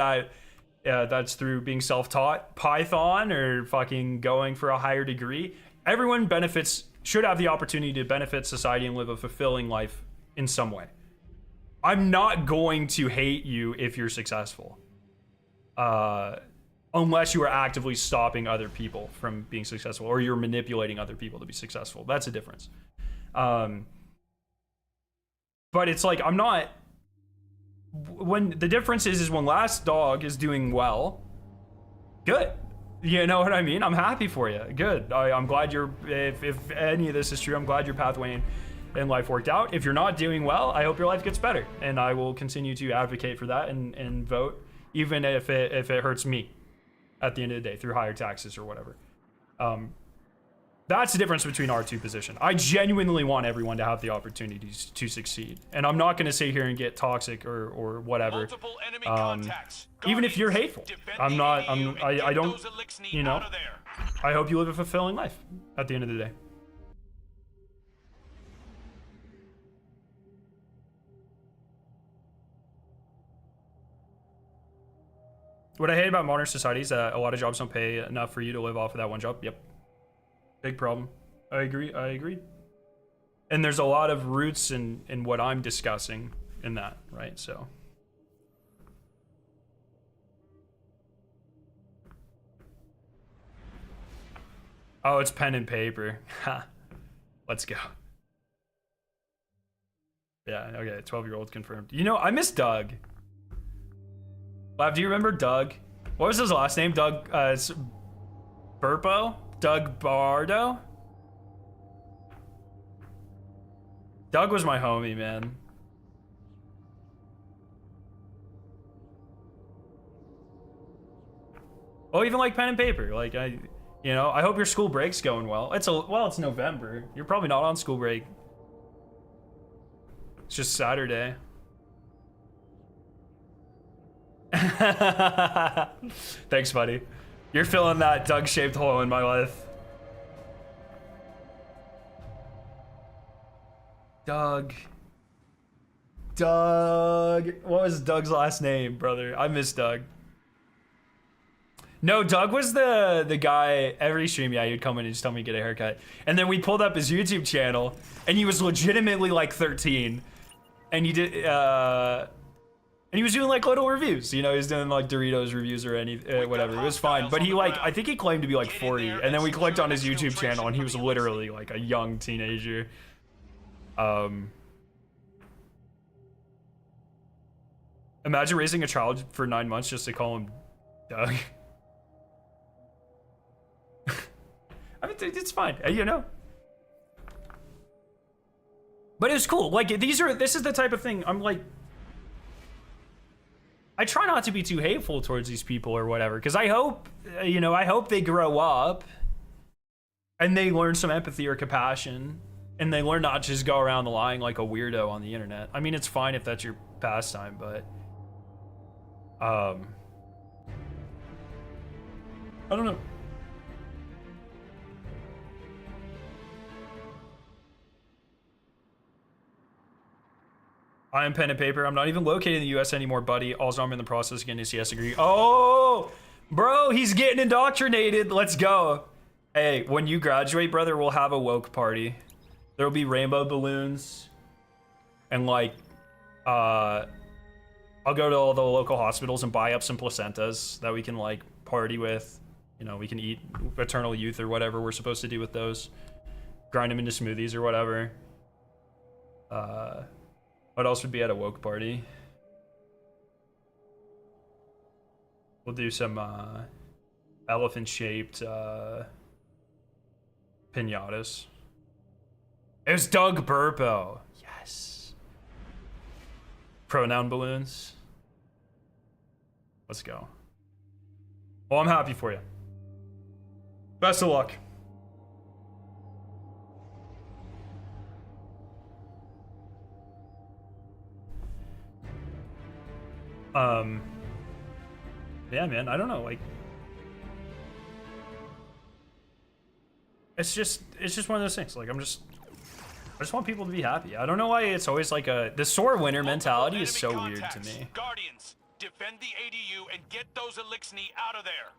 Speaker 1: that's through being self-taught Python or fucking going for a higher degree, everyone should have the opportunity to benefit society and live a fulfilling life in some way. I'm not going to hate you if you're successful. Unless you are actively stopping other people from being successful, or you're manipulating other people to be successful. That's a difference. But it's like, I'm not... When the difference is when Last Dog is doing well, good. You know what I mean? I'm happy for you. Good. I'm glad if any of this is true, I'm glad your pathway in life worked out. If you're not doing well, I hope your life gets better. And I will continue to advocate for that and vote, even if it hurts me at the end of the day through higher taxes or whatever. That's the difference between our two positions. I genuinely want everyone to have the opportunities to succeed. And I'm not going to sit here and get toxic or whatever. Even if you're hateful. I don't, you know, I hope you live a fulfilling life at the end of the day. What I hate about modern society is that a lot of jobs don't pay enough for you to live off of that one job. Yep. Big problem. I agree. And there's a lot of roots in what I'm discussing in that, right? So. Oh, it's pen and paper. Ha. Let's go. Yeah, okay, 12-year-old confirmed. You know, I miss Doug. Lav, do you remember Doug? What was his last name? Doug, it's Burpo? Doug Bardo? Doug was my homie, man. Well, even like pen and paper. Like I hope your school break's going well. It's November. You're probably not on school break. It's just Saturday. Thanks, buddy. You're filling that Doug-shaped hole in my life. Doug. What was Doug's last name, brother? I miss Doug. No, Doug was the guy every stream. Yeah, he'd come in and just tell me to get a haircut. And then we pulled up his YouTube channel, and he was legitimately like 13. And he did, and he was doing like little reviews. You know, he was doing like Doritos reviews or whatever. It was fine. But he I think he claimed to be like 40. And then we clicked on his YouTube channel, and he was literally like a young teenager. Imagine raising a child for 9 months just to call him Doug. I mean, it's fine, you know. But it was cool. Like this is the type of thing I'm like. I try not to be too hateful towards these people or whatever, because I hope, I hope they grow up and they learn some empathy or compassion, and they learn not to just go around lying like a weirdo on the internet. I mean, it's fine if that's your pastime, but I don't know. I am pen and paper. I'm not even located in the US anymore, buddy. Also, I'm in the process of getting a CS degree. Oh, bro, he's getting indoctrinated. Let's go. Hey, when you graduate, brother, we'll have a woke party. There'll be rainbow balloons. And like, I'll go to all the local hospitals and buy up some placentas that we can like party with. You know, we can eat eternal youth or whatever we're supposed to do with those. Grind them into smoothies or whatever. What else would be at a woke party? We'll do some elephant-shaped pinatas. It was Doug Burpo. Yes. Pronoun balloons. Let's go. Well, I'm happy for you. Best of luck. Yeah, man, I don't know, like, it's just one of those things. Like, I just want people to be happy. I don't know why it's always like the sore winner mentality is so weird to me.
Speaker 3: Guardians, defend the ADU and get those Elixni out of there.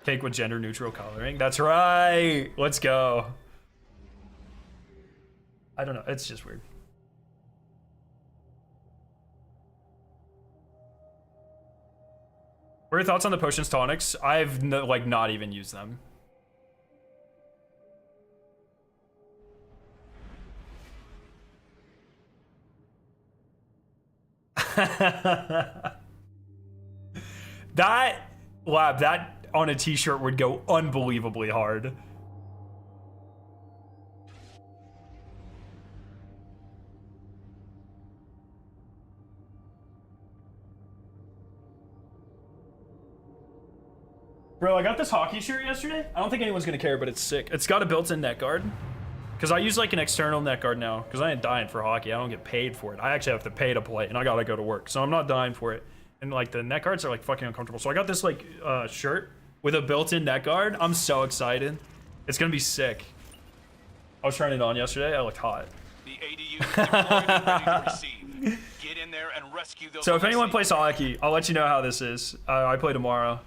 Speaker 1: Cake with gender neutral coloring. That's right. Let's go. I don't know. It's just weird. What are your thoughts on the potions tonics? I've not even used them. That on a t-shirt would go unbelievably hard. Bro, I got this hockey shirt yesterday. I don't think anyone's gonna care, but it's sick. It's got a built-in neck guard. Because I use like an external neck guard now. Because I ain't dying for hockey. I don't get paid for it. I actually have to pay to play, and I gotta go to work. So I'm not dying for it. And like the neck guards are like fucking uncomfortable. So I got this like shirt with a built-in neck guard. I'm so excited. It's gonna be sick. I was trying it on yesterday. I looked hot.
Speaker 3: The ADU is deployed and ready to receive. Get in there and rescue those.
Speaker 1: So if anyone plays hockey, I'll let you know how this is. I play tomorrow.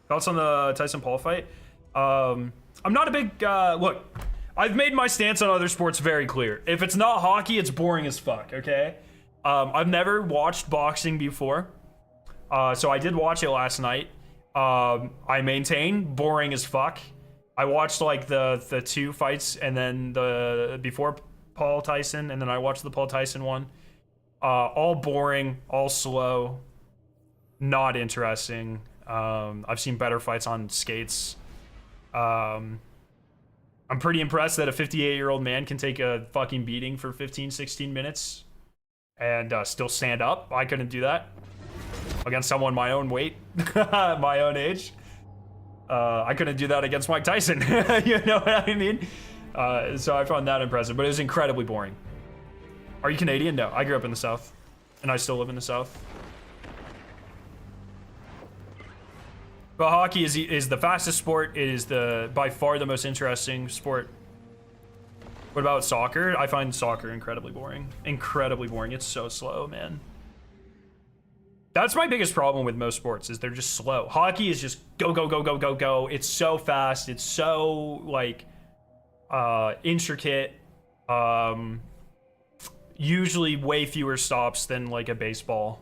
Speaker 1: Thoughts on the Tyson Paul fight? I'm not a big look. I've made my stance on other sports very clear. If it's not hockey, it's boring as fuck. Okay. I've never watched boxing before, so I did watch it last night. I maintain boring as fuck. I watched like the two fights and then the before Paul Tyson, and then I watched the Paul Tyson one. All boring, all slow, not interesting. I've seen better fights on skates. I'm pretty impressed that a 58-year-old man can take a fucking beating for 15, 16 minutes and still stand up. I couldn't do that. against someone my own weight, my own age. I couldn't do that against Mike Tyson. You know what I mean? So I found that impressive, but it was incredibly boring. Are you Canadian? No, I grew up in the South, and I still live in the South. But hockey is the fastest sport. It is by far the most interesting sport. What about soccer? I find soccer incredibly boring. Incredibly boring. It's so slow, man. That's my biggest problem with most sports, is they're just slow. Hockey is just go, go, go, go, go, go. It's so fast. It's so, like, intricate. Usually way fewer stops than, like, a baseball.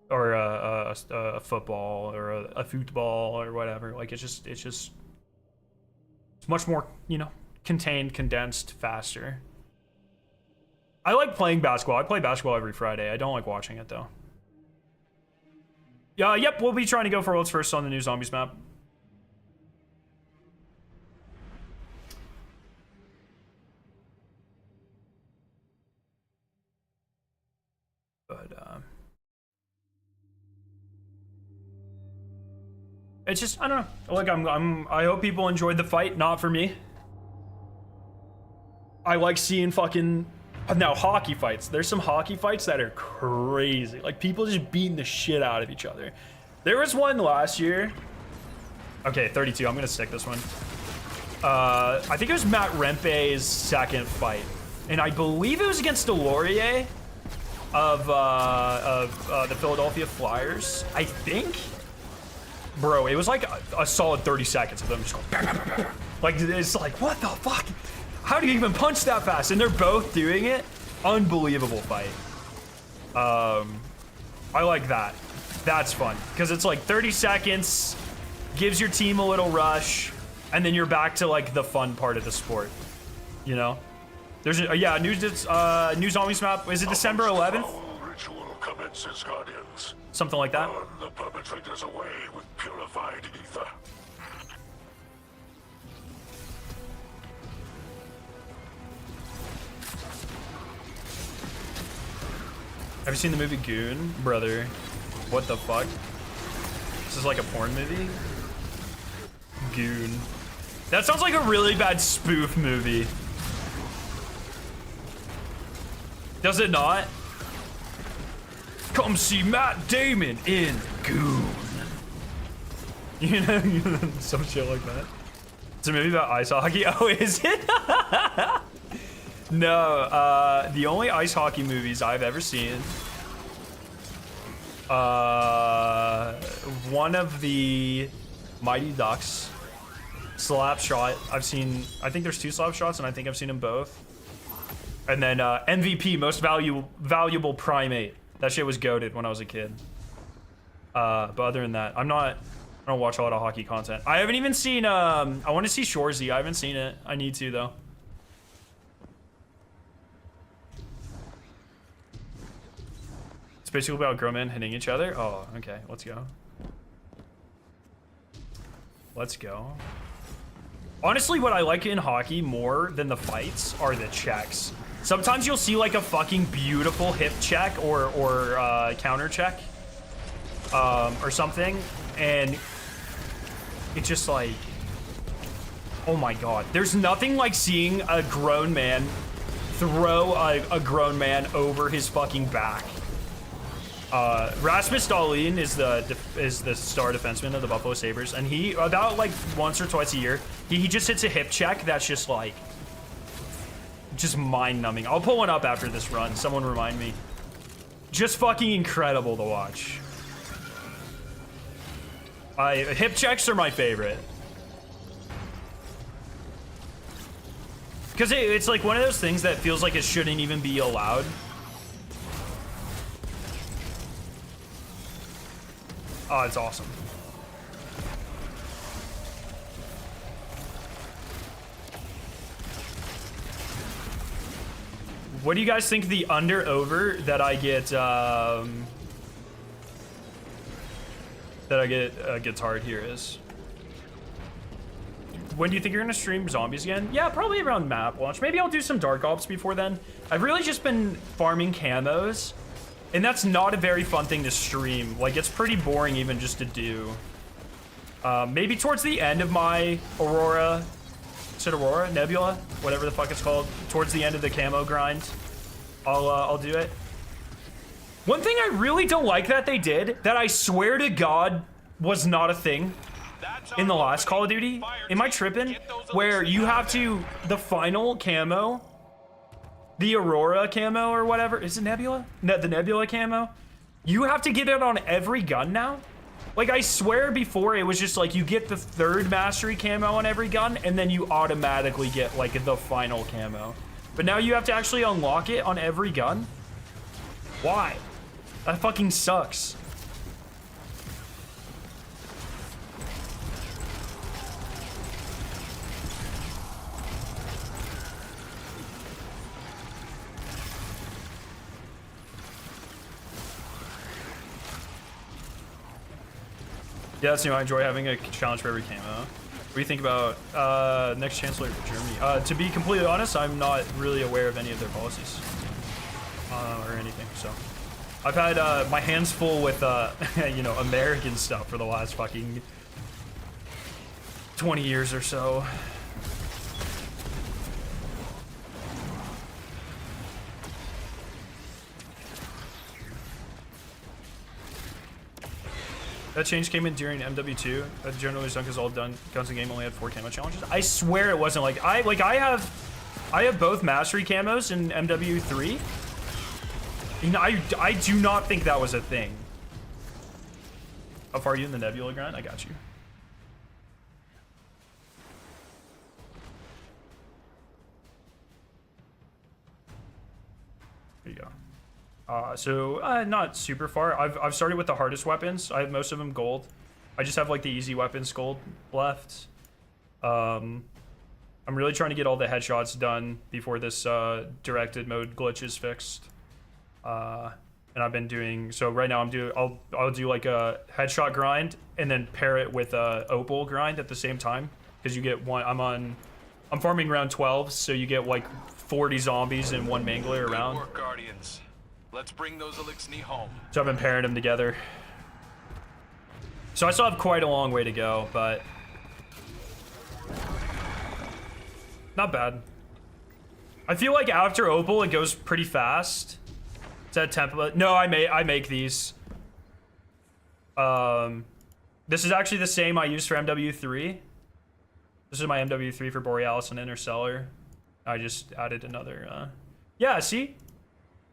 Speaker 1: Or a football, or a football, or whatever. Like, it's much more, you know, contained, condensed, faster. I like playing basketball. I play basketball every Friday. I don't like watching it, though. Yeah, yep, we'll be trying to go for world's first on the new zombies map. But, it's just, I don't know. Like, I hope people enjoyed the fight. Not for me. I like seeing fucking, now hockey fights. There's some hockey fights that are crazy. Like, people just beating the shit out of each other. There was one last year. Okay, 32. I'm gonna stick this one. I think it was Matt Rempe's second fight, and I believe it was against Delorier of the Philadelphia Flyers. I think. Bro, it was like a solid 30 seconds of them just going, like, it's like, what the fuck? How do you even punch that fast? And they're both doing it. Unbelievable fight. I like that. That's fun. Because it's like 30 seconds, gives your team a little rush, and then you're back to, like, the fun part of the sport. You know? There's yeah, new zombies map. Is it December 11th?
Speaker 6: Ritual commences, Guardians.
Speaker 1: Something like that.
Speaker 6: Burn the perpetrators away with purified ether.
Speaker 1: Have you seen the movie Goon? Brother, what the fuck? This is like a porn movie? Goon. That sounds like a really bad spoof movie. Does it not? Come see Matt Damon in Goon. You know, some shit like that. It's a movie about ice hockey. Oh, is it? No, the only ice hockey movies I've ever seen. One of the Mighty Ducks. Slap Shot. I've seen, I think there's 2 Slap Shots, and I think I've seen them both. And then MVP, Most Valuable Primate. That shit was goated when I was a kid. But other than that, I don't watch a lot of hockey content. I haven't even seen, I want to see Shoresy. I haven't seen it. I need to, though. It's basically about grown men hitting each other. Oh, okay. Let's go. Let's go. Honestly, what I like in hockey more than the fights are the checks. Sometimes you'll see like a fucking beautiful hip check or counter check or something, and it's just like, oh my god. There's nothing like seeing a grown man throw a grown man over his fucking back. Rasmus Dahlin is the star defenseman of the Buffalo Sabres, and he, about like once or twice a year, he just hits a hip check that's just like, just mind-numbing. I'll pull one up after this run. Someone remind me. Just fucking incredible to watch. Hip checks are my favorite. Because it's like one of those things that feels like it shouldn't even be allowed. Oh, it's awesome. What do you guys think the under-over that I get, gets hard here is? When do you think you're gonna stream zombies again? Yeah, probably around map launch. Maybe I'll do some dark ops before then. I've really just been farming camos And that's not a very fun thing to stream. Like, it's pretty boring even just to do. Maybe towards the end of my Aurora, is it Aurora? Nebula? Whatever the fuck it's called. Towards the end of the camo grind, I'll do it. One thing I really don't like that they did, that I swear to God was not a thing in the last Call of Duty. Am I tripping? Where you have to, the final camo, the Aurora camo or whatever, is it Nebula? The Nebula camo? You have to get it on every gun now? Like, I swear before it was just like you get the 3rd mastery camo on every gun and then you automatically get like the final camo. But now you have to actually unlock it on every gun? Why? That fucking sucks. Yeah, that's, you know, I enjoy having a challenge for every camo. What do you think about next Chancellor of Germany? To be completely honest, I'm not really aware of any of their policies or anything. So I've had my hands full with you know, American stuff for the last fucking 20 years or so. That change came in during MW2. That generally done because all done guns in game only had 4 camo challenges. I swear it wasn't like I have both mastery camos in MW3. You know, I do not think that was a thing. How far are you in the Nebula grind? I got you. There you go. So not super far. I've started with the hardest weapons. I have most of them gold. I just have like the easy weapons gold left. I'm really trying to get all the headshots done before this directed mode glitch is fixed. And I've been doing, so right now I'll do like a headshot grind and then pair it with a opal grind at the same time, because you get one. I'm farming round 12, so you get like 40 zombies and 1 mangler around.
Speaker 3: Good work, Guardians. Let's bring those Elixni home.
Speaker 1: So I've been pairing them together. So I still have quite a long way to go, but not bad. I feel like after Opal, it goes pretty fast. Is that template? No, I make these. This is actually the same I used for MW3. This is my MW3 for Borealis and Interstellar. I just added another, yeah, see?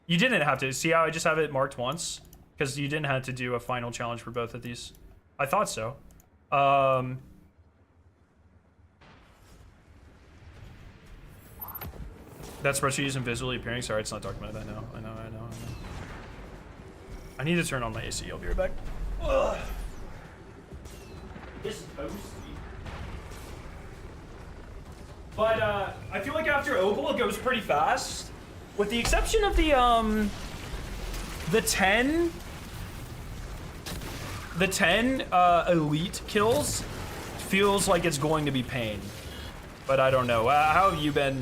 Speaker 1: You didn't have to. See how I just have it marked once? Because you didn't have to do a final challenge for both of these. I thought so. That spreadsheet isn't visually appearing. Sorry, it's not talking about that now. I know. I need to turn on my AC. I'll be right back. Ugh. This is toasty. But I feel like after Opal, it goes pretty fast. With the exception of the 10 elite kills, feels like it's going to be pain. But I don't know. How have you been?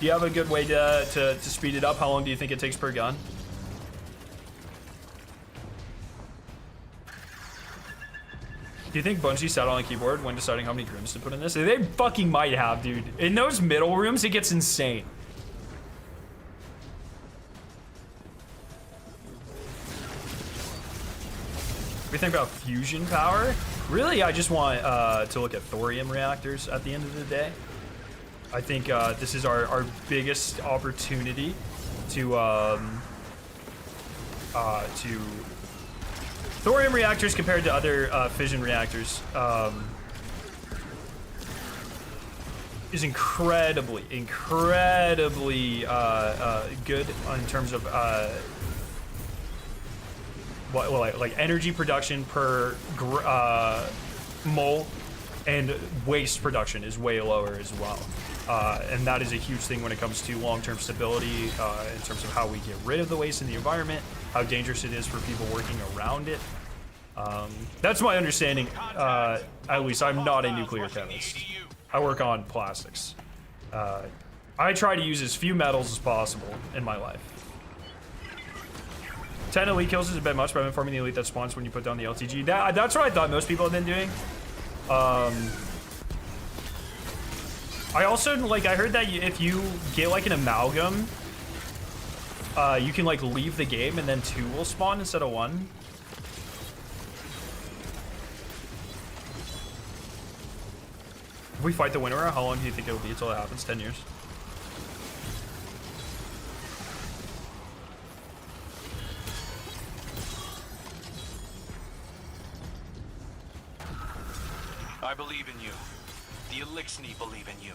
Speaker 1: Do you have a good way to speed it up? How long do you think it takes per gun? Do you think Bungie sat on a keyboard when deciding how many rooms to put in this? They fucking might have, dude. In those middle rooms, it gets insane. What do you think about fusion power? Really, I just want to look at thorium reactors at the end of the day. I think this is our biggest opportunity to thorium reactors compared to other fission reactors is incredibly good in terms of like energy production per mole, and waste production is way lower as well. And that is a huge thing when it comes to long-term stability in terms of how we get rid of the waste in the environment, how dangerous it is for people working around it. That's my understanding. At least I'm not a nuclear chemist. I work on plastics. I try to use as few metals as possible in my life. 10 elite kills is a bit much, but I've been farming the elite that spawns when you put down the LTG. That's what I thought most people have been doing. I also, like, I heard that if you get, like, an amalgam, you can, like, leave the game and then 2 will spawn instead of 1. If we fight the winner, how long do you think it'll be until it happens? 10 years.
Speaker 3: I believe in you. The Elixni believe in you.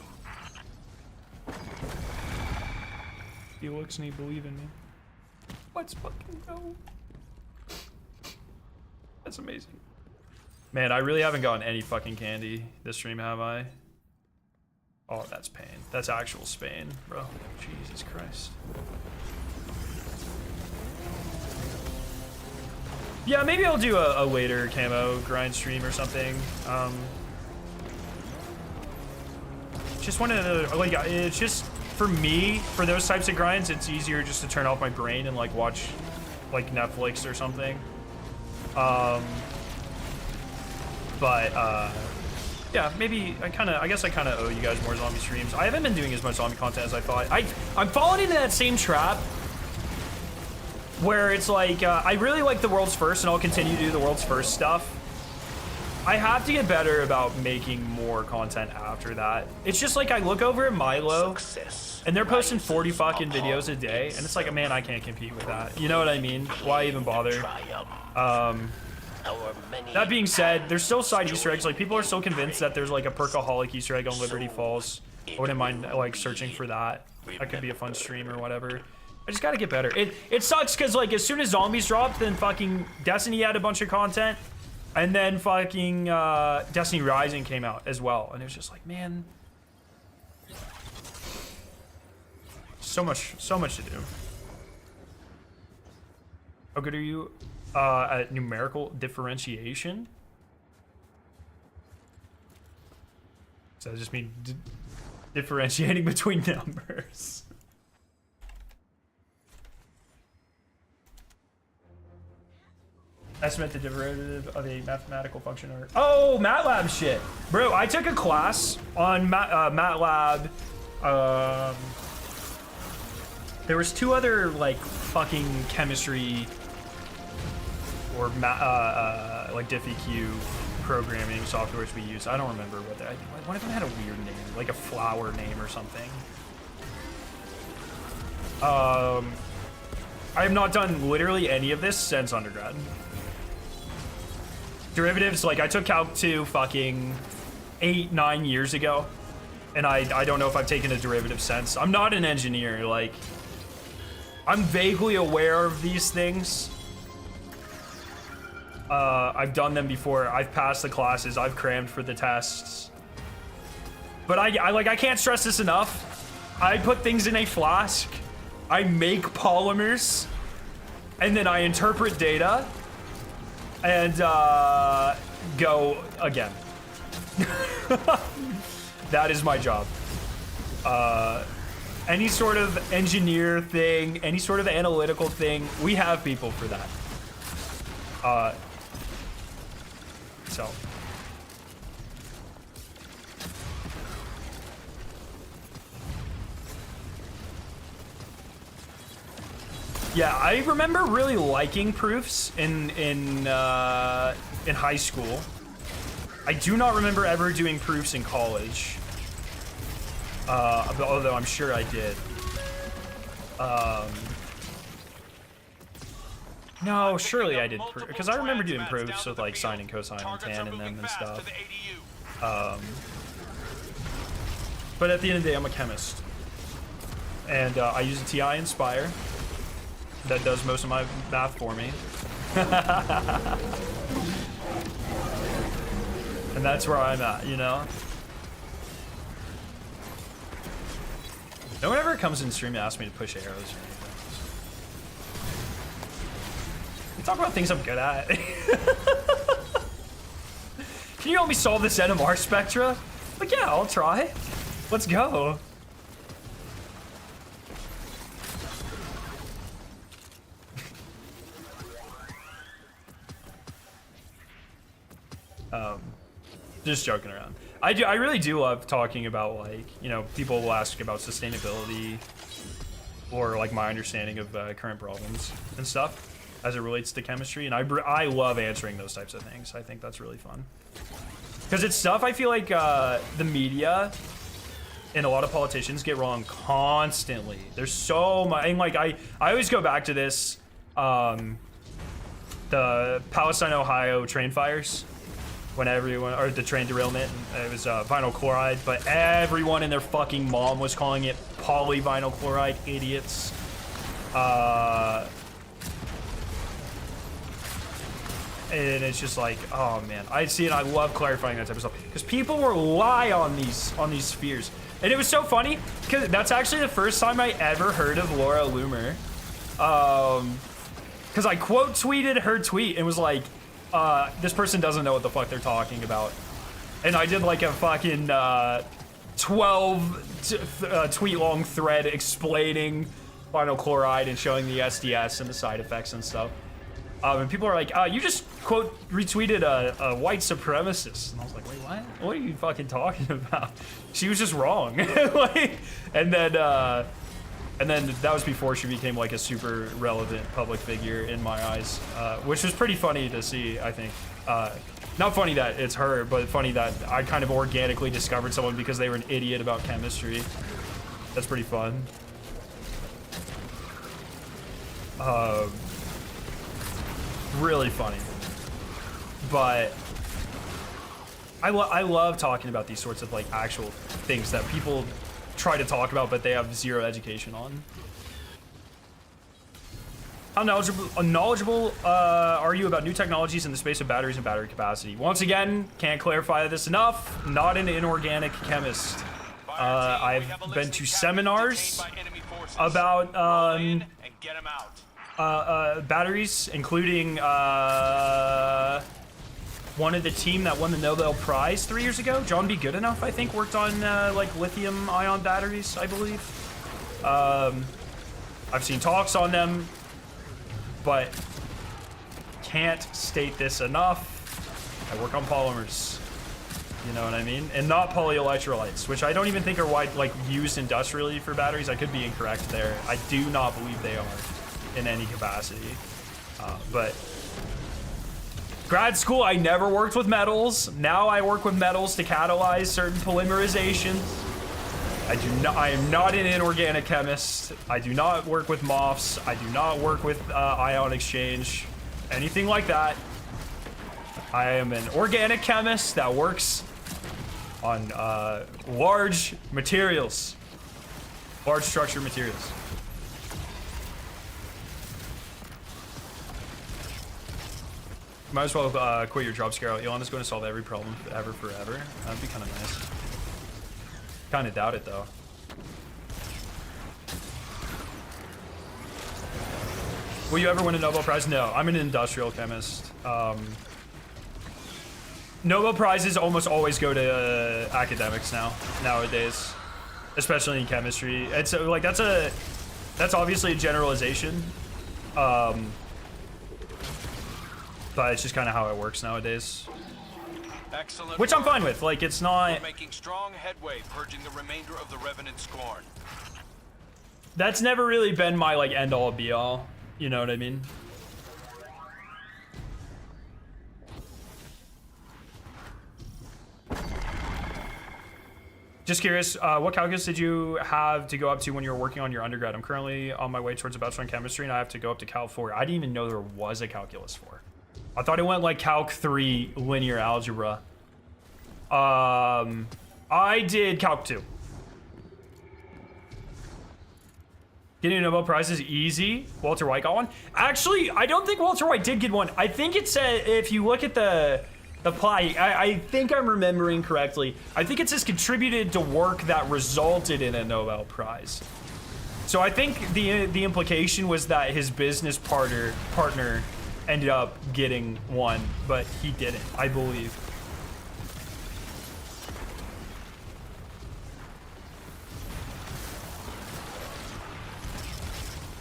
Speaker 1: The Elixni believe in me. Let's fucking go. That's amazing. Man, I really haven't gotten any fucking candy this stream, have I? Oh, that's pain. That's actual Spain, bro. Jesus Christ. Yeah, maybe I'll do a later camo grind stream or something. Just wanted to, like, it's just, for me, for those types of grinds, it's easier just to turn off my brain and, like, watch, like, Netflix or something. Yeah, maybe I guess I kind of owe you guys more zombie streams. I haven't been doing as much zombie content as I thought. I'm falling into that same trap where it's like, I really like the world's first and I'll continue to do the world's first stuff. I have to get better about making more content after that. It's just like I look over at Milo and they're posting 40 fucking videos a day and it's like, man, I can't compete with that. You know what I mean? Why even bother? That being said, there's still side Easter eggs. Like, people are still convinced that there's like a perkaholic Easter egg on Liberty Falls. I wouldn't mind like searching for that. That could be a fun stream or whatever. I just gotta get better. It sucks because, like, as soon as zombies dropped, then fucking Destiny had a bunch of content, and then fucking Destiny Rising came out as well, and it was just like, man, so much to do. How good are you at numerical differentiation? Does that just mean differentiating between numbers? Estimate the derivative of a mathematical function or... Oh, MATLAB shit. Bro, I took a class on MATLAB. There was 2 other, like, fucking chemistry or like DiffEQ programming softwares we use. I don't remember what that... One of them had a weird name, like a flower name or something. I have not done literally any of this since undergrad. Derivatives, like, I took Calc 2 fucking 8-9 years ago, and I don't know if I've taken a derivative since. I'm not an engineer, like, I'm vaguely aware of these things. I've done them before. I've passed the classes. I've crammed for the tests. But I can't stress this enough. I put things in a flask. I make polymers, and then I interpret data. And go again. That is my job. Any sort of engineer thing, any sort of analytical thing, we have people for that. So. Yeah, I remember really liking proofs in high school. I do not remember ever doing proofs in college. Although I'm sure I did. No, surely I did proofs, because I remember doing proofs with like sine and cosine and tan in them and stuff. But at the end of the day, I'm a chemist. And I use a TI Inspire that does most of my math for me. And that's where I'm at, you know? No one ever comes in stream and asks me to push arrows or anything. We talk about things I'm good at. Can you help me solve this NMR spectra? Like, yeah, I'll try. Let's go. Just joking around. I really do love talking about, like, you know, people will ask about sustainability or like my understanding of current problems and stuff as it relates to chemistry, and I love answering those types of things. I think that's really fun because it's stuff I feel like the media and a lot of politicians get wrong constantly. There's so much, and like I always go back to this, the Palestine, Ohio train fires, when everyone, or the train derailment, it was vinyl chloride, but everyone and their fucking mom was calling it polyvinyl chloride, idiots. And it's just like, oh man, I see it. I love clarifying that type of stuff because people rely on these fears, and it was so funny because that's actually the first time I ever heard of Laura Loomer, because I quote tweeted her tweet and was like, this person doesn't know what the fuck they're talking about, and I did like a fucking 12 tweet long thread explaining vinyl chloride and showing the SDS and the side effects and stuff. And people are like, you just quote retweeted a white supremacist. And I was like, wait, what? What are you fucking talking about? She was just wrong. Like, and then that was before she became like a super relevant public figure in my eyes, which was pretty funny to see, I think. Not funny that it's her, but funny that I kind of organically discovered someone because they were an idiot about chemistry. That's pretty fun. Really funny, but I love talking about these sorts of like actual things that people try to talk about but they have zero education on. How knowledgeable are you about new technologies in the space of batteries and battery capacity? Once again, can't clarify this enough. Not an inorganic chemist. I've been to seminars about batteries, including one of the team that won the Nobel Prize 3 years ago. John B. Goodenough, I think, worked on like lithium-ion batteries, I believe. I've seen talks on them, but can't state this enough. I work on polymers. You know what I mean? And not polyelectrolytes, which I don't even think are used industrially for batteries. I could be incorrect there. I do not believe they are in any capacity, but grad school I never worked with metals. Now I work with metals to catalyze certain polymerizations. I am not an inorganic chemist. I do not work with MOFs. I do not work with ion exchange, anything like that. I am an organic chemist that works on large materials, large structure materials. Might as well quit your job scare out. Elon is going to solve every problem ever forever. That'd be kind of nice. Kind of doubt it though. Will you ever win a Nobel Prize? No, I'm an industrial chemist. Nobel Prizes almost always go to academics nowadays, especially in chemistry. It's like that's obviously a generalization. But it's just kind of how it works nowadays.
Speaker 3: Excellent.
Speaker 1: Which I'm fine with. Like, it's not...
Speaker 3: We're making strong headway, purging the remainder of the Revenant Scorn.
Speaker 1: That's never really been my, like, end-all, be-all. You know what I mean? Just curious, what calculus did you have to go up to when you were working on your undergrad? I'm currently on my way towards a bachelor in chemistry, and I have to go up to Cal 4. I didn't even know there was a calculus 4. I thought it went like Calc 3 linear algebra. I did Calc 2. Getting a Nobel Prize is easy. Walter White got one. Actually, I don't think Walter White did get one. I think it said, if you look at the plot, I think I'm remembering correctly. I think it says contributed to work that resulted in a Nobel Prize. So I think the implication was that his business partner ended up getting one, but he didn't, I believe.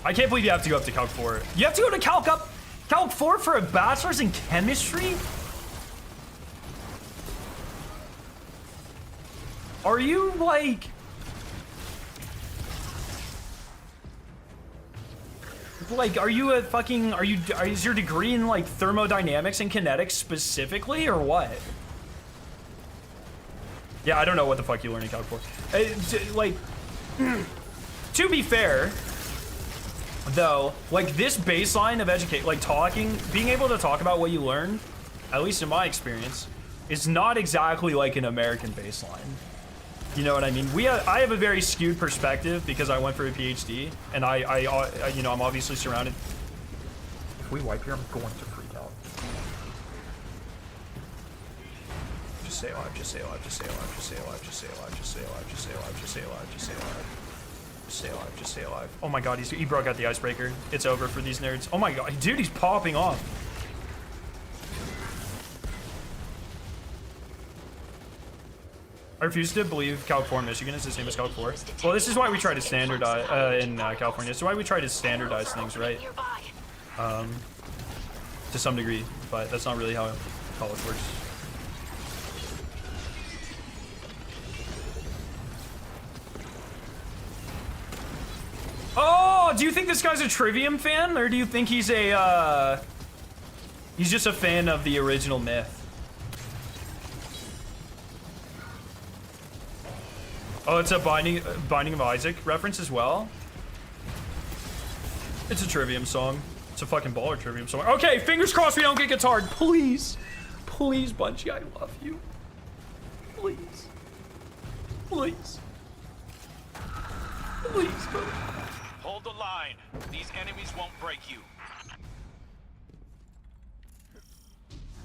Speaker 1: I can't believe you have to go up to Calc 4. You have to go to Calc 4 for a bachelor's in chemistry? Are you like... Like, are you a fucking... is your degree in, like, thermodynamics and kinetics specifically, or what? Yeah, I don't know what the fuck you learning calc for. Like, to be fair, though, like, this baseline of education, like, being able to talk about what you learn, at least in my experience, is not exactly like an American baseline. You know what I mean? I have a very skewed perspective because I went for a PhD, and I you know, I'm obviously surrounded. If we wipe here, I'm going to freak out. Just stay alive, just stay alive, just stay alive, just stay alive, just stay alive, just stay alive, just stay alive, just stay alive, just stay alive. Just stay alive, just stay alive. Oh my god, he broke out the icebreaker. It's over for these nerds. Oh my god, dude, he's popping off. I refuse to believe California, Michigan is the same as California. Well, this is why we try to standardize in California. This is why we try to standardize things, right? To some degree, but that's not really how college works. Oh, do you think this guy's a Trivium fan, or do you think he's a he's just a fan of the original myth? Oh, it's a Binding of Isaac reference as well. It's a Trivium song. It's a fucking baller Trivium song. Okay, fingers crossed we don't get guitar. Please. Please, Bungie, I love you. Please. Please. Please, bro.
Speaker 3: Hold the line. These enemies won't break you.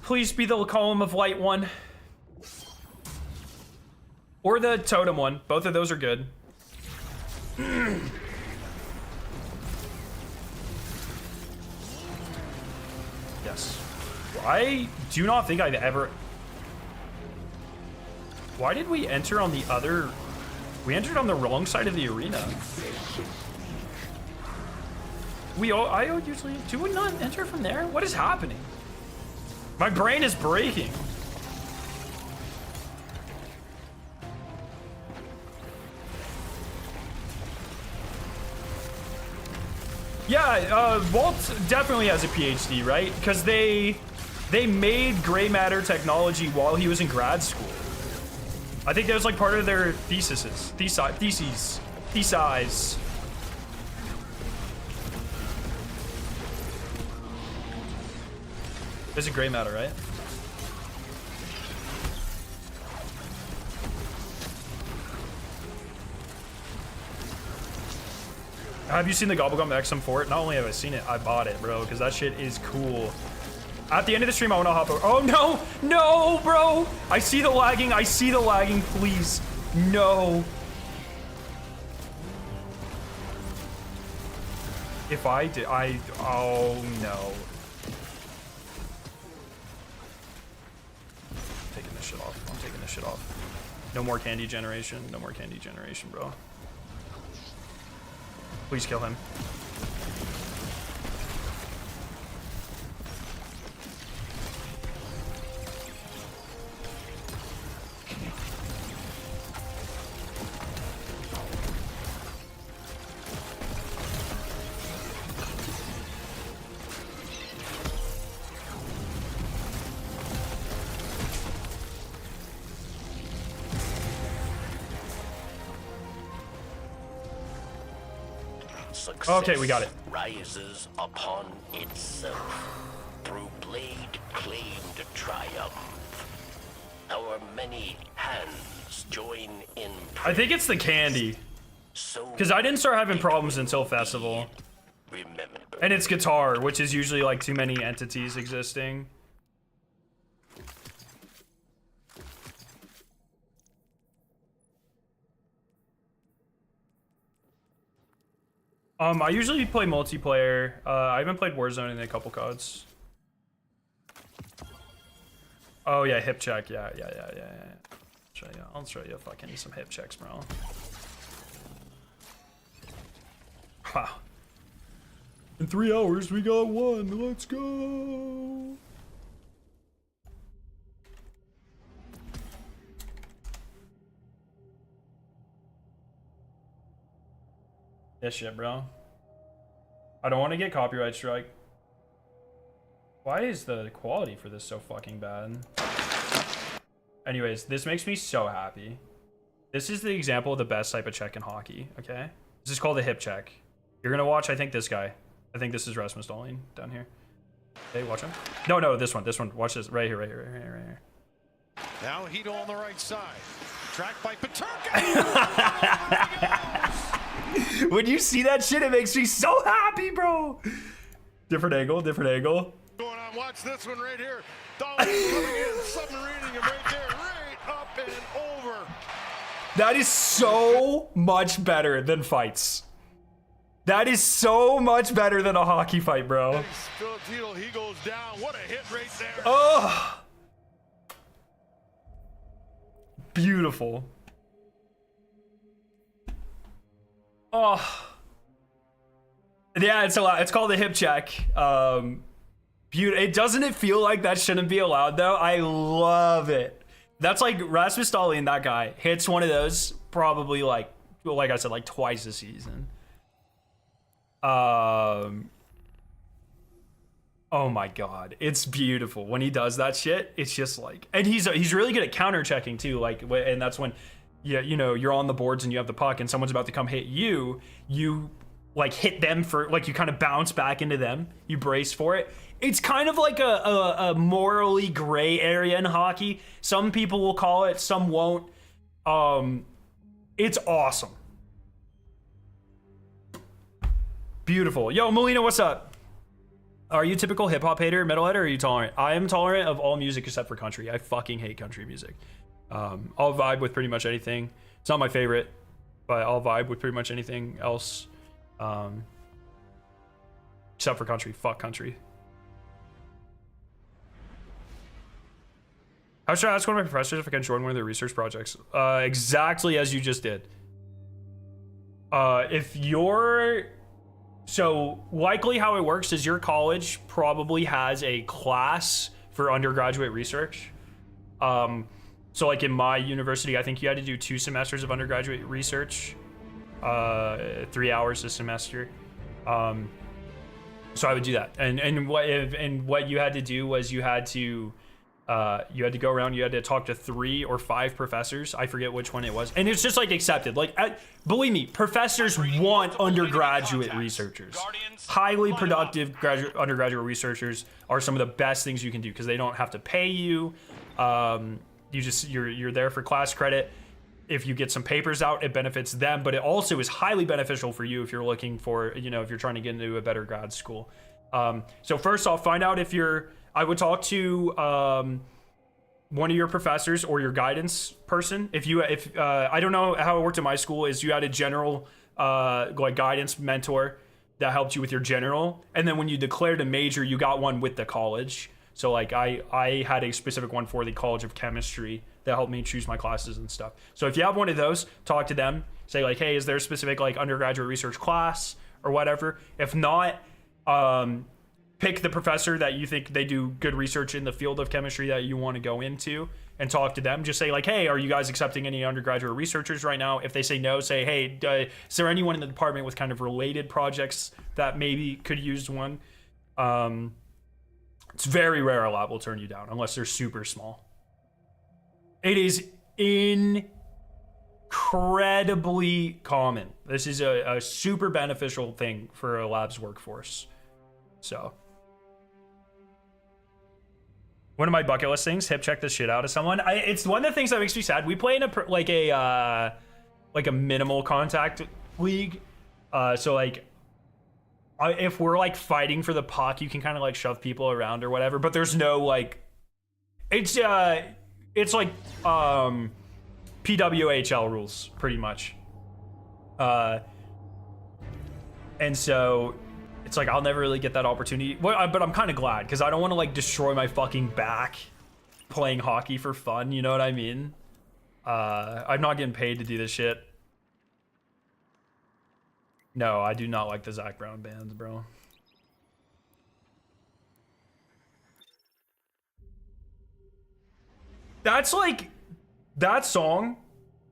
Speaker 1: Please be the column of light one. Or the totem one. Both of those are good. Yes. I do not think I've ever... Why did we enter on the other... We entered on the wrong side of the arena. I usually... Do we not enter from there? What is happening? My brain is breaking. Yeah, Walt definitely has a PhD, right? Because they made gray matter technology while he was in grad school. I think that was like part of their theses. There's a gray matter, right? Have you seen the Gobblegum XM Fort? Not only have I seen it, I bought it, bro, because that shit is cool. At the end of the stream, I want to hop over. Oh, no! No, bro! I see the lagging. I see the lagging. Please. No. If I did... Oh, no. I'm taking this shit off. I'm taking this shit off. No more candy generation. No more candy generation, bro. Please kill him.
Speaker 4: Success
Speaker 1: Okay, we got it.
Speaker 4: Rises upon itself through blade claimed triumph. Our many hands join in.
Speaker 1: I think it's the candy. Because I didn't start having problems until festival.
Speaker 4: Remember.
Speaker 1: And it's guitar, which is usually like too many entities existing. I usually play multiplayer. I haven't played Warzone in a couple CODs. Oh yeah, hip check. Yeah. I'll show you fucking some hip checks, bro. Wow. In 3 hours, we got one. Let's go. This shit, bro. I don't want to get copyright strike. Why is the quality for this so fucking bad? Anyways, this makes me so happy. This is the example of the best type of check in hockey, okay? This is called a hip check. You're gonna watch, I think, this guy. I think this is Rasmus Dahlin down here. Okay, watch him. No, this one. Watch this. Right here.
Speaker 7: Now Hito on the right side. Tracked by Paterka.
Speaker 1: When you see that shit, it makes me so happy, bro. Different angle.
Speaker 7: Going on, watch this one right here. Dahlin coming in, submarining him right there, right up and over.
Speaker 1: That is so much better than fights. That is so much better than a hockey fight, bro.
Speaker 7: He goes down. What a hit right there.
Speaker 1: Oh. Beautiful. Oh. Yeah, it's called a hip check. It doesn't it feel like that shouldn't be allowed though? I love it. That's like Rasmus Dahlin, that guy hits one of those probably like I said, like twice a season. Oh my god, it's beautiful when he does that shit. It's just like, and he's really good at counter checking too. Like, and that's when, yeah, you know, you're on the boards and you have the puck and someone's about to come hit you. You like hit them for like, you kind of bounce back into them. You brace for it. It's kind of like a morally gray area in hockey. Some people will call it, some won't. It's awesome. Beautiful. Yo, Molina, what's up? Are you a typical hip-hop hater, metalhead, or are you tolerant? I am tolerant of all music except for country. I fucking hate country music. I'll vibe with pretty much anything. It's not my favorite, but I'll vibe with pretty much anything else. Except for country. Fuck country. I was trying to ask one of my professors if I can join one of their research projects. Exactly as you just did. If you're... So likely how it works is your college probably has a class for undergraduate research. So like in my university, I think you had to do 2 semesters of undergraduate research, 3 hours a semester. So I would do that. And what you had to do was you had to go around, you had to talk to 3 or 5 professors. I forget which one it was. And it's just like accepted. Like, believe me, professors want undergraduate researchers. Highly productive undergraduate researchers are some of the best things you can do because they don't have to pay you. You're there for class credit. If you get some papers out, it benefits them, but it also is highly beneficial for you if you're looking for, you know, if you're trying to get into a better grad school. So first off, find out if I would talk to one of your professors or your guidance person. If I don't know how it worked at my school, is you had a general like guidance mentor that helped you with your general, and then when you declared a major, you got one with the college. So like I had a specific one for the College of Chemistry that helped me choose my classes and stuff. So if you have one of those, talk to them. Say like, hey, is there a specific like undergraduate research class or whatever? If not, pick the professor that you think they do good research in the field of chemistry that you want to go into and talk to them. Just say like, hey, are you guys accepting any undergraduate researchers right now? If they say no, say, hey, is there anyone in the department with kind of related projects that maybe could use one? It's very rare a lab will turn you down unless they're super small. It is incredibly common. This is a super beneficial thing for a lab's workforce. So one of my bucket list things, hip check the shit out of someone. It's one of the things that makes me sad. We play in a minimal contact league. So like if we're like fighting for the puck, you can kind of like shove people around or whatever, but there's no like, it's like PWHL rules pretty much. And so it's like, I'll never really get that opportunity. But I'm kind of glad because I don't want to like destroy my fucking back playing hockey for fun. You know what I mean? I'm not getting paid to do this shit. No, I do not like the Zach Brown bands, bro. That's like, that song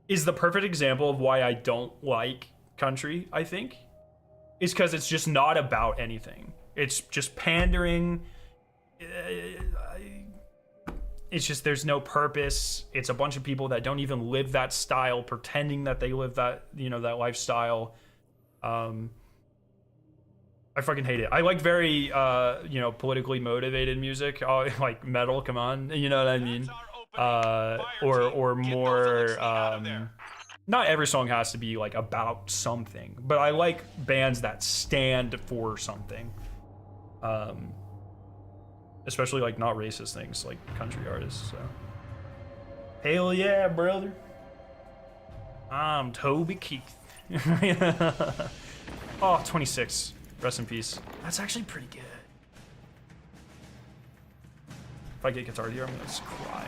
Speaker 1: is the perfect example of why I don't like country, I think. is because it's just not about anything. It's just pandering. It's just there's no purpose. It's a bunch of people that don't even live that style, pretending that they live that, you know, that lifestyle. I fucking hate it. I like very, you know, politically motivated music, like metal. Come on, you know what I mean? Or more. Not every song has to be like about something, but I like bands that stand for something. Especially like not racist things like country artists. So hell yeah, brother. I'm Toby Keith. Oh, 26. Rest in peace. That's actually pretty good. If I get Guitar Hero, I'm gonna just cry.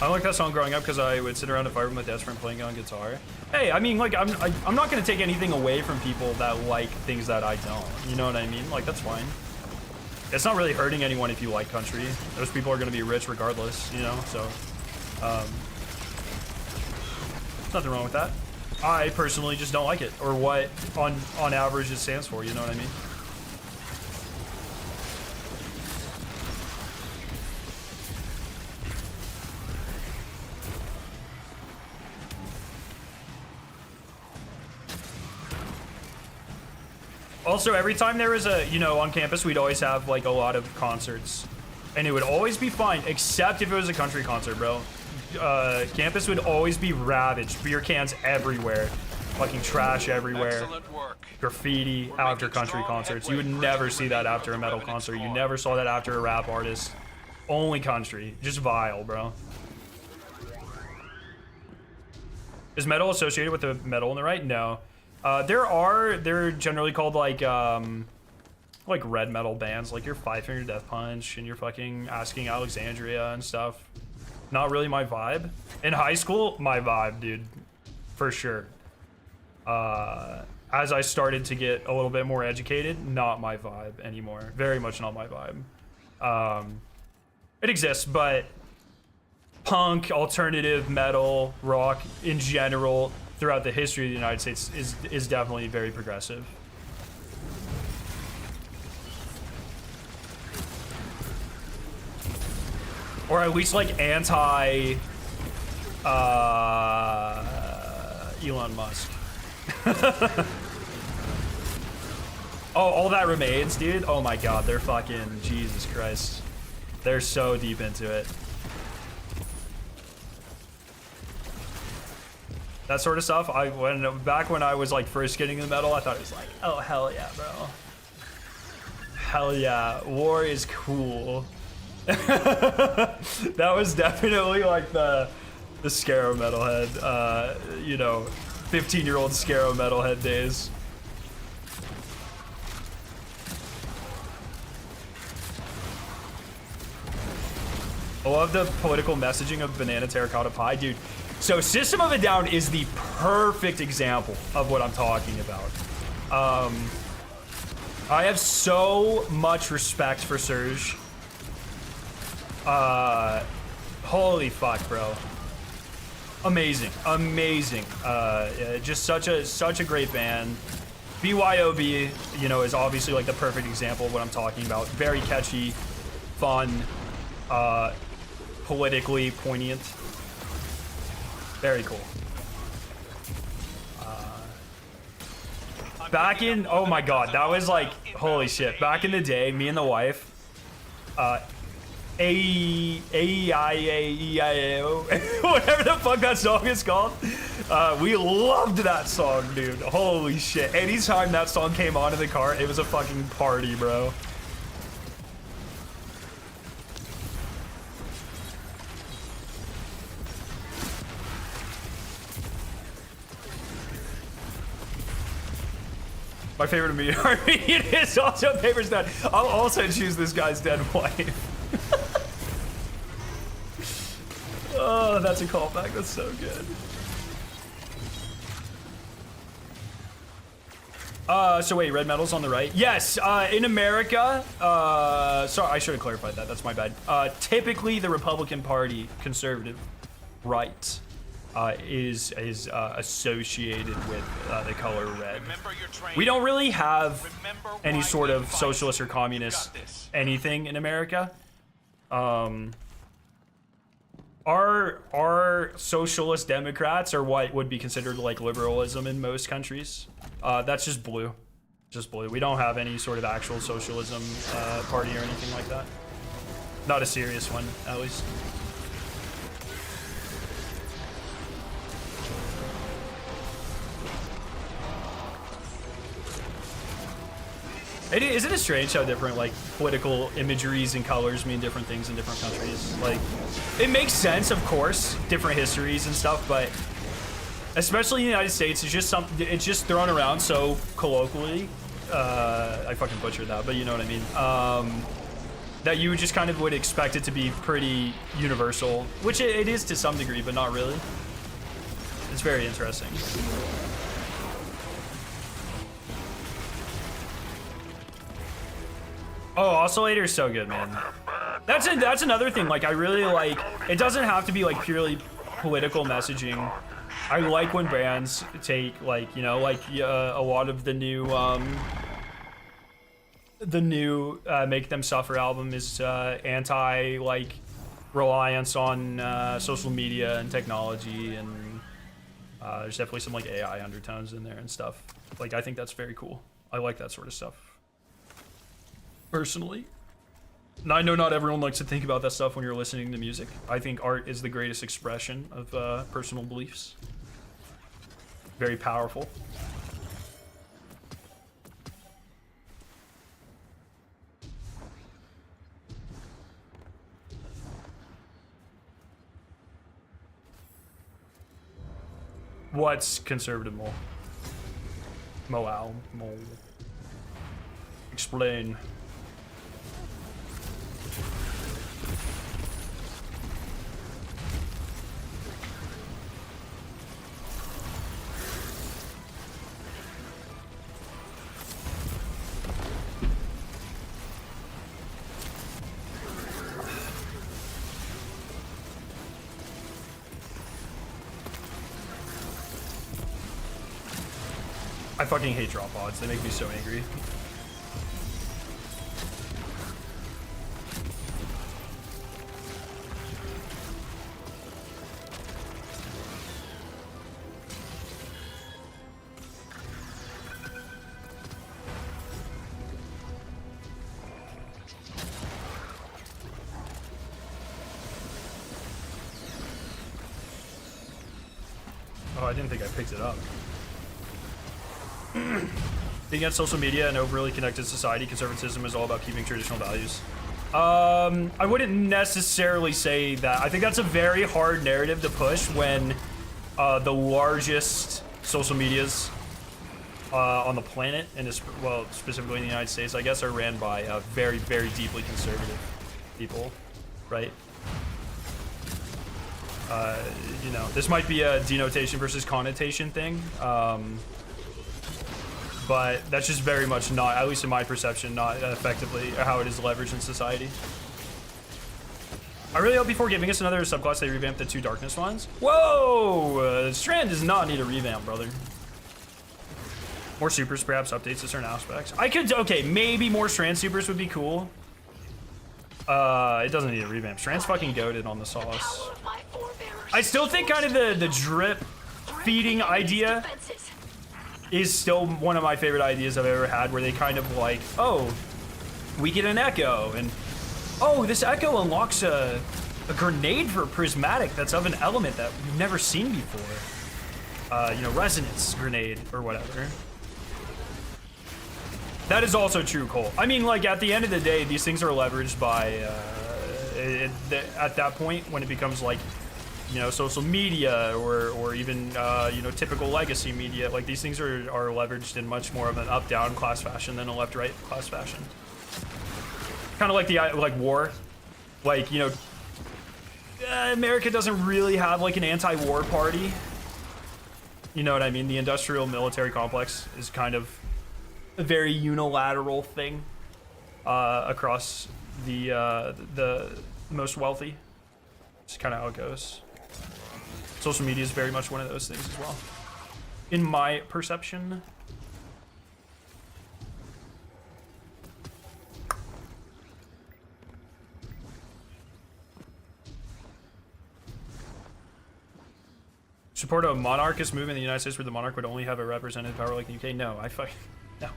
Speaker 1: I like that song growing up because I would sit around a fire with my dad's friend playing on guitar. Hey, I mean, like, I'm not gonna take anything away from people that like things that I don't. You know what I mean? Like, that's fine. It's not really hurting anyone if you like country. Those people are gonna be rich regardless, you know. So, nothing wrong with that. I personally just don't like it, or what on average it stands for. You know what I mean? Also, every time there was a, you know, on campus, we'd always have like a lot of concerts, and it would always be fine, except if it was a country concert, bro. Campus would always be ravaged. Beer cans everywhere, fucking trash everywhere, graffiti after country concerts. You would never see that after a metal concert. You never saw that after a rap artist. Only country. Just vile, bro. Is metal associated with the metal on the right? No. They're generally called like red metal bands, like your Five Finger Death Punch and your fucking Asking Alexandria and stuff. Not really my vibe. In high school, my vibe, dude, for sure. As I started to get a little bit more educated, not my vibe anymore. Very much not my vibe. It exists, but punk, alternative, metal, rock in general, throughout the history of the United States is definitely very progressive. Or at least like anti Elon Musk. Oh, all that remains, dude. Oh my god, they're fucking Jesus Christ. They're so deep into it. That sort of stuff. Back when I was like first getting into metal, I thought it was like, oh hell yeah, bro. Hell yeah, war is cool. That was definitely like the Scaro metalhead, you know, 15-year-old Scaro metalhead days. I love the political messaging of Banana Terracotta Pie, dude. So System of a Down is the perfect example of what I'm talking about. I have so much respect for Serge. Holy fuck, bro. Amazing, amazing. Just such a great band. BYOB, you know, is obviously like the perfect example of what I'm talking about. Very catchy, fun, politically poignant. Very cool. Back in, oh my god, that was like, holy shit. Back in the day, me and the wife, A-E-I-A-E-I-A-O, whatever the fuck that song is called. We loved that song, dude. Holy shit. Anytime that song came on in the car, it was a fucking party, bro. My favorite Armenian is also Paper's Dead. I'll also choose this guy's dead wife. Oh, that's a callback. That's so good. So wait, red metal's on the right? Yes, in America, sorry, I should have clarified that. That's my bad. Typically, the Republican Party, conservative right, is associated with the color red. We don't really have any sort of socialist or communist anything in America. Our socialist Democrats are what would be considered like liberalism in most countries. That's just blue. Just blue. We don't have any sort of actual socialism party or anything like that. Not a serious one, at least. Isn't it strange how different like political imageries and colors mean different things in different countries? Like, it makes sense, of course, different histories and stuff, but especially in the United States, it's just thrown around so colloquially. I fucking butchered that, but you know what I mean. That you just kind of would expect it to be pretty universal, which it is to some degree, but not really. It's very interesting. Oh, Oscillator is so good, man. That's another thing. Like, I really like. It doesn't have to be like purely political messaging. I like when bands take like, you know, like a lot of the new Make Them Suffer album is anti like reliance on social media and technology, and there's definitely some like AI undertones in there and stuff. Like, I think that's very cool. I like that sort of stuff. Personally, and I know not everyone likes to think about that stuff when you're listening to music. I think art is the greatest expression of personal beliefs. Very powerful. What's conservative mole? Mole. Explain. I fucking hate drop pods. They make me so angry. Oh, I didn't think I picked it up. Being on social media and overly connected society, conservatism is all about keeping traditional values. I wouldn't necessarily say that. I think that's a very hard narrative to push when the largest social medias on the planet, and well, specifically in the United States, I guess, are ran by very, very deeply conservative people, right? You know, this might be a denotation versus connotation thing. But that's just very much not, at least in my perception, not effectively how it is leveraged in society. I really hope before giving us another subclass, they revamp the 2 darkness ones. Whoa! Strand does not need a revamp, brother. More supers, perhaps updates to certain aspects. I could, okay, maybe more Strand supers would be cool. It doesn't need a revamp. Strand's fucking goated on the sauce. I still think kind of the drip feeding idea is still one of my favorite ideas I've ever had, where they kind of like, oh, we get an echo, and oh, this echo unlocks a grenade for prismatic that's of an element that we've never seen before. You know, resonance grenade or whatever. That is also true, Cole. I mean, like, at the end of the day, these things are leveraged by, at that point, when it becomes like, you know, social media or even, you know, typical legacy media, like, these things are leveraged in much more of an up-down class fashion than a left-right class fashion. Kind of like the, like, war. Like, you know, America doesn't really have, like, an anti-war party. You know what I mean? The industrial military complex is kind of a very unilateral thing across the most wealthy. It's kind of how it goes. Social media is very much one of those things as well, in my perception. Support a monarchist movement in the United States where the monarch would only have a representative power like the UK? No, no.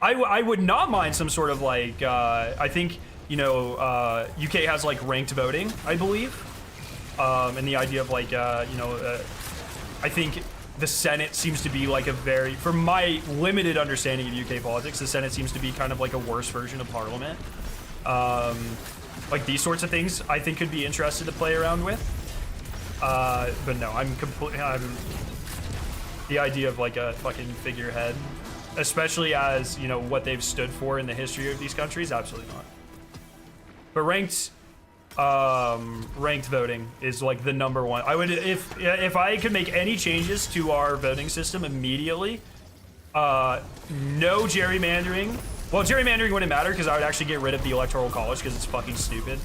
Speaker 1: I would not mind some sort of like, I think, you know, UK has like ranked voting, I believe. And the idea of like, you know, I think the Senate seems to be like a very, from my limited understanding of UK politics, the Senate seems to be kind of like a worse version of Parliament. Like these sorts of things I think could be interested to play around with. But no, I'm the idea of like a fucking figurehead, especially as, you know, what they've stood for in the history of these countries, absolutely not. But ranked voting is like the number one. I would, if I could make any changes to our voting system immediately, no gerrymandering. Well, gerrymandering wouldn't matter because I would actually get rid of the electoral college because it's fucking stupid.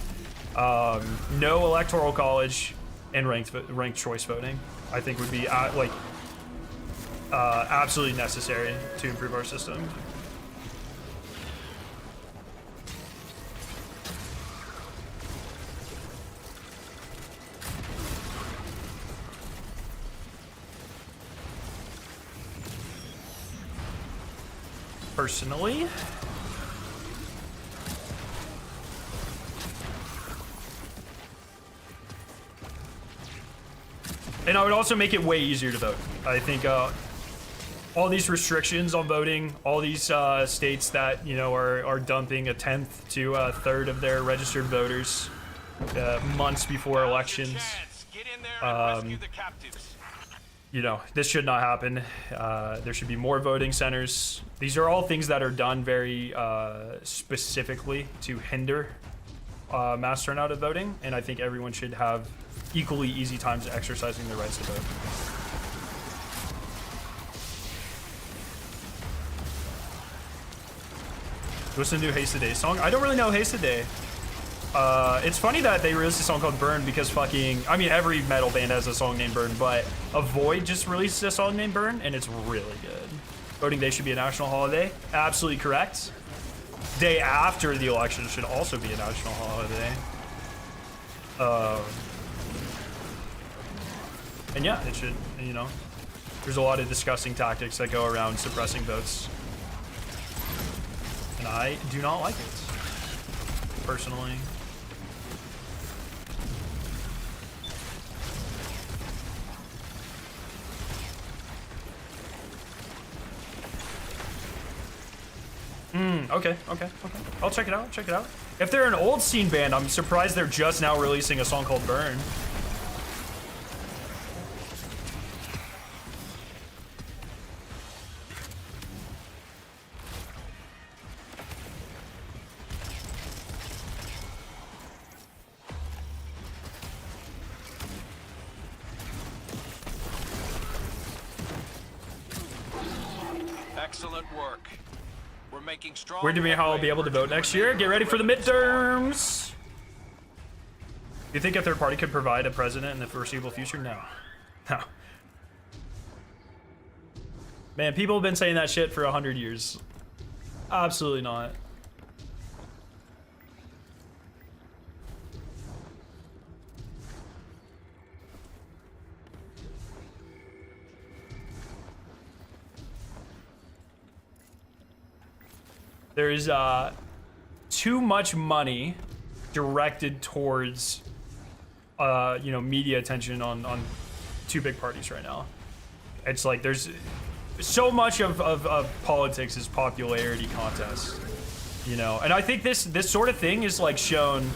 Speaker 1: No electoral college and ranked choice voting, I think would be absolutely necessary to improve our system. Personally, and I would also make it way easier to vote. I think all these restrictions on voting, all these states that, you know, are dumping a 10th to a third of their registered voters months before elections. You know, this should not happen. There should be more voting centers. These are all things that are done very specifically to hinder mass turnout of voting, and I think everyone should have equally easy times exercising their rights to vote. Listen to Haste Today song. I don't really know Haste Today. It's funny that they released a song called Burn because fucking, I mean, every metal band has a song named Burn, but Avoid just released a song named Burn, and it's really good. Voting Day should be a national holiday. Absolutely correct. Day after the election should also be a national holiday. And yeah, it should, you know, there's a lot of disgusting tactics that go around suppressing votes. And I do not like it, personally. Okay. I'll check it out, If they're an old scene band, I'm surprised they're just now releasing a song called Burn.
Speaker 3: Excellent work. We're making strong.
Speaker 1: Weird to me how I'll be able to vote next year. Get ready for the midterms. You think a third party could provide a president in the foreseeable future? No. No. Man, people have been saying that shit for 100 years. Absolutely not. There is too much money directed towards you know, media attention on two big parties right now. It's like there's so much of politics is popularity contest, you know, and I think this sort of thing is like shown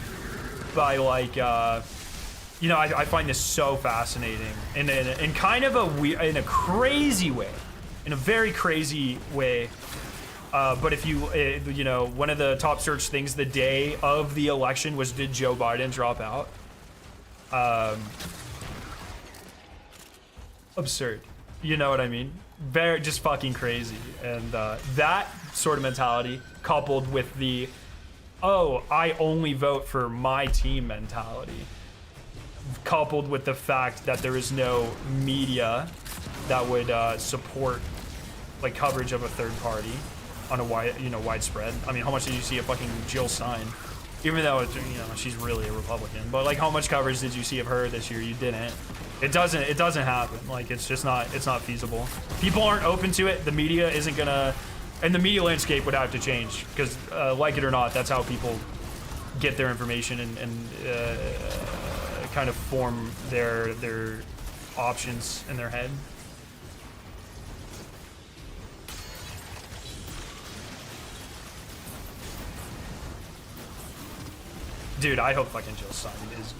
Speaker 1: by like you know, I find this so fascinating in kind of in a crazy way, in a very crazy way. But if you, you know, one of the top search things the day of the election was, did Joe Biden drop out? Absurd. You know what I mean? Very just fucking crazy. And that sort of mentality coupled with the, oh, I only vote for my team mentality, coupled with the fact that there is no media that would support like coverage of a third party on a widespread. I mean, how much did you see of fucking Jill Stein? Even though it's, she's really a Republican, but like how much coverage did you see of her this year? You didn't. It doesn't happen. Like it's not feasible. People aren't open to it. The media isn't gonna, and the media landscape would have to change because, like it or not, that's how people get their information and kind of form their options in their head. Dude, I hope fucking Jill Stein is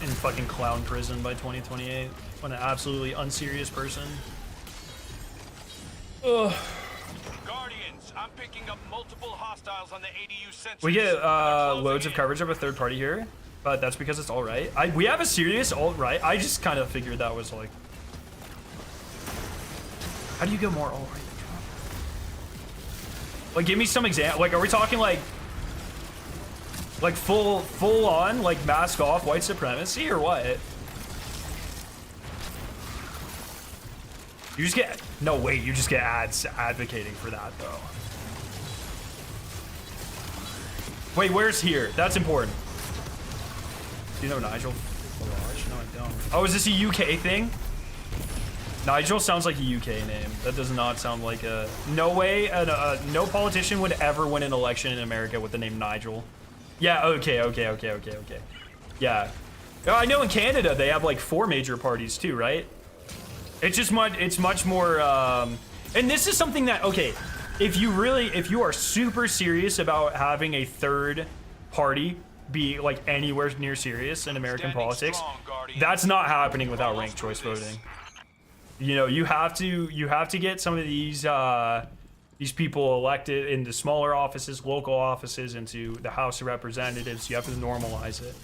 Speaker 1: in fucking clown prison by 2028. What an absolutely unserious person. Ugh.
Speaker 3: Guardians, I'm picking up multiple hostiles on the ADU sentries.
Speaker 1: We get
Speaker 3: They're closing
Speaker 1: loads of
Speaker 3: in.
Speaker 1: coverage of a third party here, but that's because it's alt-right. We have a serious alt-right. I just kind of figured that was like, how do you go more alt-right than Trump? Like, give me some example. Like, are we talking like full on, like mask off white supremacy or what? You just get, no wait, you just get ads advocating for that though. Wait, where's here? That's important. Do you know Nigel Farage? No, I don't. Oh, is this a UK thing? Nigel sounds like a UK name. That does not sound like a, no way, no politician would ever win an election in America with the name Nigel. Yeah, okay. Yeah. I know in Canada they have like 4 major parties too, right? It's just much more, and this is something that, okay, if you are super serious about having a third party be like anywhere near serious in American
Speaker 3: Standing
Speaker 1: politics,
Speaker 3: strong, Guardians.
Speaker 1: that's not happening without
Speaker 3: Almost
Speaker 1: ranked choice
Speaker 3: through this.
Speaker 1: voting. You have to get some of these people elected into smaller offices, local offices, into the House of Representatives. You have to normalize it.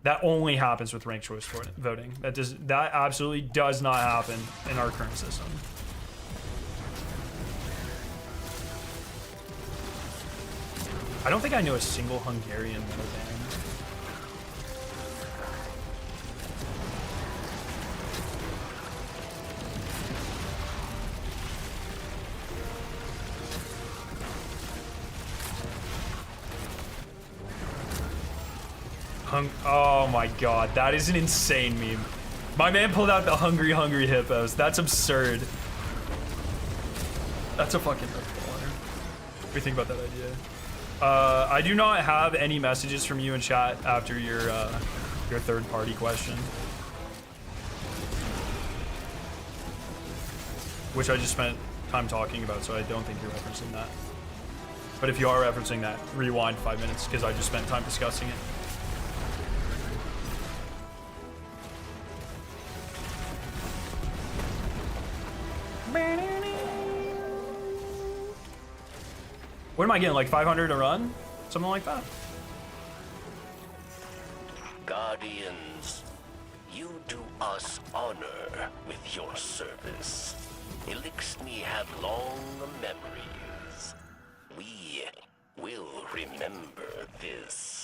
Speaker 1: That only happens with ranked choice voting. That absolutely does not happen in our current system. I don't think I know a single Hungarian metal band. Oh my god, that is an insane meme. My man pulled out the hungry hippos. That's absurd. That's a fucking baller. What do you think about that idea? I do not have any messages from you in chat after your third party question, which I just spent time talking about, so I don't think you're referencing that. But if you are referencing that, rewind 5 minutes because I just spent time discussing it. What am I getting, like 500 a run? Something like that.
Speaker 4: Guardians, you do us honor with your service. Elixni have long memories. We will remember this.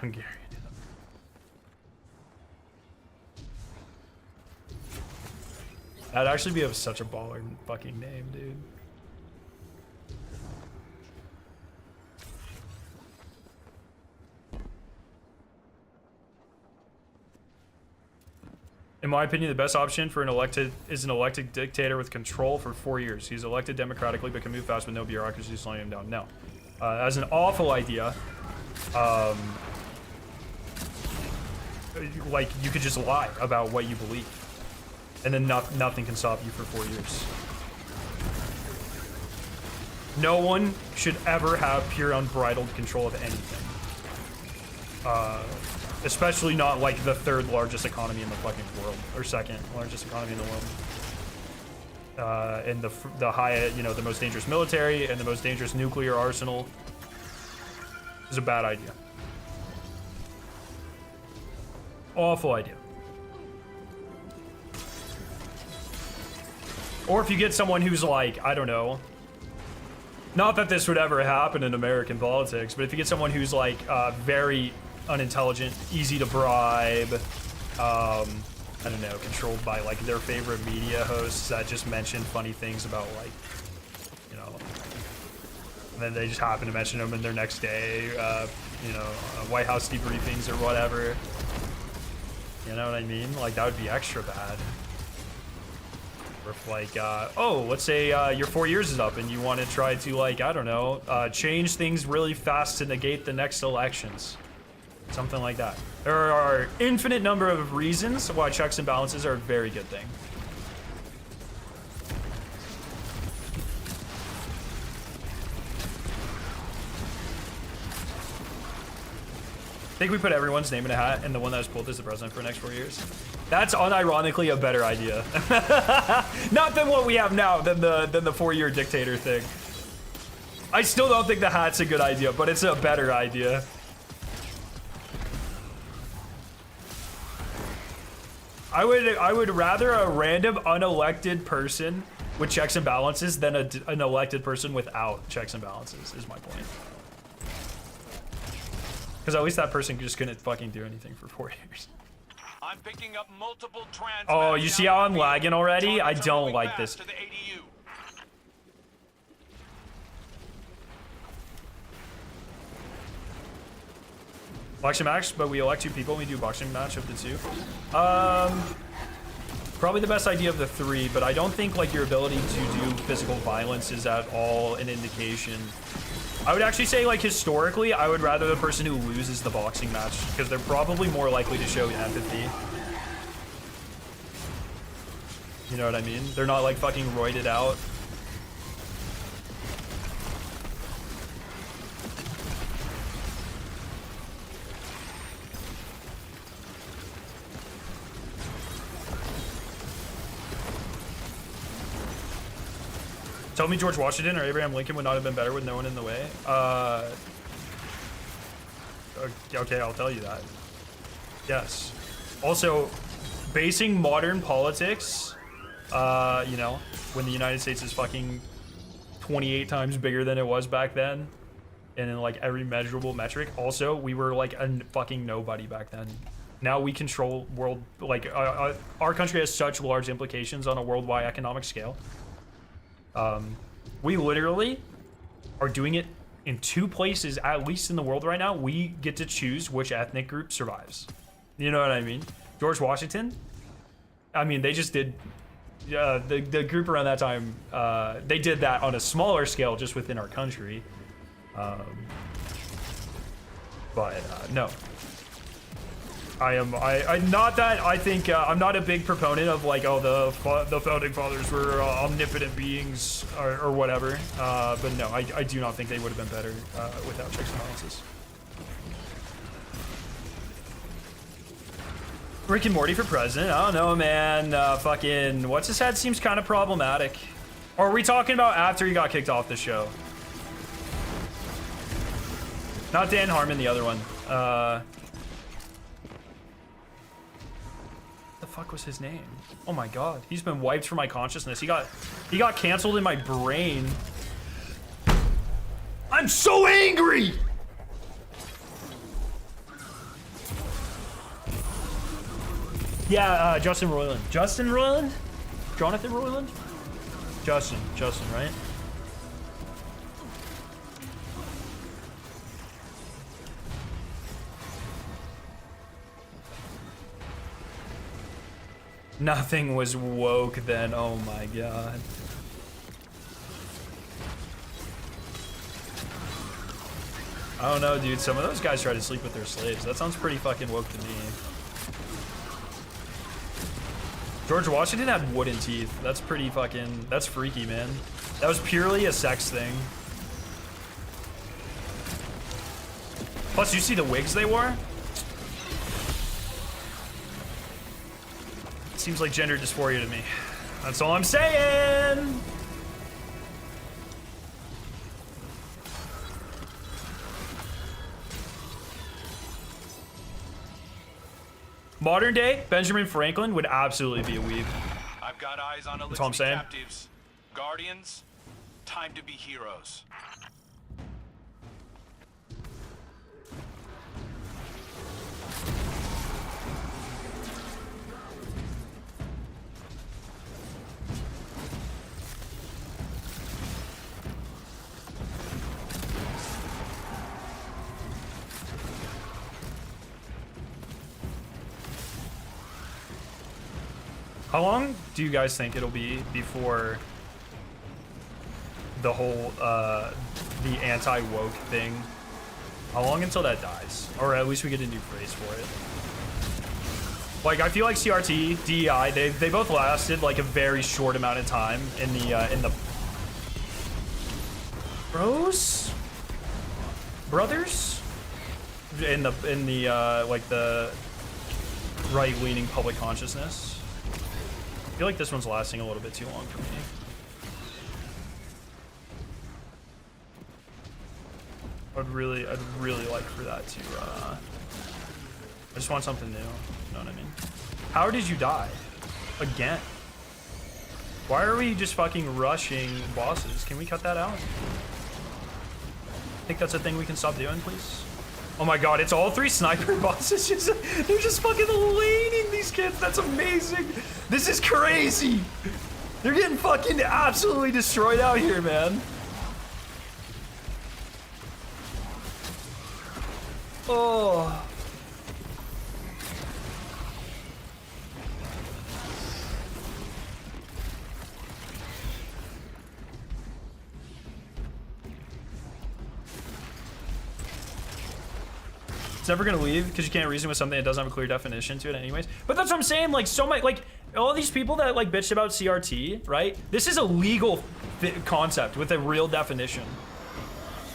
Speaker 1: Hungarian. That'd actually be such a baller fucking name, dude. In my opinion, the best option for an elected dictator with control for 4 years. He's elected democratically but can move fast with no bureaucracy slowing him down. No. That's an awful idea. Like, you could just lie about what you believe, and then nothing can stop you for 4 years. No one should ever have pure unbridled control of anything. Especially not like the third largest economy in the fucking world, or second largest economy in the world. And the high, you know, the most dangerous military and the most dangerous nuclear arsenal is a bad idea. Awful idea. Or if you get someone who's like, I don't know, not that this would ever happen in American politics, but if you get someone who's like very unintelligent, easy to bribe, I don't know, controlled by like their favorite media hosts that just mention funny things about like, you know, and then they just happen to mention them in their next day, you know, White House debriefings or whatever. You know what I mean? Like that would be extra bad. Or if like, oh, let's say your 4 years is up and you want to try to like, I don't know, change things really fast to negate the next elections. Something like that. There are infinite number of reasons why checks and balances are a very good thing. I think we put everyone's name in a hat, and the one that was pulled is the president for the next 4 years. That's unironically a better idea. Not than what we have now, than the 4-year dictator thing. I still don't think the hat's a good idea, but it's a better idea. I would rather a random unelected person with checks and balances than an elected person without checks and balances, is my point. Because at least that person just couldn't fucking do anything for 4 years.
Speaker 3: I'm picking up multiple trans.
Speaker 1: Oh, you see how I'm lagging already? I don't like this. Boxing match, but we elect 2 people and we do boxing match of the 2. Probably the best idea of the 3, but I don't think like your ability to do physical violence is at all an indication. I would actually say like historically, I would rather the person who loses the boxing match because they're probably more likely to show empathy. You know what I mean? They're not like fucking roided out. Tell me George Washington or Abraham Lincoln would not have been better with no one in the way. Okay, I'll tell you that. Yes. Also, basing modern politics, you know, when the United States is fucking 28 times bigger than it was back then, and in like every measurable metric. Also, we were like a fucking nobody back then. Now we control world, like our country has such large implications on a worldwide economic scale. We literally are doing it in 2 places, at least in the world right now. We get to choose which ethnic group survives. You know what I mean? George Washington, I mean, they just did, the group around that time, they did that on a smaller scale just within our country. No. I'm not that, I think, I'm not a big proponent of like, oh, the founding fathers were omnipotent beings or whatever. But no, I do not think they would have been better without checks and balances. Rick and Morty for president? I don't know, man. Fucking, what's his head seems kind of problematic. Or are we talking about after he got kicked off the show? Not Dan Harmon, the other one. The fuck was his name? Oh my god, he's been wiped from my consciousness. He got canceled in my brain. I'm so angry. Yeah, Justin Roiland. Justin Roiland? Jonathan Roiland? Justin, right? Nothing was woke then. Oh my god. I don't know, dude. Some of those guys try to sleep with their slaves. That sounds pretty fucking woke to me. George Washington had wooden teeth. That's pretty fucking... That's freaky, man. That was purely a sex thing. Plus, you see the wigs they wore? Seems like gender dysphoria to me. That's all I'm saying. Modern day Benjamin Franklin would absolutely be a weeb.
Speaker 3: I've got eyes on
Speaker 1: That's all I'm
Speaker 3: Elixni
Speaker 1: saying.
Speaker 3: captives. Guardians, time to be heroes.
Speaker 1: How long do you guys think it'll be before the whole the anti-woke thing? How long until that dies? Or at least we get a new phrase for it. Like, I feel like CRT, DEI, they both lasted like a very short amount of time in the brothers in the like the right-leaning public consciousness. I feel like this one's lasting a little bit too long for me. I'd really like for that to, I just want something new, you know what I mean? How did you die? Again? Why are we just fucking rushing bosses? Can we cut that out? I think that's a thing we can stop doing, please. Oh my god, it's all 3 sniper bosses. They're just fucking laning these kids. That's amazing. This is crazy. They're getting fucking absolutely destroyed out here, man. Oh. It's never gonna leave because you can't reason with something that doesn't have a clear definition to it anyways. But that's what I'm saying, like, so much, like, all these people that like bitched about CRT, right? This is a legal concept with a real definition.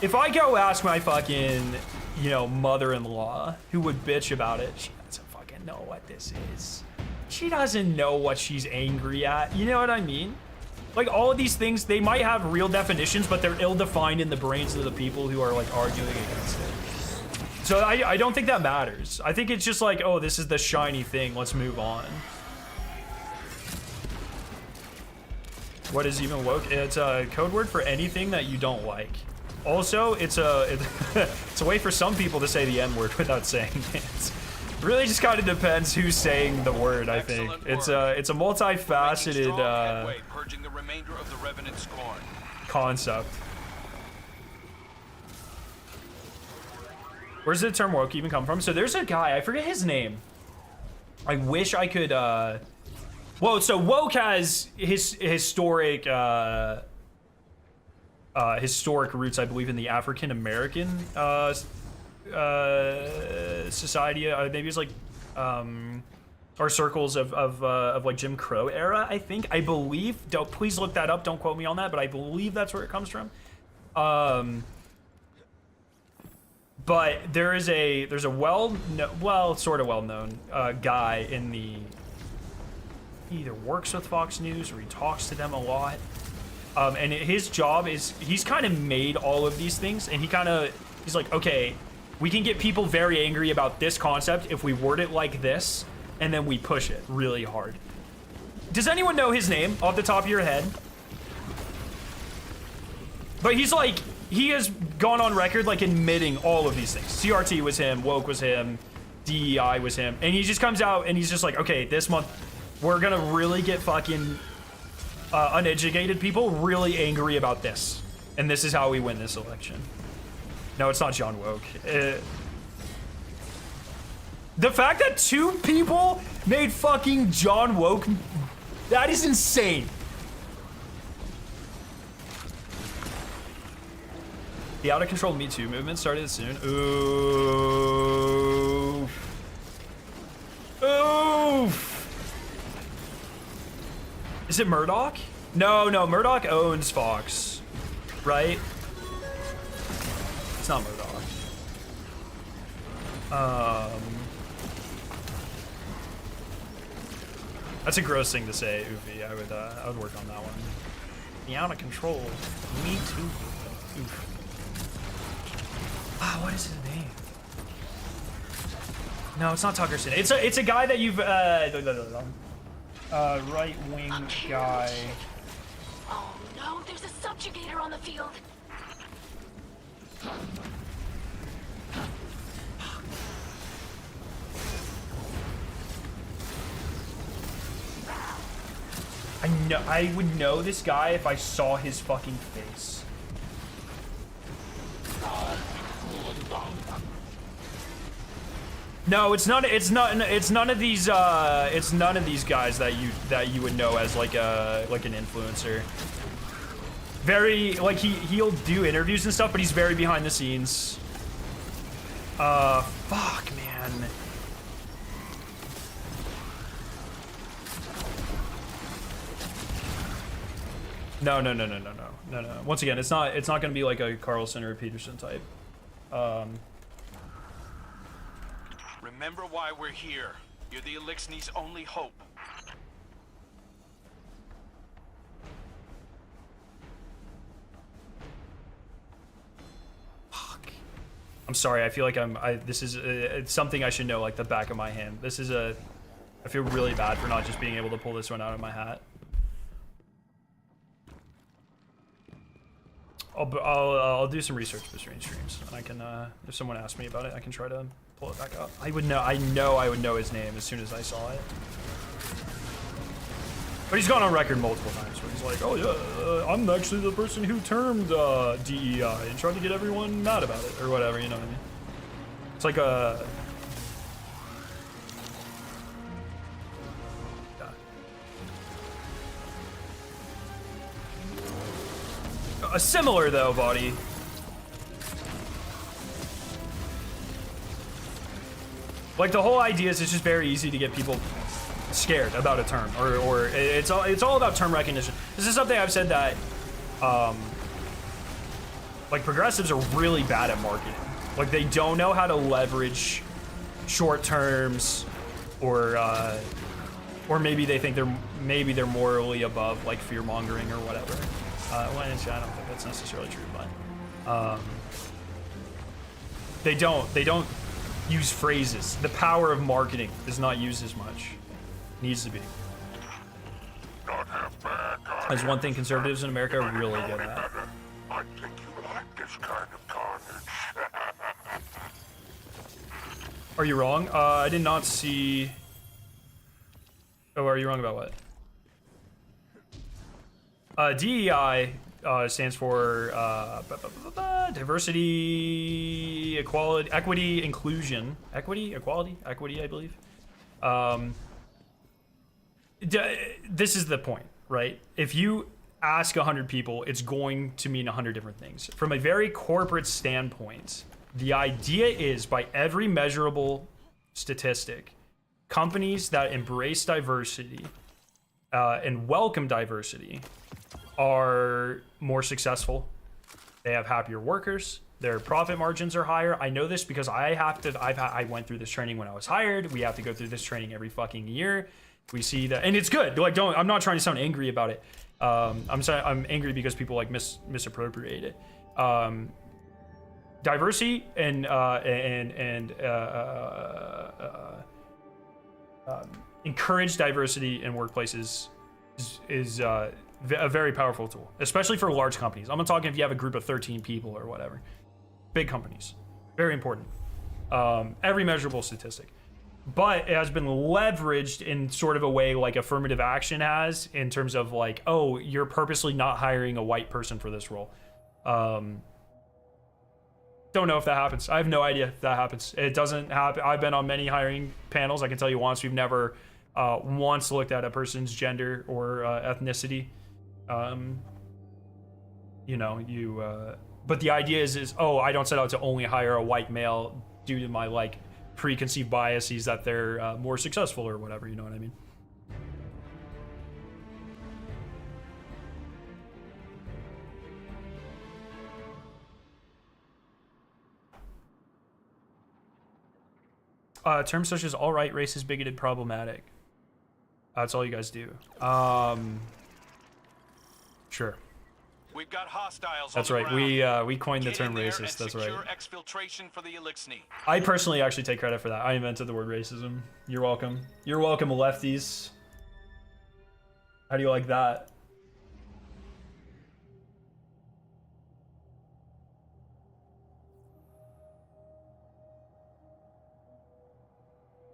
Speaker 1: If I go ask my fucking, you know, mother-in-law who would bitch about it, she doesn't fucking know what this is. She doesn't know what she's angry at. You know what I mean? Like, all of these things, they might have real definitions, but they're ill-defined in the brains of the people who are like arguing against it. So I don't think that matters. I think it's just like, oh, this is the shiny thing. Let's move on. What is even woke? It's a code word for anything that you don't like. Also, it's a way for some people to say the N-word without saying it. Really just kind of depends who's saying the word, I think. It's a multifaceted
Speaker 3: purging the remainder of the Revenant scorn.
Speaker 1: concept. Where's the term woke even come from? So there's a guy, I forget his name. I wish I could, well, so woke has his historic roots, I believe, in the African American society. Maybe it's like, or circles of like Jim Crow era, I think. I believe, please look that up, don't quote me on that, but I believe that's where it comes from. But there's a sort of well-known guy in the, he either works with Fox News or he talks to them a lot. And his job is, he's kind of made all of these things, and he's like, okay, we can get people very angry about this concept if we word it like this, and then we push it really hard. Does anyone know his name off the top of your head? But he's like, he has gone on record like admitting all of these things. CRT was him, woke was him, DEI was him, and he just comes out and he's just like, okay, this month we're gonna really get fucking uneducated people really angry about this, and this is how we win this election. No, it's not John Woke. The fact that 2 people made fucking John Woke, that is insane. The out of control Me Too movement started soon. Oof. Oof. Is it Murdoch? No, Murdoch owns Fox, right? It's not Murdoch. That's a gross thing to say, Oofy. I would work on that one. The out of control. Me too. Oof. Ah, what is his name? No, it's not Tuckerson. It's a guy that you've right wing guy.
Speaker 2: Oh no, there's a subjugator on the field.
Speaker 1: I would know this guy if I saw his fucking face. No, it's none of these guys that you would know as like an influencer. Very like he'll do interviews and stuff, but he's very behind the scenes. Fuck, man. No. Once again, it's not gonna be like a Carlson or a Peterson type.
Speaker 3: Remember why we're here. You're the Elixni's only hope.
Speaker 1: Fuck. I'm sorry. I feel like this is it's something I should know like the back of my hand. I feel really bad for not just being able to pull this one out of my hat. I'll do some research between streams, and I can if someone asks me about it, I can try to pull it back up. I know I would know his name as soon as I saw it. But he's gone on record multiple times where he's like, oh yeah, I'm actually the person who termed DEI and tried to get everyone mad about it or whatever, you know what I mean? It's like a similar though, body. Like the whole idea is it's just very easy to get people scared about a term, or it's all about term recognition. This is something I've said that like progressives are really bad at marketing. Like they don't know how to leverage short terms, or maybe they think they're morally above like fear mongering or whatever. I don't think that's necessarily true, but they don't use phrases. The power of marketing is not used as much. Needs to be. That's one thing conservatives in America are really good at.
Speaker 6: I think you like this kind of carnage.
Speaker 1: Are you wrong? I did not see. Oh, are you wrong about what? DEI stands for diversity, equality, equity, inclusion. Equity, I believe. This is the point, right? If you ask 100 people, it's going to mean 100 different things. From a very corporate standpoint, the idea is by every measurable statistic, companies that embrace diversity and welcome diversity are more successful. They have happier workers. Their profit margins are higher. I know this because I went through this training when I was hired. We have to go through this training every fucking year. We see that, and it's good. Like, I'm not trying to sound angry about it. I'm angry because people like misappropriate it. Diversity and encourage diversity in workplaces is a very powerful tool, especially for large companies. I'm not talking if you have a group of 13 people or whatever. Big companies, very important. Every measurable statistic. But it has been leveraged in sort of a way like affirmative action has, in terms of like, oh, you're purposely not hiring a white person for this role. Don't know if that happens. I have no idea if that happens. It doesn't happen. I've been on many hiring panels. I can tell you once, we've never once looked at a person's gender or ethnicity. But the idea is, oh, I don't set out to only hire a white male due to my like preconceived biases that they're more successful or whatever, you know what I mean? Terms such as all right, racist, bigoted, problematic. That's all you guys do. Sure.
Speaker 3: We've got hostiles
Speaker 1: That's
Speaker 3: on the
Speaker 1: right.
Speaker 3: ground.
Speaker 1: We coined the
Speaker 3: Get
Speaker 1: term
Speaker 3: in there
Speaker 1: racist.
Speaker 3: and
Speaker 1: That's right.
Speaker 3: secure exfiltration for the Elixni.
Speaker 1: I personally actually take credit for that. I invented the word racism. You're welcome. You're welcome, lefties. How do you like that?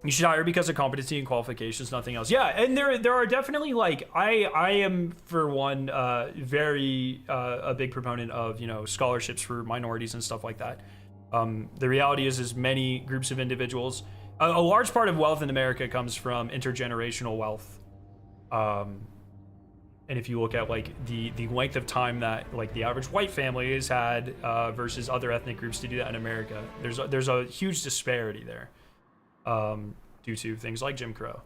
Speaker 1: You should hire because of competency and qualifications, nothing else. Yeah, and there are definitely like I am for one very a big proponent of, you know, scholarships for minorities and stuff like that. The reality is many groups of individuals, a large part of wealth in America comes from intergenerational wealth. And if you look at like the length of time that like the average white family has had versus other ethnic groups to do that in America, there's a huge disparity there. Due to things like Jim Crow.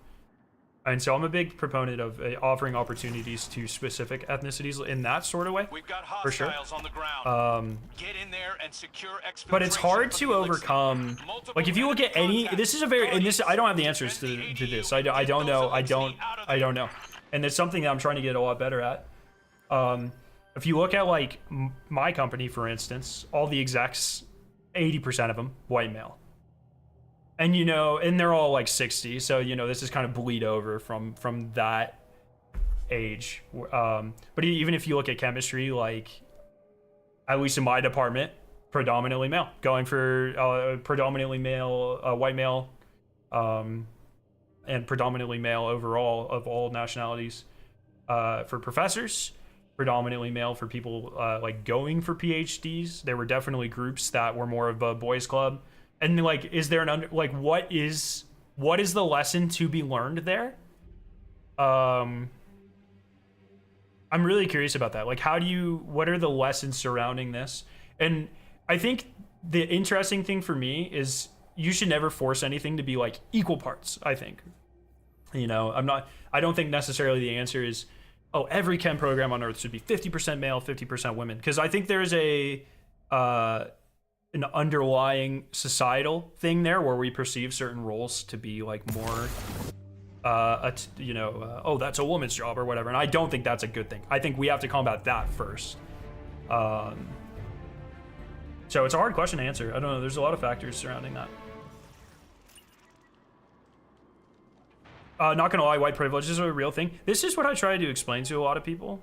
Speaker 1: And so I'm a big proponent of offering opportunities to specific ethnicities in that sort of way.
Speaker 3: We've got
Speaker 1: for sure.
Speaker 3: hostiles on the ground. Get in there and secure exfiltration.
Speaker 1: But it's hard
Speaker 3: for
Speaker 1: to
Speaker 3: the Elixni.
Speaker 1: overcome.
Speaker 3: Multiple
Speaker 1: Like if you look at
Speaker 3: enemy
Speaker 1: any, this is a very, and this I don't have the
Speaker 3: Guardians,
Speaker 1: answers
Speaker 3: defend
Speaker 1: to
Speaker 3: the
Speaker 1: this.
Speaker 3: ADU,
Speaker 1: I
Speaker 3: get
Speaker 1: don't
Speaker 3: those
Speaker 1: know.
Speaker 3: Elixni out of
Speaker 1: I don't
Speaker 3: there.
Speaker 1: know. And it's something that I'm trying to get a lot better at. If you look at like my company, for instance, all the execs, 80% of them white male. And, you know, and they're all like 60. So, you know, this is kind of bleed over from that age. But even if you look at chemistry, like at least in my department, predominantly male, going for predominantly male, white male, and predominantly male overall of all nationalities. For professors, predominantly male. For people like going for PhDs, there were definitely groups that were more of a boys club. And like, is there what is the lesson to be learned there? I'm really curious about that. Like, what are the lessons surrounding this? And I think the interesting thing for me is you should never force anything to be like equal parts, I think. You know, I don't think necessarily the answer is, oh, every chem program on earth should be 50% male, 50% women. Because I think there's an underlying societal thing there where we perceive certain roles to be like more oh, that's a woman's job or whatever, and I don't think that's a good thing. I think we have to combat that first. So it's a hard question to answer. I don't know, there's a lot of factors surrounding that. Not gonna lie, white privilege is a real thing. This is what I try to explain to a lot of people.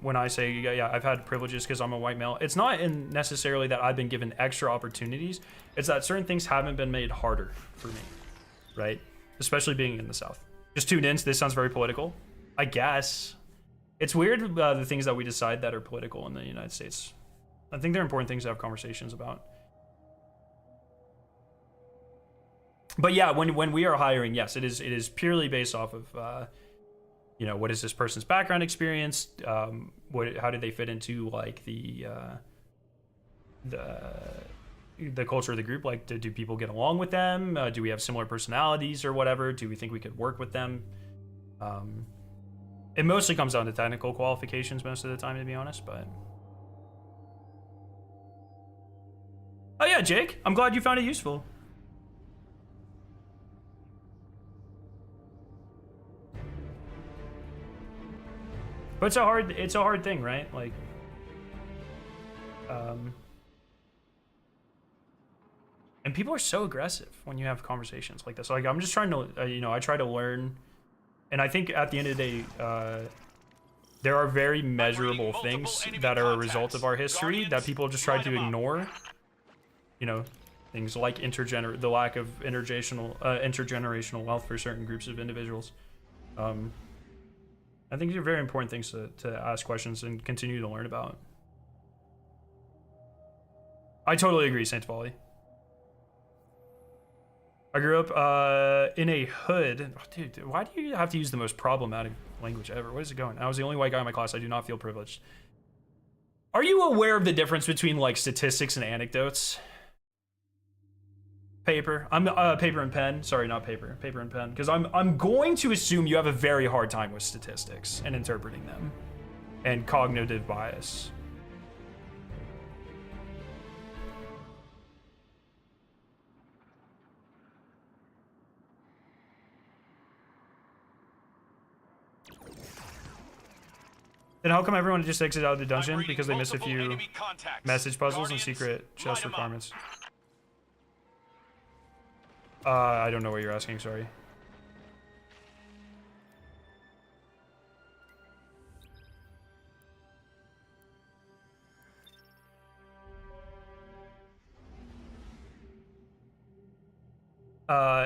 Speaker 1: When I say, yeah, I've had privileges because I'm a white male, it's not necessarily that I've been given extra opportunities. It's that certain things haven't been made harder for me, right? Especially being in the South. Just tuned in, so this sounds very political. I guess. It's weird, the things that we decide that are political in the United States. I think they're important things to have conversations about. But yeah, when we are hiring, yes, it is purely based off of, you know, what is this person's background experience? How do they fit into like the culture of the group? Like, do people get along with them? Do we have similar personalities or whatever? Do we think we could work with them? It mostly comes down to technical qualifications most of the time, to be honest. But oh yeah, Jake, I'm glad you found it useful. But it's a hard thing, right? Like, and people are so aggressive when you have conversations like this. Like, I'm just trying to, you know, I try to learn, and I think at the end of the day, there are very measurable things that are a result of our history that people just try to ignore. You know, things like the lack of intergenerational wealth for certain groups of individuals. I think these are very important things to ask questions and continue to learn about. I totally agree, Saint Volley. I grew up in a hood. Oh, dude, why do you have to use the most problematic language ever? What is it going? I was the only white guy in my class. I do not feel privileged. Are you aware of the difference between like statistics and anecdotes? Paper. I'm paper and pen. Sorry, not paper. Paper and pen. Because I'm going to assume you have a very hard time with statistics and interpreting them, and cognitive bias. Then how come everyone just exits out of the
Speaker 3: I'm
Speaker 1: dungeon?
Speaker 3: reading
Speaker 1: Because they missed a
Speaker 3: multiple
Speaker 1: few
Speaker 3: enemy contacts.
Speaker 1: message puzzles and
Speaker 3: Guardians,
Speaker 1: secret chest
Speaker 3: light 'em up.
Speaker 1: requirements. I don't know what you're asking, sorry.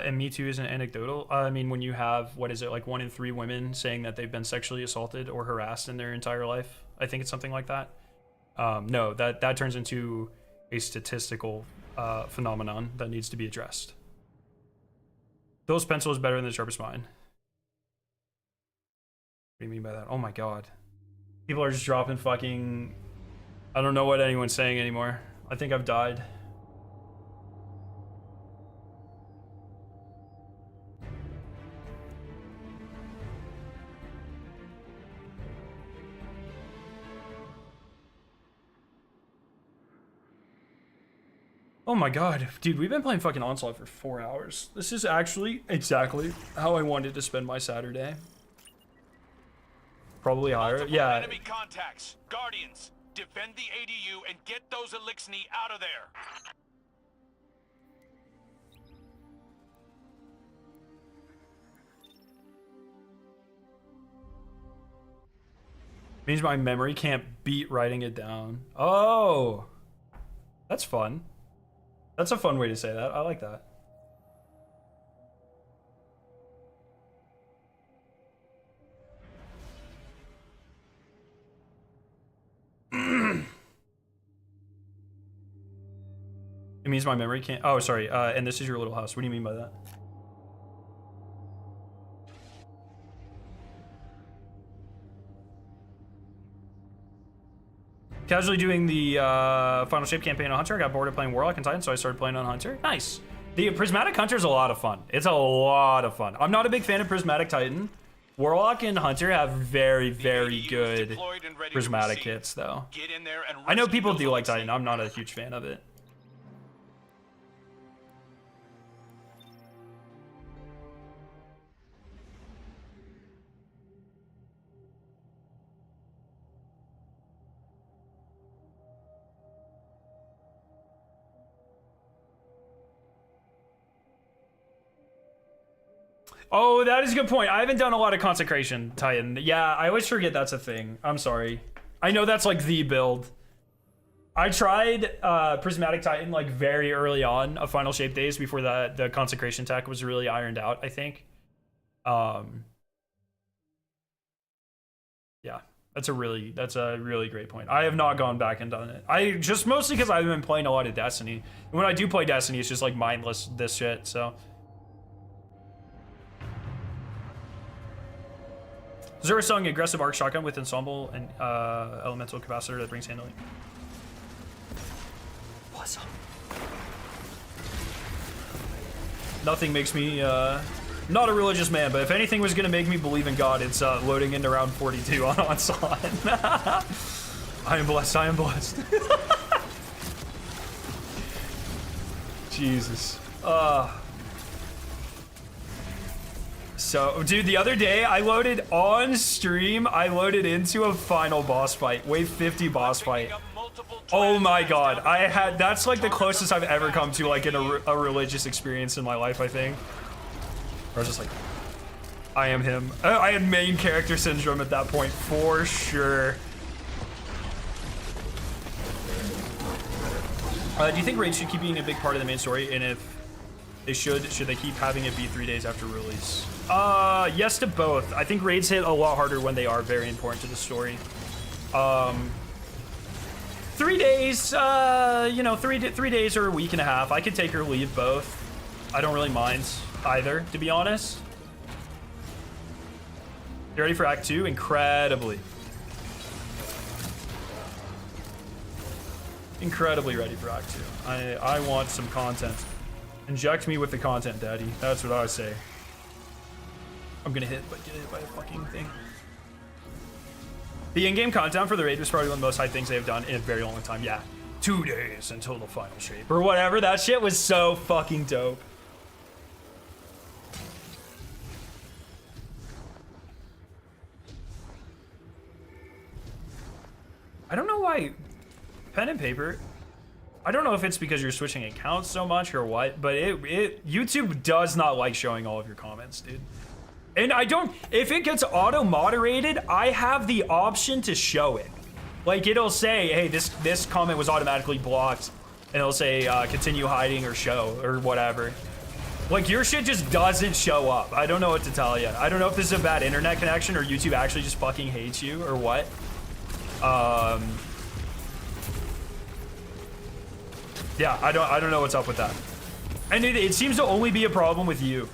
Speaker 1: And Me Too isn't anecdotal. I mean, when you have, what is it, like 1 in 3 women saying that they've been sexually assaulted or harassed in their entire life. I think it's something like that. No, that turns into a statistical phenomenon that needs to be addressed. Those pencil is better than the sharpest mine. What do you mean by that? Oh my god. People are just dropping fucking... I don't know what anyone's saying anymore. I think I've died. Oh my god, dude, we've been playing fucking Onslaught for 4 hours. This is actually exactly how I wanted to spend my Saturday. Probably higher,
Speaker 3: Multiple
Speaker 1: yeah.
Speaker 3: enemy contacts. Guardians, defend the ADU and get those Elixni out of there.
Speaker 1: Means my memory can't beat writing it down. Oh, that's fun. That's a fun way to say that. I like that. It means my memory can't. Oh, sorry. And this is your little house. What do you mean by that? Casually doing the Final Shape campaign on Hunter. I got bored of playing Warlock and Titan, so I started playing on Hunter. Nice. The Prismatic Hunter is a lot of fun. It's a lot of fun. I'm not a big fan of Prismatic Titan. Warlock and Hunter have very, very good Prismatic hits, though.
Speaker 3: Get in there and
Speaker 1: I know
Speaker 3: rescue
Speaker 1: people
Speaker 3: those
Speaker 1: do like
Speaker 3: Elixni.
Speaker 1: Titan. I'm not a huge fan of it. Oh, that is a good point. I haven't done a lot of Consecration Titan. Yeah, I always forget that's a thing. I'm sorry. I know that's like the build. I tried Prismatic Titan like very early on of Final Shape days before the Consecration tech was really ironed out, I think. Yeah, that's a really great point. I have not gone back and done it. I just mostly because I've been playing a lot of Destiny. And when I do play Destiny, it's just like mindless this shit, so. Zura selling aggressive arc shotgun with ensemble and elemental capacitor that brings handling. What's up? Nothing makes me not a religious man, but if anything was gonna make me believe in God, it's loading into round 42 on Onslaught. I am blessed. I am blessed. Jesus. So, dude, the other day I loaded on stream. I loaded into a final boss fight, wave 50 boss fight. Oh my god, that's like the closest I've ever come to like in a religious experience in my life, I think. I was just like, I am him. I had main character syndrome at that point for sure. Do you think raids should keep being a big part of the main story? And if they should they keep having it be 3 days after release? Yes to both. I think raids hit a lot harder when they are very important to the story. 3 days, you know, 3 days or a week and a half. I could take or leave both. I don't really mind either, to be honest. You ready for Act 2? Incredibly. Incredibly ready for Act 2. I want some content. Inject me with the content, daddy. That's what I say. I'm gonna get hit by a fucking thing. The in-game countdown for the raid was probably one of the most hype things they've done in a very long time. Yeah, 2 days until the final shape or whatever. That shit was so fucking dope. I don't know why pen and paper. I don't know if it's because you're switching accounts so much or what, but YouTube does not like showing all of your comments, dude. And I don't, if it gets auto moderated, I have the option to show it. Like it'll say, hey, this comment was automatically blocked, and it'll say continue hiding or show or whatever. Like your shit just doesn't show up. I don't know what to tell you. I don't know if this is a bad internet connection or YouTube actually just fucking hates you or what. Yeah, I don't know what's up with that. And it seems to only be a problem with you.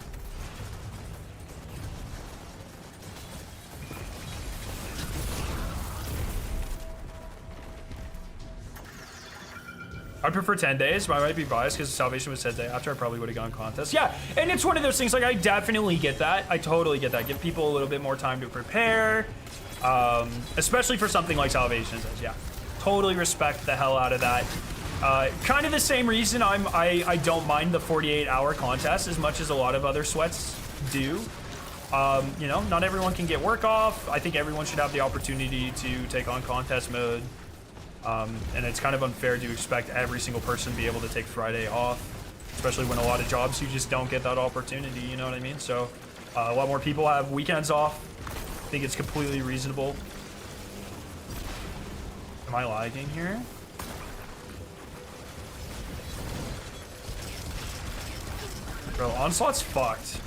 Speaker 1: I prefer 10 days, but I might be biased because Salvation was 10 days after. I probably would have gone contest. Yeah, and it's one of those things, like, I definitely get that. I totally get that. Give people a little bit more time to prepare, especially for something like Salvation says. Yeah, totally respect the hell out of that. Kind of the same reason I don't mind the 48-hour contest as much as a lot of other sweats do. You know, not everyone can get work off. I think everyone should have the opportunity to take on contest mode. And it's kind of unfair to expect every single person to be able to take Friday off, especially when a lot of jobs you just don't get that opportunity, you know what I mean? So a lot more people have weekends off. I think it's completely reasonable. Am I lagging here? Bro, Onslaught's fucked.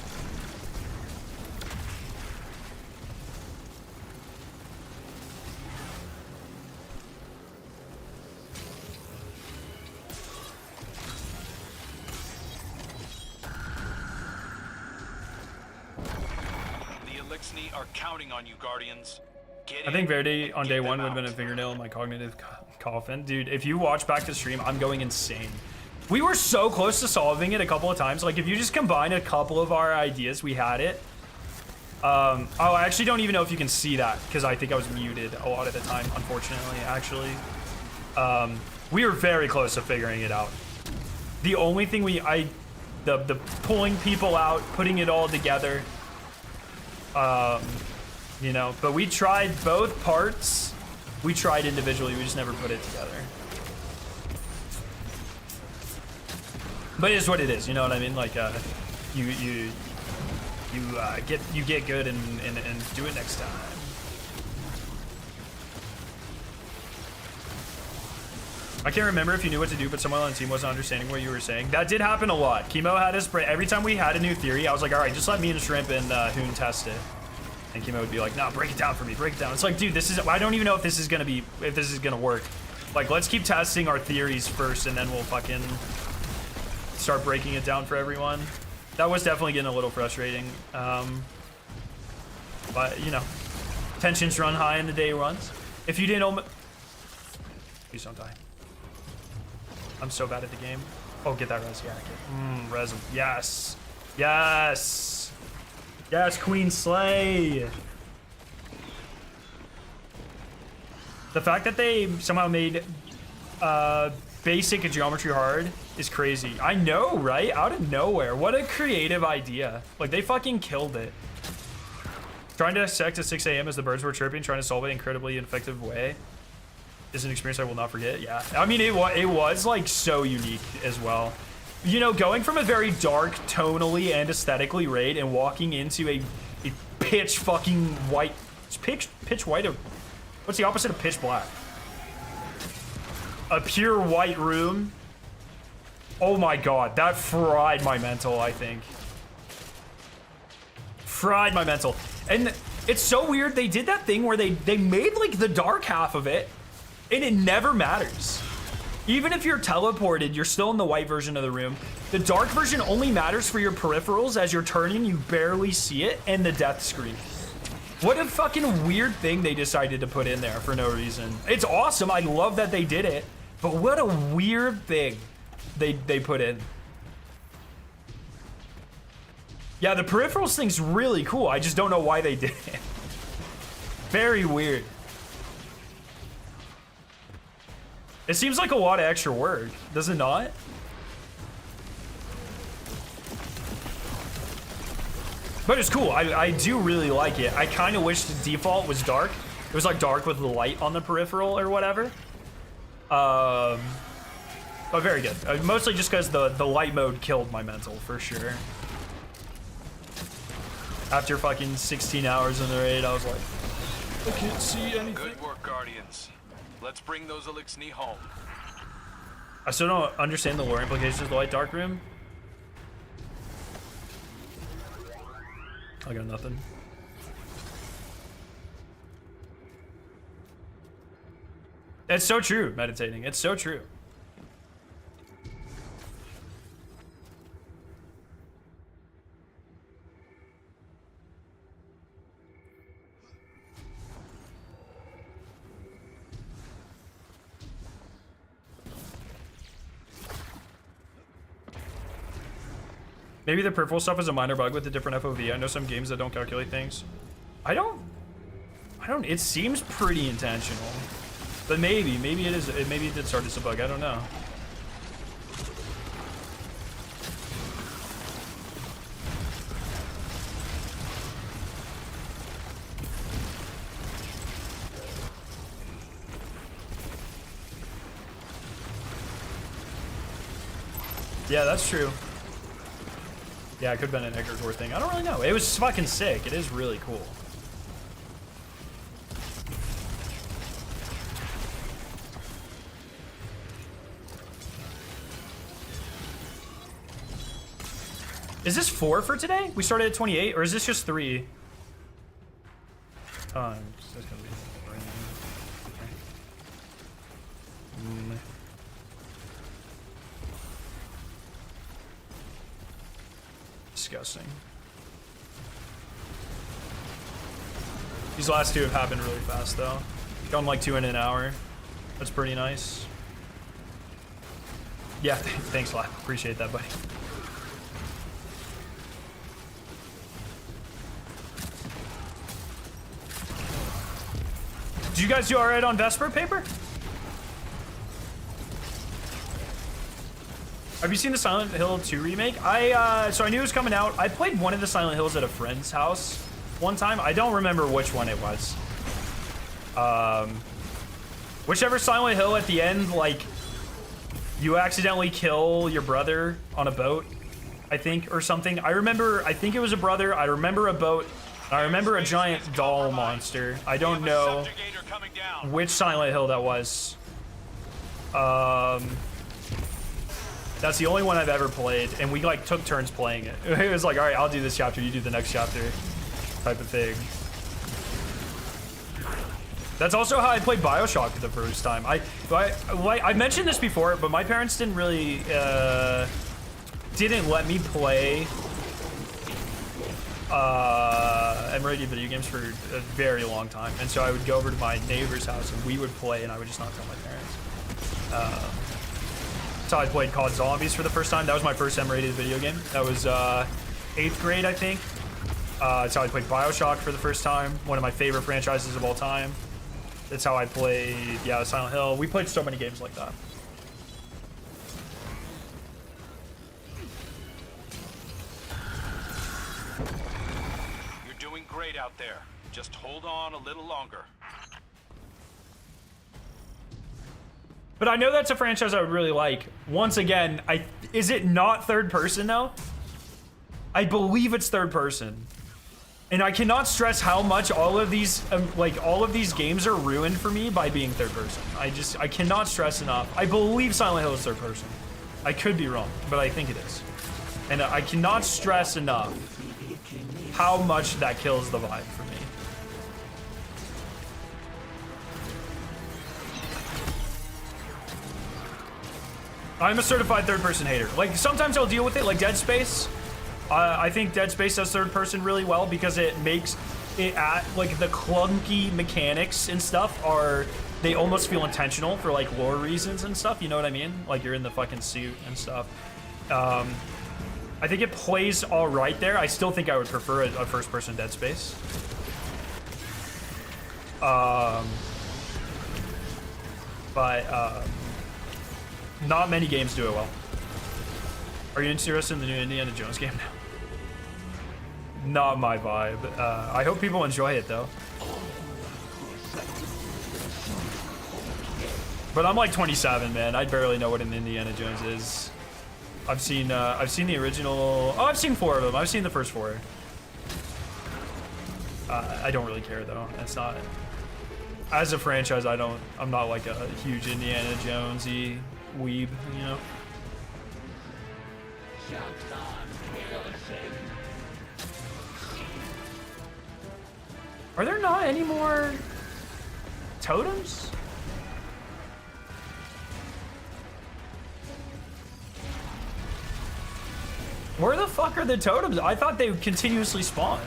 Speaker 3: Are counting on you, Guardians.
Speaker 1: I think Verdi on day one would have been a fingernail in my cognitive coffin. Dude, if you watch back the stream, I'm going insane. We were so close to solving it a couple of times. Like, if you just combine a couple of our ideas, we had it. Oh, I actually don't even know if you can see that because I think I was muted a lot of the time, unfortunately, actually. We were very close to figuring it out. The only thing the pulling people out, putting it all together, you know, but we tried both parts. We tried individually, we just never put it together. But it is what it is, you know what I mean? Like, you get good and do it next time. I can't remember if you knew what to do, but someone on the team wasn't understanding what you were saying. That did happen a lot. Chemo had his every time we had a new theory, I was like, all right, just let me and Shrimp and Hoon test it. And Chemo would be like, nah, break it down for me, break it down. It's like, dude, this is, I don't even know if this is gonna work. Like, let's keep testing our theories first, and then we'll fucking start breaking it down for everyone. That was definitely getting a little frustrating. But, you know, tensions run high in the day runs. If you didn't know, please don't die. I'm so bad at the game. Oh, get that res, yeah, res him. Yes, yes. Yes, Queen Slay. The fact that they somehow made basic geometry hard is crazy. I know, right? Out of nowhere. What a creative idea. Like, they fucking killed it. Trying to dissect at 6 a.m. as the birds were chirping, trying to solve it in an incredibly effective way is an experience I will not forget. Yeah, I mean, it was like so unique as well. You know, going from a very dark tonally and aesthetically raid and walking into a pitch fucking white, pitch white, what's the opposite of pitch black? A pure white room. Oh my god, that fried my mental, I think. Fried my mental. And it's so weird, they did that thing where they made like the dark half of it, and it never matters. Even if you're teleported, you're still in the white version of the room. The dark version only matters for your peripherals. As you're turning, you barely see it, and the death screen. What a fucking weird thing they decided to put in there for no reason. It's awesome, I love that they did it, but what a weird thing they put in. Yeah, the peripherals thing's really cool. I just don't know why they did it. Very weird. It seems like a lot of extra work, does it not? But it's cool. I do really like it. I kind of wish the default was dark, It was like dark with the light on the peripheral or whatever. But very good. Mostly just because the light mode killed my mental for sure. After fucking 16 hours in the raid, I was like, I can't see anything.
Speaker 3: Good work, Guardians. Let's bring those Elixni home.
Speaker 1: I still don't understand the lore implications of the light dark room. I got nothing. It's so true, meditating. It's so true. Maybe the peripheral stuff is a minor bug with a different FOV. I know some games that don't calculate things. I don't, it seems pretty intentional. But maybe it is, maybe it did start as a bug, I don't know. Yeah, that's true. Yeah, it could have been an egregore thing. I don't really know. It was fucking sick. It is really cool. Is this 4 for today? We started at 28, or is this just 3? It's gonna be 4. Okay. Disgusting. These last 2 have happened really fast though. Gone like 2 in an hour. That's pretty nice. Yeah, thanks Lap. Appreciate that, buddy. Did you guys do alright on Vesper paper? Have you seen the Silent Hill 2 remake? So I knew it was coming out. I played one of the Silent Hills at a friend's house one time. I don't remember which one it was. Whichever Silent Hill at the end, like, you accidentally kill your brother on a boat, I think, or something. I think it was a brother. I remember a boat. I remember a giant doll monster. I don't know which Silent Hill that was. That's the only one I've ever played, and we like took turns playing it. It was like, all right, I'll do this chapter, you do the next chapter, type of thing. That's also how I played BioShock for the first time. I mentioned this before, but my parents didn't really didn't let me play M-rated video games for a very long time, and so I would go over to my neighbor's house and we would play, and I would just not tell my parents. That's how I played COD Zombies for the first time. That was my first M-rated video game. That was 8th grade, I think. That's how I played BioShock for the first time. One of my favorite franchises of all time. That's how I played, yeah, Silent Hill. We played so many games like that.
Speaker 3: You're doing great out there. Just hold on a little longer.
Speaker 1: But I know that's a franchise I would really like. Once again, is it not third person though? I believe it's third person. And I cannot stress how much all of these games are ruined for me by being third person. I cannot stress enough. I believe Silent Hill is third person. I could be wrong, but I think it is. And I cannot stress enough how much that kills the vibe for me. I'm a certified third-person hater. Like, sometimes I'll deal with it, like Dead Space. I think Dead Space does third-person really well because it makes it like the clunky mechanics and stuff they almost feel intentional for like lore reasons and stuff. You know what I mean? Like you're in the fucking suit and stuff. I think it plays all right there. I still think I would prefer a first-person Dead Space. Not many games do it well. Are you interested in the new Indiana Jones game now? Not my vibe. I hope people enjoy it though. But I'm like 27, man. I barely know what an Indiana Jones is. I've seen the original. Oh, I've seen 4 of them. I've seen the first 4. I don't really care though. It's not. As a franchise, I'm not like a huge Indiana Jonesy weeb, you know. Are there not any more totems? Where the fuck are the totems? I thought they continuously spawned.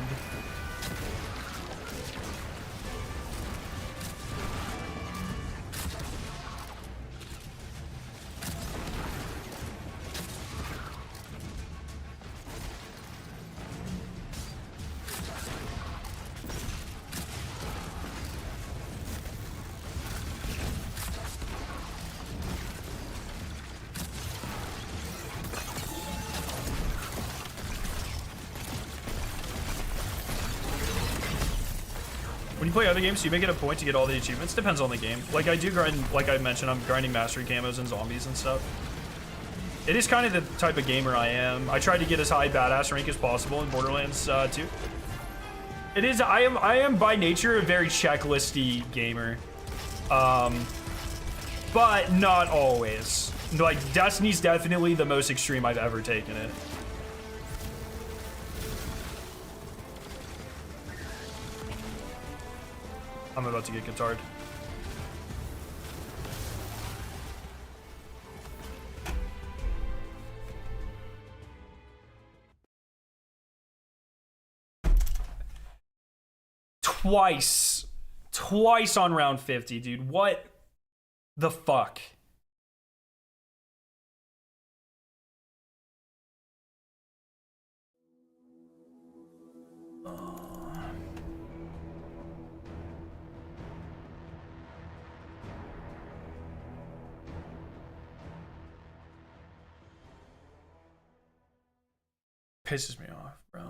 Speaker 1: When you play other games, do you make it a point to get all the achievements? Depends on the game. Like I do grind, like I mentioned, I'm grinding mastery camos and zombies and stuff. It is kind of the type of gamer I am. I try to get as high badass rank as possible in Borderlands 2. It is, I am by nature a very checklisty gamer. But not always. Like Destiny's definitely the most extreme I've ever taken it. I'm about to get guitared. Twice on round 50, dude. What the fuck? Pisses me off, bro.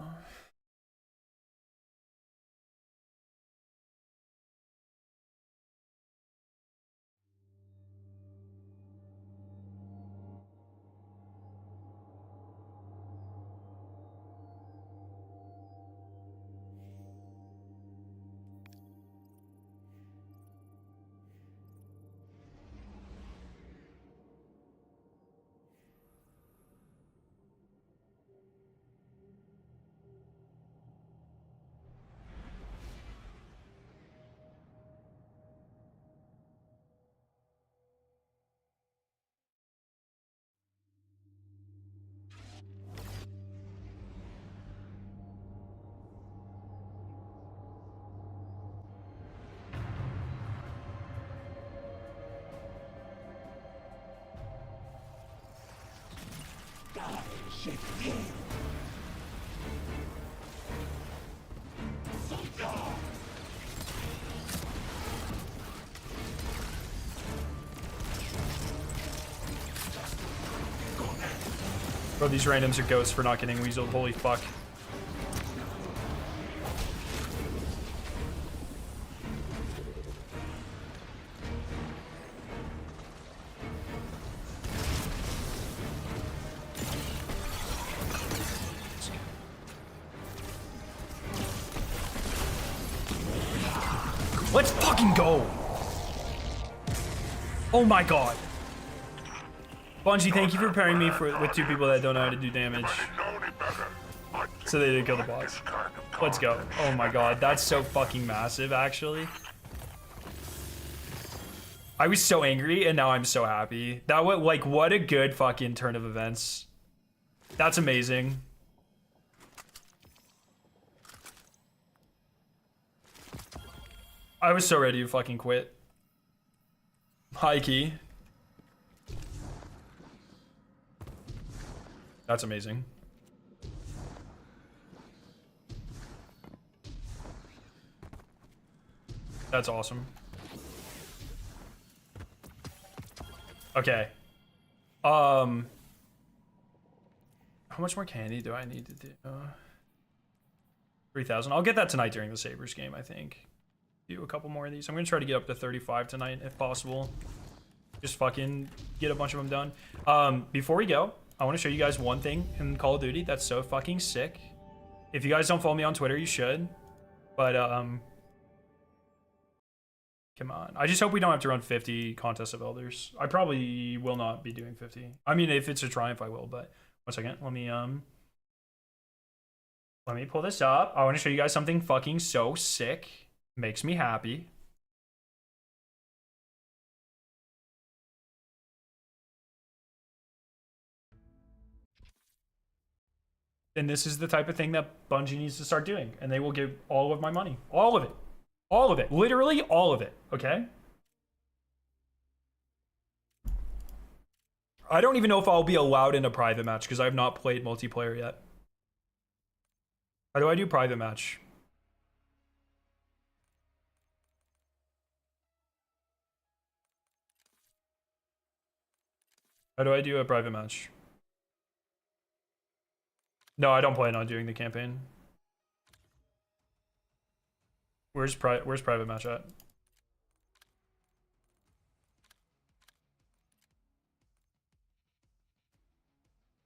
Speaker 1: Bro, these randoms are ghosts for not getting weaseled. Holy fuck. Let's fucking go. Oh my god. Bungie, thank you for pairing me with 2 people that don't know how to do damage. So they didn't kill the boss. Let's go. Oh my god, that's so fucking massive, actually. I was so angry, and now I'm so happy. That was, like, what a good fucking turn of events. That's amazing. I was so ready to fucking quit. High key. That's amazing. That's awesome. Okay. How much more candy do I need to do? 3,000. I'll get that tonight during the Sabres game, I think. do a couple more of these. I'm gonna try to get up to 35 tonight if possible. Just fucking get a bunch of them done. Before we go, I want to show you guys one thing in Call of Duty that's so fucking sick. If you guys don't follow me on Twitter, you should. But come on. I just hope we don't have to run 50 Contest of Elders. I probably will not be doing 50. I mean, if it's a triumph, I will. But 1 second, let me pull this up. I want to show you guys something fucking so sick. Makes me happy. And this is the type of thing that Bungie needs to start doing. And they will give all of my money. All of it. All of it. Literally all of it. Okay? I don't even know if I'll be allowed in a private match because I have not played multiplayer yet. How do I do private match? How do I do a private match? No, I don't plan on doing the campaign. Where's private match at?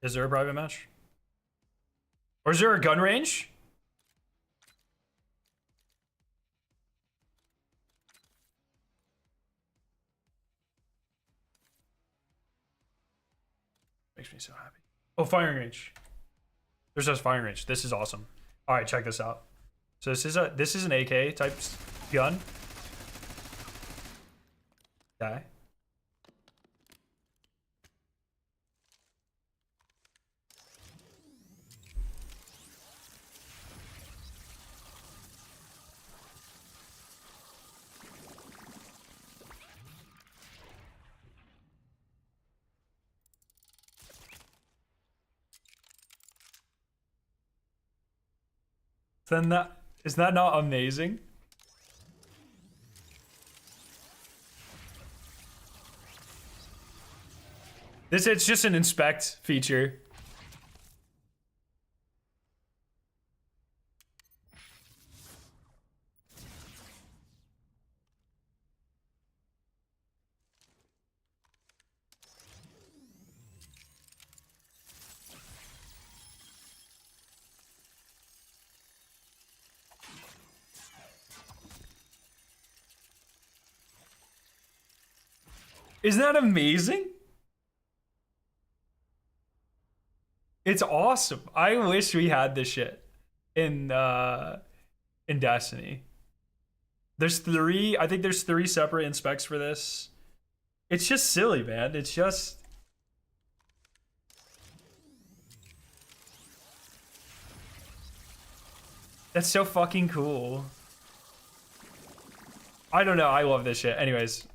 Speaker 1: Is there a private match? Or is there a gun range? Makes me so happy. Oh, firing range. There's just firing range. This is awesome. All right, check this out. So this is an AK type gun. Okay. Then that is that not amazing? It's just an inspect feature. Isn't that amazing? It's awesome. I wish we had this shit in Destiny. There's three, I think there's 3 separate inspects for this. It's just silly, man. It's just that's so fucking cool. I don't know. I love this shit. Anyways.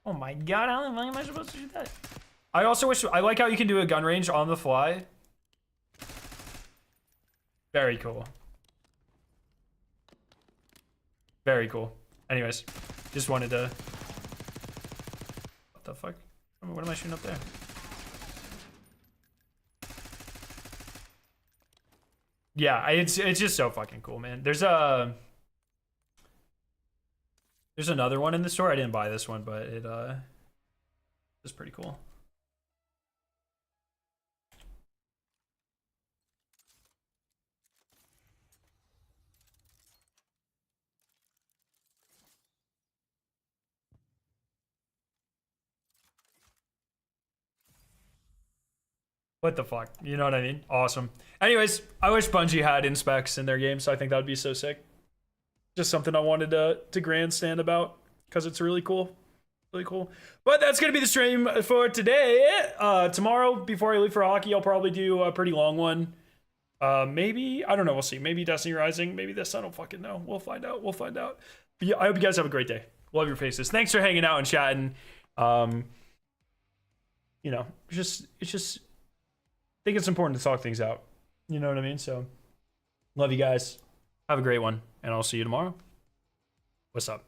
Speaker 1: Oh my god, how the fuck am I supposed to do that? I also wish, I like how you can do a gun range on the fly. Very cool. Very cool. Anyways, just wanted to... What the fuck? What am I shooting up there? Yeah, it's just so fucking cool, man. There's another one in the store. I didn't buy this one, but it is pretty cool. What the fuck? You know what I mean? Awesome. Anyways, I wish Bungie had inspects in their games. So I think that would be so sick. Just something I wanted to grandstand about because it's really cool. Really cool. But that's going to be the stream for today. Tomorrow, before I leave for hockey, I'll probably do a pretty long one. Maybe, I don't know. We'll see. Maybe Destiny Rising. Maybe this. I don't fucking know. We'll find out. We'll find out. But yeah, I hope you guys have a great day. Love your faces. Thanks for hanging out and chatting. You know, it's just, I think it's important to talk things out. You know what I mean? So, love you guys. Have a great one. And I'll see you tomorrow. What's up?